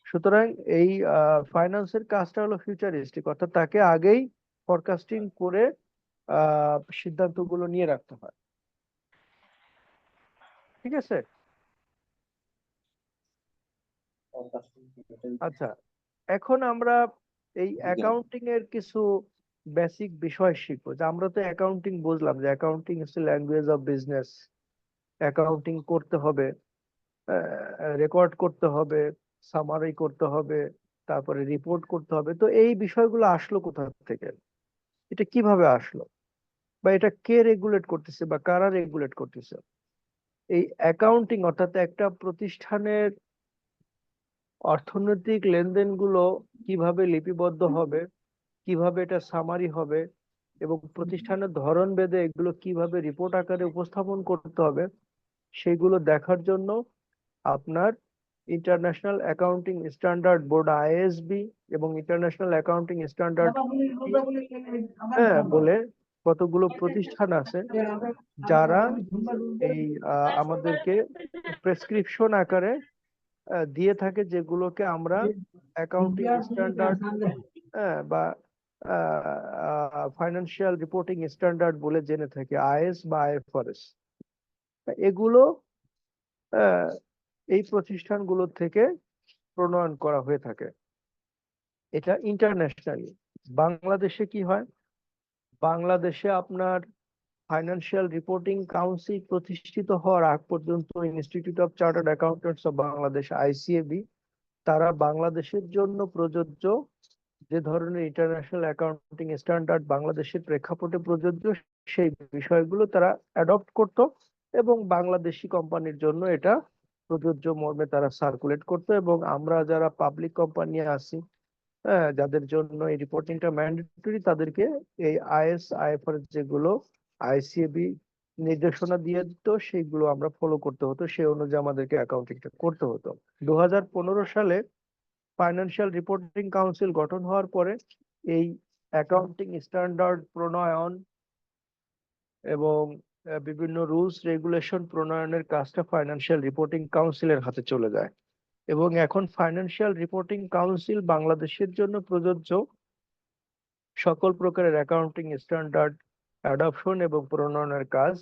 সুতরাং এই ফাইন্যান্সের কাজটা হলো ফিউচারিস্টিক, অর্থাৎ তাকে আগেই ফরকাস্টিং করে সিদ্ধান্তগুলো নিয়ে রাখতে হয়। ঠিক আছে? আচ্ছা, এখন আমরা এই অ্যাকাউন্টিং এর কিছু বেসিক বিষয় শিখবো। যে আমরা তো অ্যাকাউন্টিং বুঝলাম যে accounting is language of business, accounting করতে হবে, রেকর্ড করতে হবে, সামারি করতে হবে, তারপরে রিপোর্ট করতে হবে। তো এই বিষয়গুলো আসলো কোথা থেকে, এটা কিভাবে আসলো, বা এটা কে রেগুলেট করতেছে বা কারা রেগুলেট করতেছে? এই অ্যাকাউন্টিং অর্থাৎ একটা প্রতিষ্ঠানের অর্থনৈতিক লেনদেনগুলো কিভাবে লিপিবদ্ধ হবে, কিভাবে এটা সামারি হবে এবং প্রতিষ্ঠানের ধরন ভেদে এগুলো কিভাবে রিপোর্ট আকারে উপস্থাপন করতে হবে, সেগুলো দেখার জন্য আপনার international accounting standard board ISSB এবং ইন্টারন্যাশনাল অ্যাকাউন্টিং স্ট্যান্ডার্ড বলে কতগুলো প্রতিষ্ঠান আছে যারা এই আমাদেরকে প্রেসক্রিপশন আকারে দিয়ে থাকে, যেগুলোকে আমরা অ্যাকাউন্টিং স্ট্যান্ডার্ড বা ফাইন্যান্সিয়াল রিপোর্টিং স্ট্যান্ডার্ড বলে জেনে থাকি, আইএস বা আইএফআরএস। এগুলো আহ, এই প্রতিষ্ঠানগুলো থেকে প্রণয়ন করা হয়ে থাকে। এটা ইন্টারন্যাশনালি। বাংলাদেশে কি হয়? বাংলাদেশে আপনার ফাইন্যান্সিয়াল রিপোর্টিং কাউন্সিল প্রতিষ্ঠিত হওয়ার আগ পর্যন্ত institute of chartered accountants of Bangladesh ICAB তারা বাংলাদেশের জন্য প্রযোজ্য যে ধরনের ইন্টারন্যাশনাল অ্যাকাউন্টিং স্ট্যান্ডার্ড বাংলাদেশের প্রেক্ষাপটে প্রযোজ্য সেই বিষয়গুলো তারা অ্যাডপ্ট করত এবং বাংলাদেশি কোম্পানির জন্য এটা প্রযোজ্য মর্মে তারা সার্কুলেট করতো। এবং আমরা যারা পাবলিক কোম্পানি আছি, যাদের জন্য এই রিপোর্টিংটা ম্যান্ডেটরি, তাদেরকে এই আইএস আইএফআরএস যেগুলো আইসিএবি নির্দেশনা দিয়ে দিত সেইগুলো আমরা ফলো করতে হতো, সেই অনুযায়ী আমাদেরকে অ্যাকাউন্টিংটা করতে হতো। 2015 সালে ফাইন্যান্সিয়াল রিপোর্টিং কাউন্সিল গঠন হওয়ার পরে এই অ্যাকাউন্টিং স্ট্যান্ডার্ড প্রণয়ন এবং বিভিন্ন রুলস রেগুলেশন প্রণয়নের কাজটা ফাইন্যান্সিয়াল রিপোর্টিং কাউন্সিলের হাতে চলে যায়। এবং এখন ফাইন্যান্সিয়াল রিপোর্টিং কাউন্সিল বাংলাদেশের জন্য প্রযোজ্য সকল প্রকারের অ্যাকাউন্টিং স্ট্যান্ডার্ড অ্যাডপশন এবং প্রণয়নের কাজ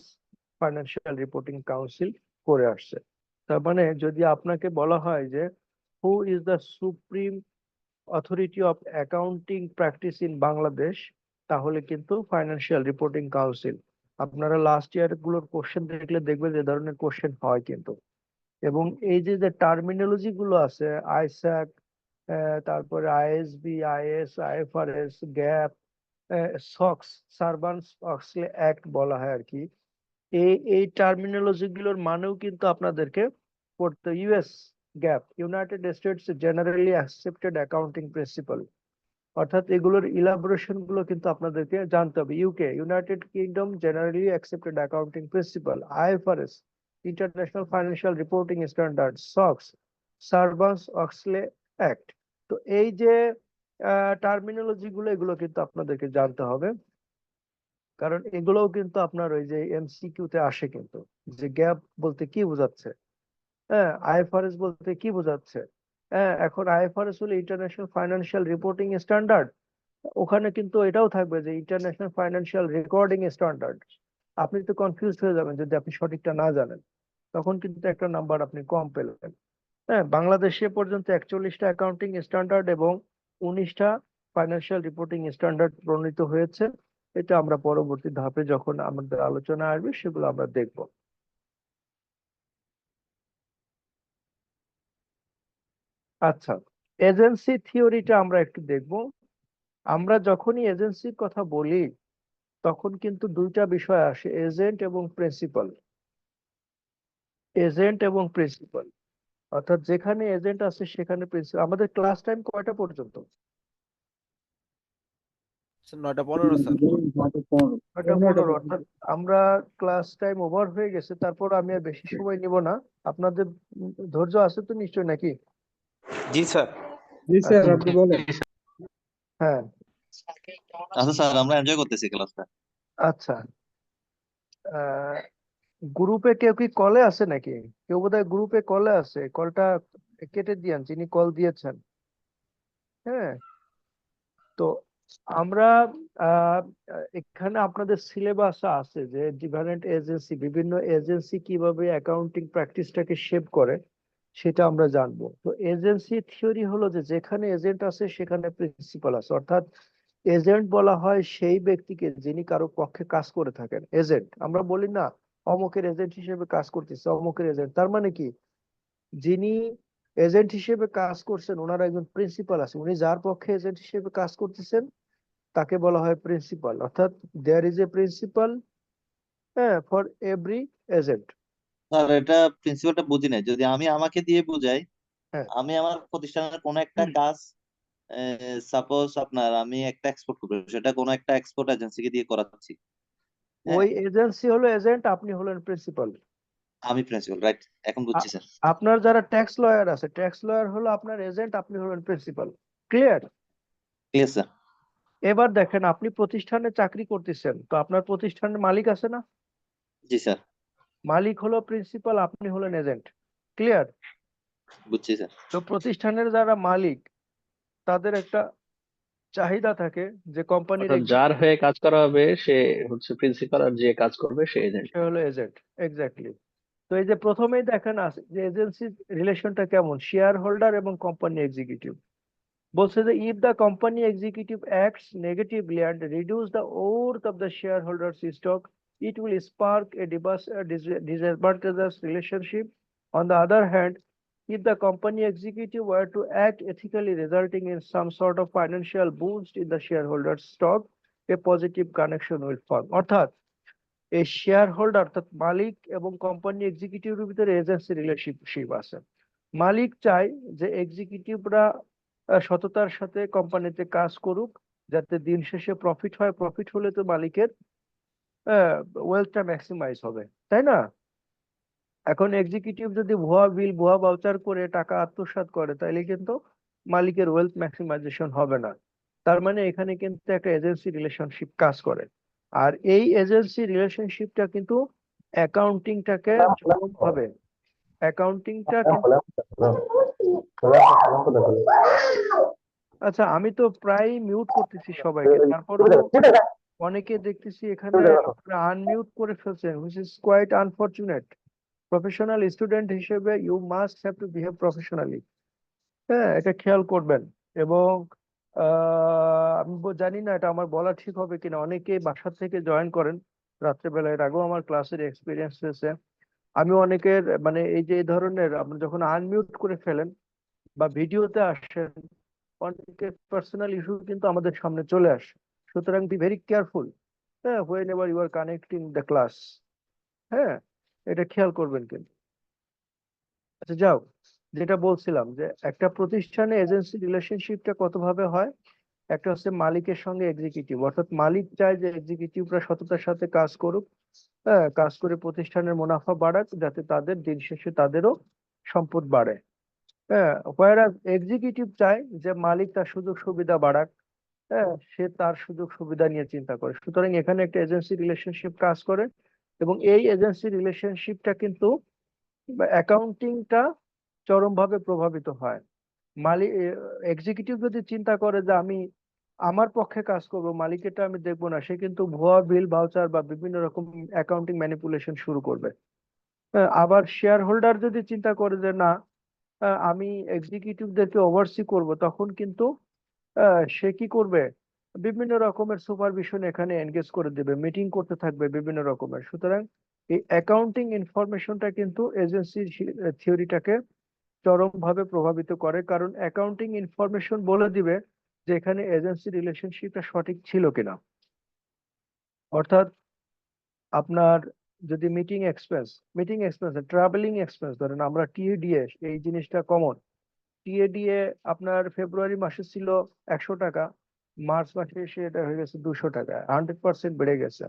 ফাইন্যান্সিয়াল রিপোর্টিং কাউন্সিল করে আসছে। তার মানে যদি আপনাকে বলা হয় যে who is the supreme authority of accounting practice in Bangladesh, তাহলে কিন্তু ফাইন্যান্সিয়াল রিপোর্টিং কাউন্সিল, আপনারা লাস্ট ইয়ার গুলোর কোশ্চেন দেখলে দেখবেন যে ধরনের কোশ্চেন হয় কিন্তু। এবং এই যে যে টার্মিনোলজি গুলো আছে, আইস্যাক, তারপরে ISB, IS, IFRS, GAAP, SOX, Sarbanes Oxley act বলা হয় আর কি, এই টার্মিনোলজি গুলোর মানেও কিন্তু আপনাদেরকে পড়তে, US GAAP, United States generally accepted accounting principal, অর্থাৎ এগুলোর ইলাবোরেশন গুলো কিন্তু আপনাদেরকে জানতে হবে। UK, United Kingdom generally accepted accounting principal, IFRS, international financial reporting standard, SOX, Sarbanes Oxley act. তো এই যে টার্মিনোলজি গুলো, এগুলো কিন্তু আপনাদেরকে জানতে হবে, কারণ এগুলোও কিন্তু আপনার ওই যে এমসিকিউ তে আসে কিন্তু, যে গ্যাপ বলতে কি বোঝাচ্ছে, হ্যাঁ, আইএফআরএস বলতে কি বোঝাচ্ছে। হ্যাঁ, এখন আইএফআরএস হলো ইন্টারন্যাশনাল ফাইন্যান্সিয়াল রিপোর্টিং স্ট্যান্ডার্ড, ওখানে কিন্তু এটাও থাকবে যে ইন্টারন্যাশনাল ফাইন্যান্সিয়াল রেকর্ডিং স্ট্যান্ডার্ড। আপনি তো কনফিউজ হয়ে যাবেন যদি আপনি সঠিকটা না জানেন, তখন কিন্তু একটা নাম্বার আপনি কম পেলেন। হ্যাঁ, বাংলাদেশে পর্যন্ত 41টা অ্যাকাউন্টিং স্ট্যান্ডার্ড এবং 19টা ফাইন্যান্সিয়াল রিপোর্টিং স্ট্যান্ডার্ড প্রণীত হয়েছে। এটা আমরা পরবর্তী ধাপে যখন আমাদের আলোচনা আসবে সেগুলো আমরা দেখব। আচ্ছা, এজেন্সি থিওরিটা আমরা একটু দেখব। আমরা যখনই এজেন্সির কথা বলি তখন কিন্তু দুইটা বিষয় আসে, এজেন্ট এবং প্রিন্সিপাল। এজেন্ট এবং প্রিন্সিপাল, অর্থাৎ যেখানে এজেন্ট আছে সেখানে প্রিন্সিপাল। আমাদের ক্লাস টাইম কয়টা পর্যন্ত?
9:15 স্যার।
9:15, অর্থাৎ আমরা ক্লাস টাইম ওভার হয়ে গেছে, তারপর আমি আর বেশি সময় নিব না। আপনাদের ধৈর্য আছে তো নিশ্চয় নাকি?
জি স্যার।
জি স্যার,
আচ্ছা,
আপনি বলেন।
হ্যাঁ,
আচ্ছা স্যার, আমরা এনজয় করতেছি ক্লাসটা।
আচ্ছা, গ্রুপে কেউ কি কলে আছে নাকি? কেউ বোধহয় গ্রুপে কলে আছে, কলটা কেটে দিয়েন যিনি কল দিয়েছেন। হ্যাঁ, তো আমরা এখানে আপনাদের সিলেবাস আছে যে ডিফারেন্ট এজেন্সি, বিভিন্ন এজেন্সি কিভাবে অ্যাকাউন্টিং প্র্যাকটিসটাকে শেপ করে সেটা আমরা জানবো। তো এজেন্সি থিওরি হলো যে যেখানে এজেন্ট আছে সেখানে প্রিন্সিপাল আছে, অর্থাৎ এজেন্ট বলা হয় সেই ব্যক্তিকে যিনি কারো পক্ষে কাজ করে থাকেন। এজেন্ট আমরা বলি না অমুকের এজেন্ট হিসেবে কাজ করতেছে, অমুকের এজেন্ট, তার মানে কি, যিনি এজেন্ট হিসেবে কাজ করছেন ওনার একজন প্রিন্সিপাল আছে, উনি যার পক্ষে এজেন্ট হিসেবে কাজ করতেছেন তাকে বলা হয় প্রিন্সিপাল। অর্থাৎ দেয়ার ইজ এ প্রিন্সিপাল, হ্যাঁ, ফর এভরি এজেন্ট।
স্যার, এটা প্রিন্সিপালটা বুঝি নাই, যদি আমি আমাকে দিয়ে বুঝাই,
হ্যাঁ,
আমি আমার প্রতিষ্ঠানের কোনো একটা কাজ, সাপোজ আপনার আমি একটা এক্সপোর্ট করবো, সেটা কোনো একটা এক্সপোর্ট এজেন্সিকে দিয়ে করাচ্ছি। হ্যাঁ,
ওই এজেন্সি হলো এজেন্ট, আপনি হলেন প্রিন্সিপাল।
আমি প্রিন্সিপাল, রাইট, এখন বুঝছি স্যার।
আপনার যারা ট্যাক্স লয়ার আছে, ট্যাক্স লয়ার হলো আপনার এজেন্ট, আপনি হলেন প্রিন্সিপাল। ক্লিয়ার?
Clear sir.
এবার দেখেন, আপনি প্রতিষ্ঠানে চাকরি করতেছেন, তো আপনার প্রতিষ্ঠানের মালিক আছে না?
জি স্যার,
মালিক হলো প্রিন্সিপাল, আপনি হলেন এজেন্ট। ক্লিয়ার?
বুঝছি স্যার।
তো প্রতিষ্ঠানের যারা মালিক তাদের একটা চাহিদা থাকে যে কোম্পানির
অর্থাৎ যার হয়ে কাজ করা হবে সে হচ্ছে প্রিন্সিপাল, আর যে কাজ করবে সে এজেন্ট।
সে হলো এজেন্ট, এক্স্যাক্টলি। তো এই যে প্রথমেই দেখেন আছে যে এজেন্সির রিলেশনটা কেমন, শেয়ার হোল্ডার এবং কোম্পানি এক্সিকিউটিভ। বলছে যে if the company executive acts negatively and reduce the worth of the share holders stock, it will spark a disadvantageous relationship. On the other hand, if the company executive were to act ethically, resulting in some sort of financial boost in the shareholders' stock, a positive connection will form. অর্থাৎ এই share holder অর্থাৎ মালিক এবং company এক্সিকিউটিভের ভিতরে agency relationship আছে। মালিক চায় যে এক্সিকিউটিভরা সততার সাথে কোম্পানিতে কাজ করুক, যাতে দিন শেষে প্রফিট হয়, প্রফিট হলে তো মালিকের ওয়েলথটা ম্যাক্সিমাইজ হবে, তাই না? এখন এক্সিকিউটিভ যদি ভুয়া বিল, ভুয়া ভাউচার করে টাকা আত্মসাৎ করে, তাইলে কিন্তু মালিকের ওয়েলথ ম্যাক্সিমাইজেশন হবে না। তার মানে এখানে কিন্তু একটা এজেন্সি রিলেশনশিপ কাজ করে। আর এই এজেন্সি রিলেশনশিপটা কিন্তু অ্যাকাউন্টিংটাকে চরমভাবে, অ্যাকাউন্টিংটা কিন্তু, আচ্ছা আমি তো প্রায় মিউট করতেছি সবাইকে, তারপরেও অনেকে দেখতেছি এখানে আপনারা আনমিউট করে ফেলছেন, which is quite unfortunate. Professional student হিসেবে you must have to behave professionally, হ্যাঁ, এটা খেয়াল করবেন। এবং আমি জানি না এটা আমার বলা ঠিক হবে কিনা, অনেকেই বাসা থেকে জয়েন করেন রাত্রেবেলা, এর আগেও আমার ক্লাসের এক্সপিরিয়েন্স হয়েছে। আমি অনেকের মানে এই যে এই ধরনের আপনি যখন আনমিউট করে ফেলেন বা ভিডিওতে আসেন, অনেকের পার্সোনাল ইস্যু কিন্তু আমাদের সামনে চলে আসে। সুতরাং বি ভেরি কেয়ারফুল, হ্যাঁ, whenever you are connecting the class. হ্যাঁ, এটা খেয়াল করবেন কিন্তু। আচ্ছা যাও, যেটা বলছিলাম যে একটা প্রতিষ্ঠানে এজেন্সি রিলেশনশিপটা কত ভাবে হয়। একটা হচ্ছে মালিকের সঙ্গে এক্সিকিউটিভ, অর্থাৎ মালিক চায় যে এক্সিকিউটিভরা সততার সাথে কাজ করুক, হ্যাঁ, কাজ করে প্রতিষ্ঠানের মুনাফা বাড়াক, যাতে তাদের দিন শেষে তাদেরও সম্পদ বাড়ে। হ্যাঁ, হোয়ারাজ এক্সিকিউটিভ চায় যে মালিক তার সুযোগ সুবিধা বাড়াক, হ্যাঁ, সে তার সুযোগ সুবিধা নিয়ে চিন্তা করে। সুতরাং এখানে একটা এজেন্সি রিলেশনশিপ কাজ করে, এবং এই এজেন্সি রিলেশনশিপটা কিন্তু অ্যাকাউন্টিংটা চরমভাবে প্রভাবিত হয়। মালিক এক্সিকিউটিভ যদি চিন্তা করে যে আমি আমার পক্ষে কাজ করব, মালিকেরটা আমি দেখবো না, সে কিন্তু ভুয়া বিল ভাউচার বা বিভিন্ন রকম অ্যাকাউন্টিং ম্যানিপুলেশন শুরু করবে। আবার শেয়ার হোল্ডার যদি চিন্তা করে যে না, আমি এক্সিকিউটিভদেরকে ওভারসি করব, তখন কিন্তু সে কি করবে, বিভিন্ন রকমের সুপারভিশন এখানে এনগেজ করে দেবে, মিটিং করতে থাকবে বিভিন্ন রকমের। সুতরাং এই অ্যাকাউন্টিং ইনফরমেশনটা কিন্তু এজেন্সি থিওরিটাকে চরমভাবে প্রভাবিত করে, কারণ অ্যাকাউন্টিং ইনফরমেশন বলে দিবে যে এখানে এজেন্সি রিলেশনশিপটা সঠিক ছিল কিনা। অর্থাৎ আপনার যদি মিটিং এক্সপেন্স ট্রাভেলিং এক্সপেন্স ধরেন, আমরা টিএডিএ, এই জিনিসটা কমন। টিএডিএ আপনার ফেব্রুয়ারি মাসে ছিল 100 টাকা, মার্চ মাসে এসে এটা হয়ে গেছে 200 টাকা, 100% বেড়ে গেছে।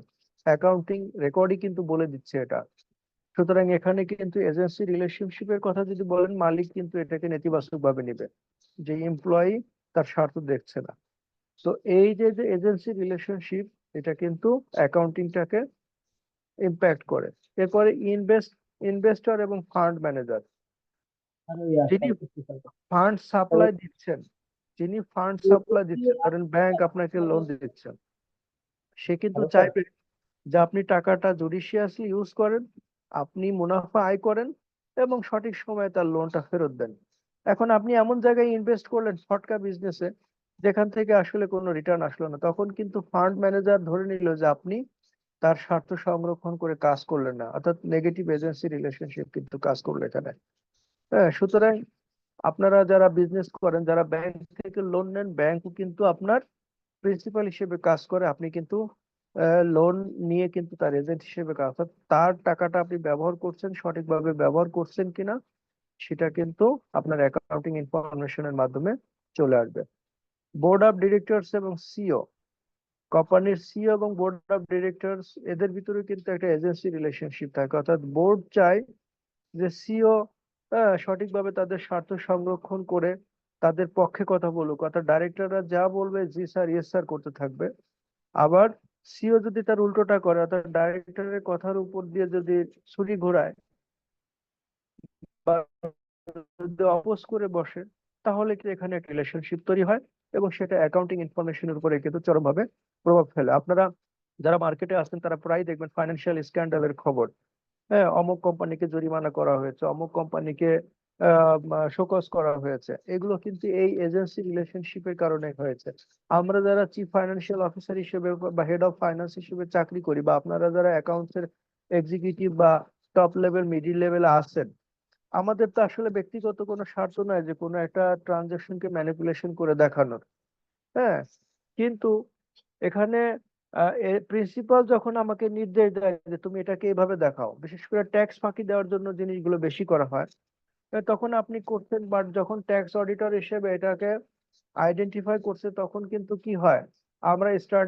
অ্যাকাউন্টিং রেকর্ডই কিন্তু বলে দিচ্ছে এটা। সুতরাং এখানে কিন্তু এজেন্সি রিলেশনশিপের কথা যদি বলেন, মালিক কিন্তু এটাকে নেতিবাচক ভাবে নেবে যে এমপ্লয়ি তার স্বার্থ দেখছে না। তো এই যে যে এজেন্সি রিলেশনশিপ, এটা কিন্তু অ্যাকাউন্টিংটাকে ইম্প্যাক্ট করে। এরপরে ইনভেস্টর এবং ফান্ড ম্যানেজার, যিনি ফান্ড সাপ্লাই দিচ্ছেন, ধরেন ব্যাংক আপনাকে লোন দিচ্ছেন, সে কিন্তু চাইবে যে আপনি টাকাটা জুডিশিয়াসলি ইউজ করেন, আপনি মুনাফা আয় করেন এবং সঠিক সময়ে তার লোনটা ফেরত দেন। এখন আপনি এমন জায়গায় ইনভেস্ট করলেন ফটকা বিজনেসে, যেখান থেকে আসলে কোনো রিটার্ন আসলো না, তখন কিন্তু ফান্ড ম্যানেজার ধরে নিল যে আপনি তার স্বার্থ সংরক্ষণ করে কাজ করলেন না, অর্থাৎ নেগেটিভ এজেন্সি রিলেশনশিপ কিন্তু কাজ করলো এখানে। হ্যাঁ, সুতরাং আপনারা যারা বিজনেস করেন, যারা ব্যাংক থেকে লোন নেন, ব্যাংকও কিন্তু আপনার প্রিন্সিপাল হিসেবে কাজ করে। আপনি কিন্তু লোন নিয়ে কিন্তু তার এজেন্ট হিসেবে কাজ, অর্থাৎ তার টাকাটা আপনি ব্যবহার করছেন, সঠিকভাবে ব্যবহার করছেন কিনা সেটা কিন্তু আপনার অ্যাকাউন্টিং ইনফরমেশনের মাধ্যমে চলে আসবে। বোর্ড অফ ডিরেক্টরস এবং সিও, কোম্পানির সিও এবং বোর্ড অফ ডিরেক্টরস, এদের ভিতরে কিন্তু একটা এজেন্সি রিলেশনশিপ থাকে, অর্থাৎ বোর্ড চায় যে সিও সঠিকভাবে তাদের স্বার্থ সংরক্ষণ করে তাদের পক্ষে কথা বলুক, অর্থাৎ ডাইরেক্টররা যা বলবে জি স্যার ইয়েস স্যার করতে থাকবে। আবার সিও যদি তার উল্টোটা করে, অর্থাৎ ডাইরেক্টরের কথার উপর দিয়ে যদি ছুরি ঘোরায় বা যদি অপোজ করে বসে, তাহলে কি এখানে একটা রিলেশনশিপ তৈরি হয় এবং সেটা অ্যাকাউন্টিং ইনফরমেশনের উপরে কিন্তু চরমভাবে প্রভাব ফেলে। আপনারা যারা মার্কেটে আছেন তারা প্রায় দেখবেন ফাইন্যান্সিয়াল স্ক্যান্ডালের খবর, হ্যাঁ, অমুক কোম্পানিকে জরিমানা করা হয়েছে, অমুক কোম্পানিকে শোকজ করা হয়েছে, এগুলো কিন্তু এই এজেন্সি রিলেশনশিপের কারণে হয়েছে। আমরা যারা চিফ ফাইন্যান্সিয়াল অফিসার হিসেবে বা হেড অফ ফাইন্যান্স হিসেবে চাকরি করি, বা আপনারা যারা অ্যাকাউন্টস এর এক্সিকিউটিভ বা টপ লেভেল মিডিল লেভেলে আছেন, আমাদের তো আসলে ব্যক্তিগত কোনো স্বার্থ নয় যে কোনো একটা ট্রানজাকশনকে ম্যানিপুলেশন করে দেখানোর। হ্যাঁ, কিন্তু এখানে প্রিন্সিপাল যখন আমাকে নির্দেশ দেয় যে তুমি এটাকে এইভাবে দেখাও, বিশেষ করে ট্যাক্স ফাঁকি দেওয়ার জন্য জিনিসগুলো বেশি করা হয়, তখন আপনি করছেন, বাট যখন ট্যাক্স অডিটর হিসেবে এটাকে আইডেন্টিফাই করছে, তখন কিন্তু কি হয়, আমরা স্টার্ট